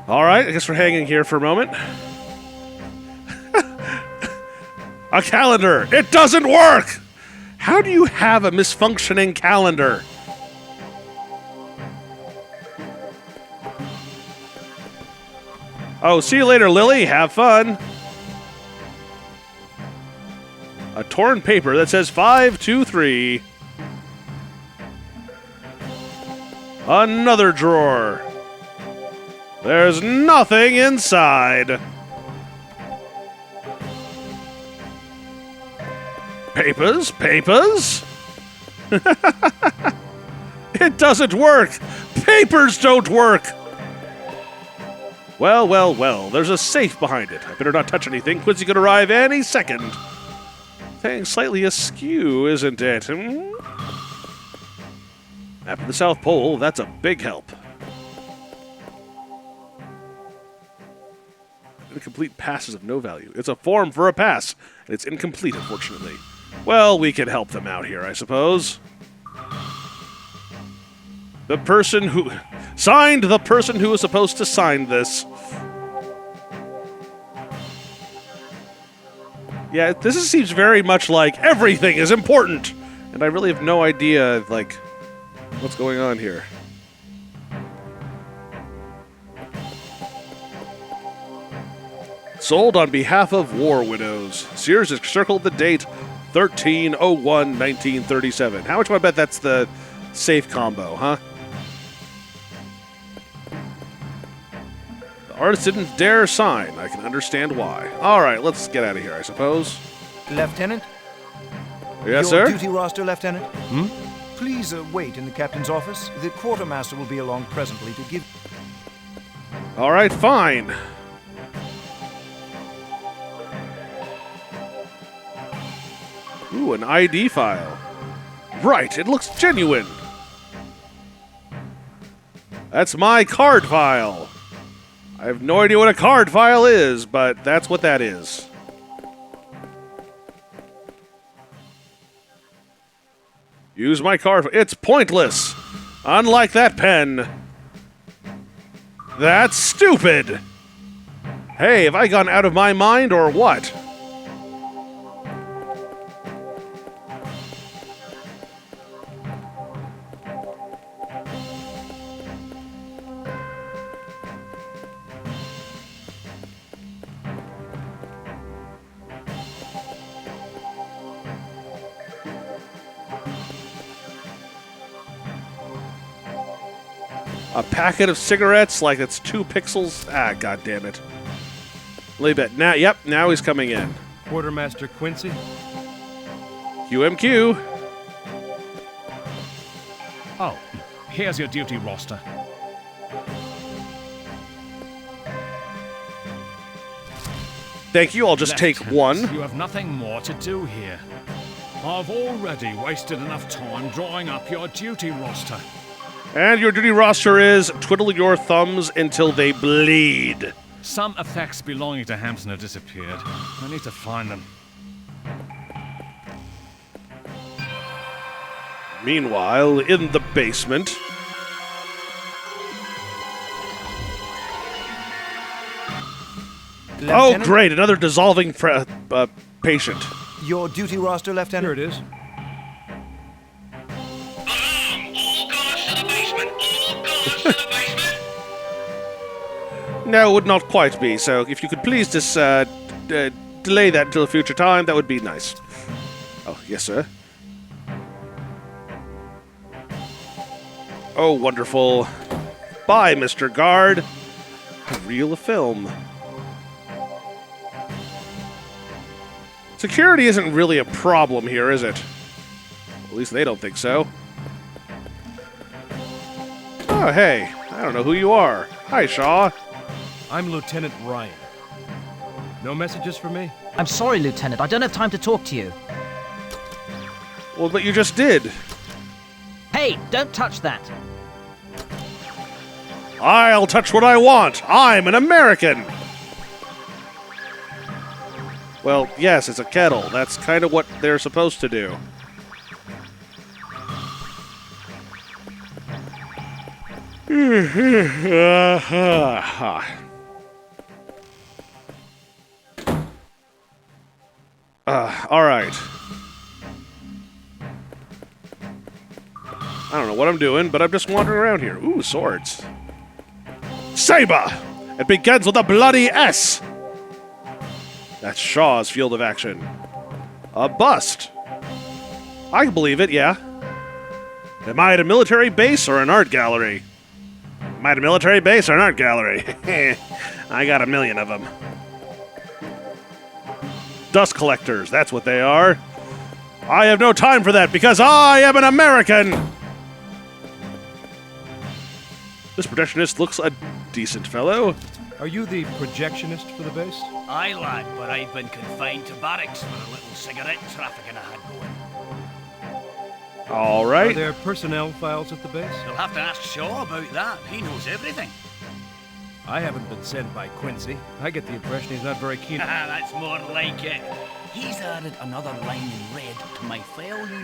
All right, I guess we're hanging here for a moment. A calendar. It doesn't work. How do you have a misfunctioning calendar? Oh, see you later, Lily. Have fun. A torn paper that says 523. Another drawer. There's nothing inside. Papers? Papers? It doesn't work. Papers don't work. Well, well, well. There's a safe behind it. I better not touch anything. Quincy could arrive any second. Thing slightly askew, isn't it? Map of the South Pole, that's a big help. Incomplete passes of no value. It's a form for a pass, and it's incomplete, unfortunately. Well, we can help them out here, I suppose. The person who... Signed, the person who was supposed to sign this. Yeah, this seems very much like everything is important. And I really have no idea, like, what's going on here. Sold on behalf of war widows. Sears has circled the date 13/01/1937. How much would I bet that's the safe combo, huh? The artist didn't dare sign. I can understand why. All right, let's get out of here, I suppose. Lieutenant? Yes, Your sir? duty roster, Lieutenant? Please wait in the captain's office. The quartermaster will be along presently to give... All right, fine. Ooh, an ID file. Right, it looks genuine. That's my card file. I have no idea what a card file is, but that's what that is. Use my card. It's pointless. Unlike that pen. That's stupid. Hey, have I gone out of my mind or what? A packet of cigarettes, like it's 2 pixels. Ah, god damn it. Leave it. Now, yep, now he's coming in. Quartermaster Quincy? QMQ. Oh, here's your duty roster. Thank you, I'll just take one. You have nothing more to do here. I've already wasted enough time drawing up your duty roster. And your duty roster is twiddle your thumbs until they bleed. Some effects belonging to Hampson have disappeared. I need to find them. Meanwhile, in the basement... Lieutenant? Oh, great, another dissolving patient. Your duty roster, Lieutenant? Here it is. No, it would not quite be, so if you could please just delay that until a future time, that would be nice. Oh, yes, sir. Oh, wonderful. Bye, Mr. Guard. A reel of film. Security isn't really a problem here, is it? At least they don't think so. Oh, hey. I don't know who you are. Hi, Shaw. I'm Lieutenant Ryan. No messages for me? I'm sorry, Lieutenant. I don't have time to talk to you. Well, but you just did. Hey, don't touch that. I'll touch what I want. I'm an American. Well, yes, it's a kettle. That's kind of what they're supposed to do. All right. I don't know what I'm doing, but I'm just wandering around here. Ooh, swords. Saber! It begins with a bloody S! That's Shaw's field of action. A bust. I can believe it, yeah. Am I at a military base or an art gallery? Am I at a military base or an art gallery? I got 1 million of them. Dust collectors, that's what they are. I have no time for that because I am an American! This projectionist looks a decent fellow. Are you the projectionist for the base? Aye, lad, but I've been confined to barracks for a little cigarette trafficking I had going. All right. Are there personnel files at the base? You'll have to ask Shaw about that. He knows everything. I haven't been sent by Quincy. I get the impression he's not very keen. That's more like it. He's added another line in red to my file, you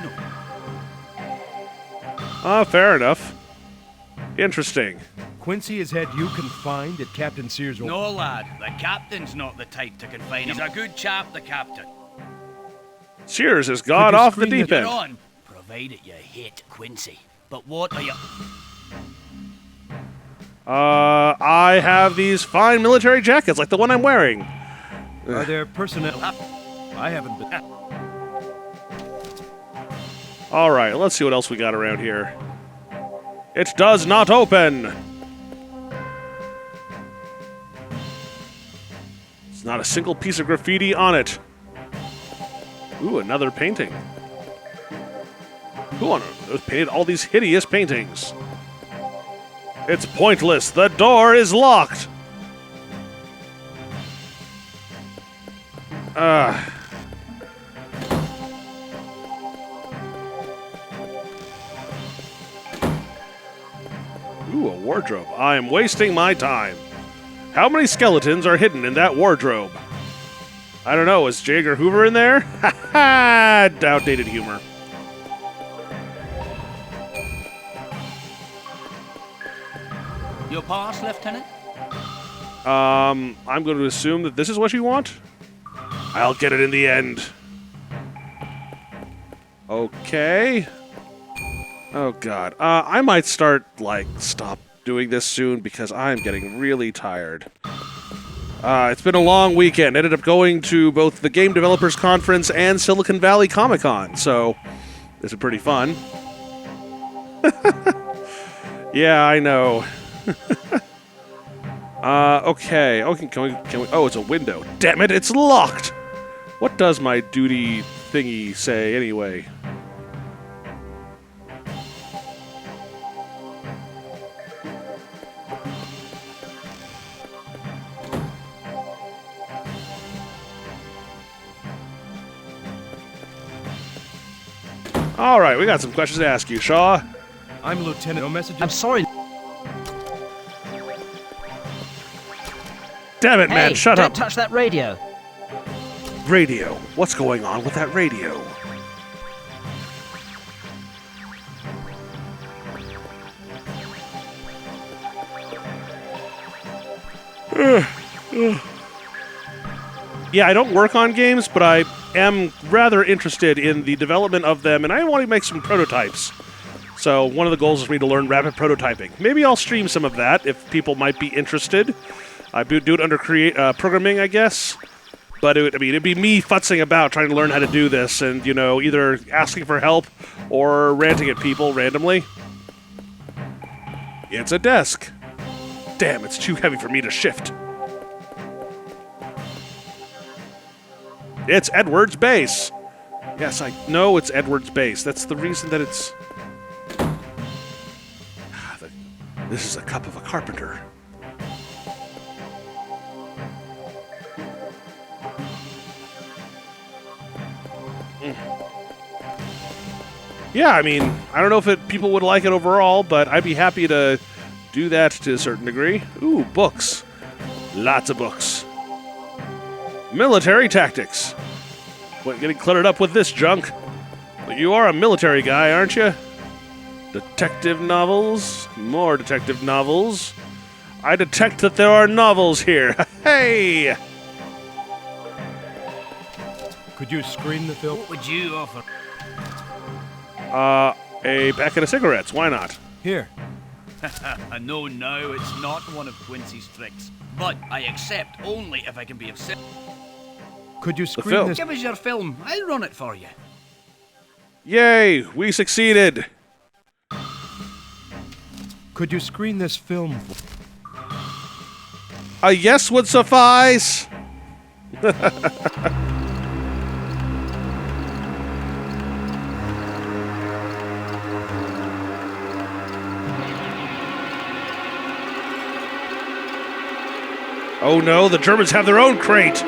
know. Fair enough. Interesting. Quincy has had you confined at Captain Sears' orders? No, lad. The captain's not the type to confine him. He's a good chap, the captain. Sears has gone off the deep end. On, provided you hate Quincy. But what are you... I have these fine military jackets, like the one I'm wearing. Are there personnel... I haven't been... All right, let's see what else we got around here. It does not open. There's not a single piece of graffiti on it. Ooh, another painting. Who on earth painted all these hideous paintings? It's pointless. The door is locked. Ooh, a wardrobe. I am wasting my time. How many skeletons are hidden in that wardrobe? I don't know. Is J. Edgar Hoover in there? Ha ha! Outdated humor. Your pass, Lieutenant? I'm going to assume that this is what you want. I'll get it in the end. Okay. Oh, God. I might stop doing this soon because I'm getting really tired. It's been a long weekend. Ended up going to both the Game Developers Conference and Silicon Valley Comic-Con, so this is pretty fun. Yeah, I know. Okay. Can we? Oh, it's a window. Damn it! It's locked. What does my duty thingy say anyway? All right, we got some questions to ask you, Shaw. I'm Lieutenant. No messages? I'm sorry. Damn it, man, shut up. Don't touch that radio. Radio. What's going on with that radio? Yeah, I don't work on games, but I am rather interested in the development of them, and I want to make some prototypes. So one of the goals is for me to learn rapid prototyping. Maybe I'll stream some of that if people might be interested. I do it under programming, I guess. But it'd be me futzing about trying to learn how to do this, and either asking for help or ranting at people randomly. It's a desk. Damn, it's too heavy for me to shift. It's Edward's base. Yes, I know it's Edward's base. That's the reason that it's... This is a cup of a carpenter. Yeah, I mean, I don't know if people would like it overall, but I'd be happy to do that to a certain degree. Ooh, books. Lots of books. Military tactics. What, getting cluttered up with this junk? But you are a military guy, aren't you? Detective novels. More detective novels. I detect that there are novels here. Hey! Could you screen the film? What would you offer? A packet of cigarettes. Why not? Here. I know now it's not one of Quincy's tricks, but I accept only if I can be of service. Could you screen this? Give us your film. I'll run it for you. Yay! We succeeded! Could you screen this film? A yes would suffice! Oh no, the Germans have their own crate!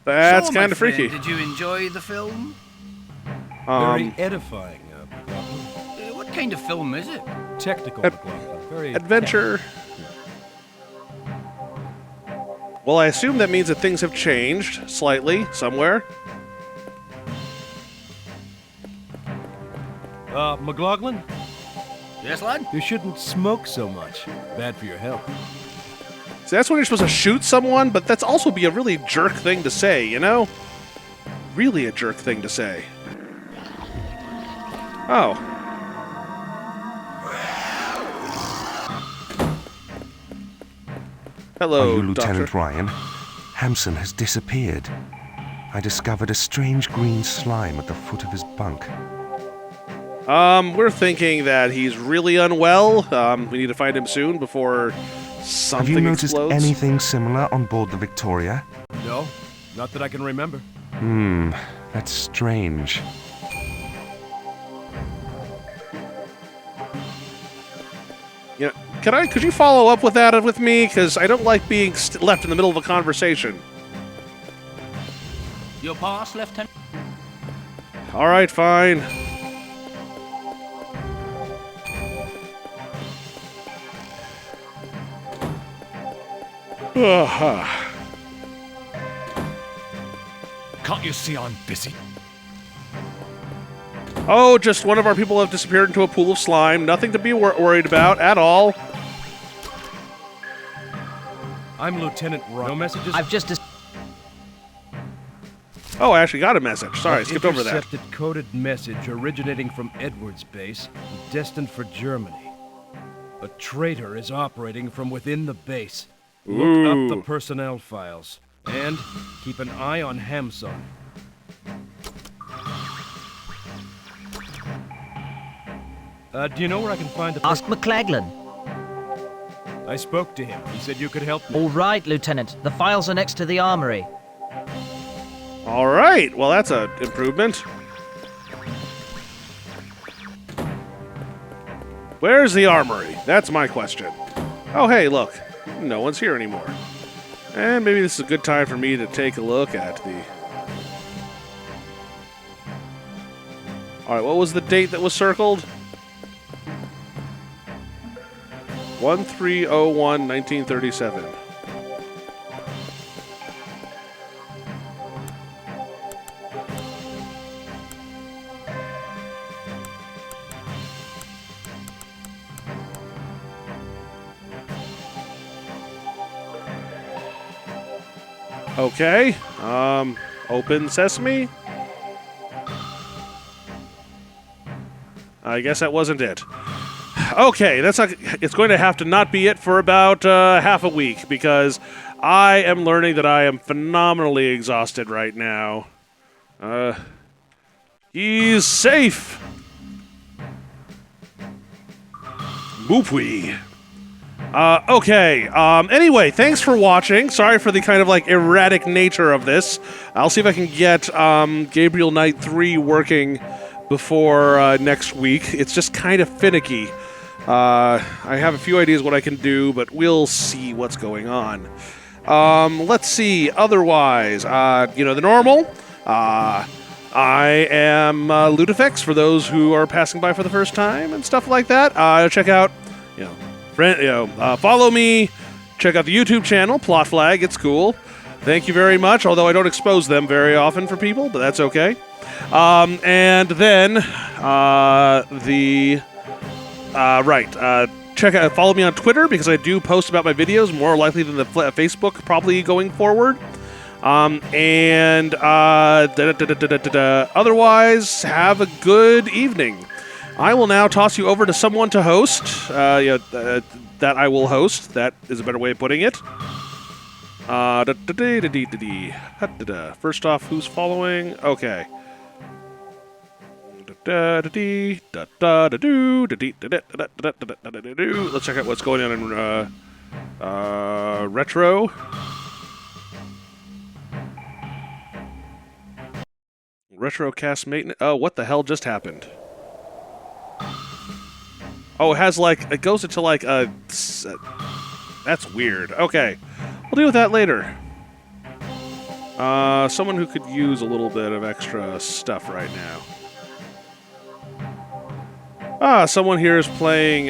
That's kind of freaky. Did you enjoy the film? Very edifying, what kind of film is it? Technical, very adventure. Well, I assume that means that things have changed slightly somewhere. McLaughlin? Yes, lad? You shouldn't smoke so much. Bad for your health. See, that's when you're supposed to shoot someone, but that's also be a really jerk thing to say, you know? Really a jerk thing to say. Oh. Hello, Are you Lieutenant Doctor? Ryan? Hampson has disappeared. I discovered a strange green slime at the foot of his bunk. We're thinking that he's really unwell. We need to find him soon before something Have you noticed explodes. anything similar on board the Victoria? No, not that I can remember. That's strange. Yeah, could you follow up with that with me? Because I don't like being left in the middle of a conversation. Your pass, Lieutenant? All right, fine. Can't you see I'm busy? Oh, just one of our people have disappeared into a pool of slime. Nothing to be worried about at all. I'm Lieutenant Ryan. No messages? I've just... Oh, I actually got a message. Sorry, I skipped over that. Intercepted coded message originating from Edward's base, destined for Germany. A traitor is operating from within the base. Look up the personnel files. And keep an eye on Hamson. Do you know where I can find the... Ask McLaughlin. I spoke to him. He said you could help me. All right, Lieutenant. The files are next to the armory. All right. Well, that's an improvement. Where's the armory? That's my question. Oh, hey, look. No one's here anymore. And maybe this is a good time for me to take a look at the... All right, what was the date that was circled? 1301-1937. Okay. Open sesame? I guess that wasn't it. Okay, it's going to have to not be it for about half a week, because I am learning that I am phenomenally exhausted right now. He's safe. Boopwee. Okay. Anyway, thanks for watching. Sorry for the kind of like erratic nature of this. I'll see if I can get Gabriel Knight 3 working before next week. It's just kind of finicky. I have a few ideas what I can do, but we'll see what's going on. Let's see. Otherwise, the normal. I am Ludifex for those who are passing by for the first time and stuff like that. Check out, follow me. Check out the YouTube channel, Plot Flag. It's cool. Thank you very much. Although I don't expose them very often for people, but that's okay. And then check out, follow me on Twitter because I do post about my videos more likely than the Facebook probably going forward. Otherwise, have a good evening. I will now toss you over to someone to host. That I will host. That is a better way of putting it. First off, who's following? Okay. Let's check out what's going on in Retro. Retrocast maintenance. Oh, what the hell just happened? Oh, it has like, it goes into like a... That's weird. Okay. We'll deal with that later. Someone who could use a little bit of extra stuff right now. Someone here is playing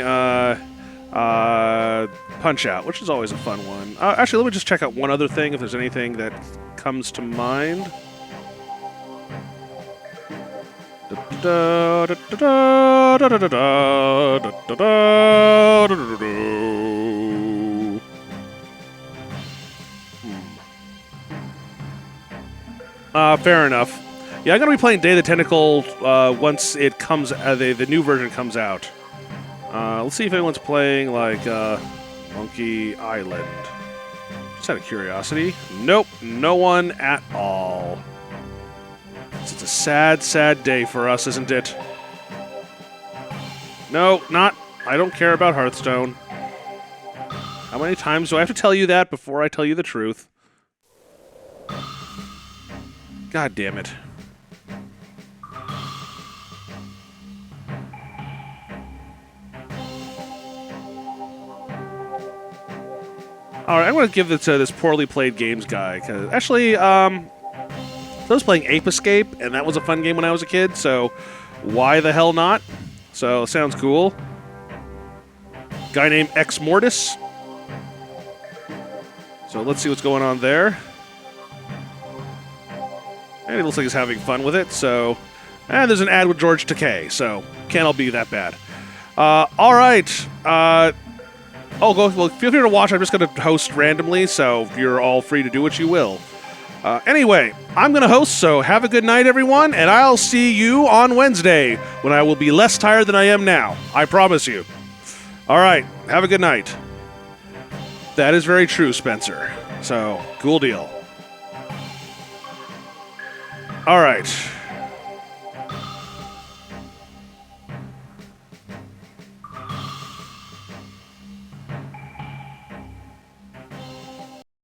Punch-Out, which is always a fun one. Actually, let me just check out one other thing, if there's anything that comes to mind. Fair enough. Yeah, I'm gonna be playing Day of the Tentacle once it comes. The new version comes out. Let's see if anyone's playing like Monkey Island. Just out of curiosity. Nope, no one at all. It's a sad, sad day for us, isn't it? No, not. I don't care about Hearthstone. How many times do I have to tell you that before I tell you the truth? God damn it. Alright, I'm going to give it to this poorly played games guy. Cause actually, I was playing Ape Escape, and that was a fun game when I was a kid, so why the hell not? So, sounds cool. Guy named Ex Mortis. So, let's see what's going on there. And it looks like he's having fun with it, so... And there's an ad with George Takei, so can't all be that bad. Alright. Well, feel free to watch. I'm just going to host randomly, so you're all free to do what you will. Anyway, I'm going to host, so have a good night, everyone, and I'll see you on Wednesday, when I will be less tired than I am now. I promise you. All right, have a good night. That is very true, Spencer. So, cool deal. All right.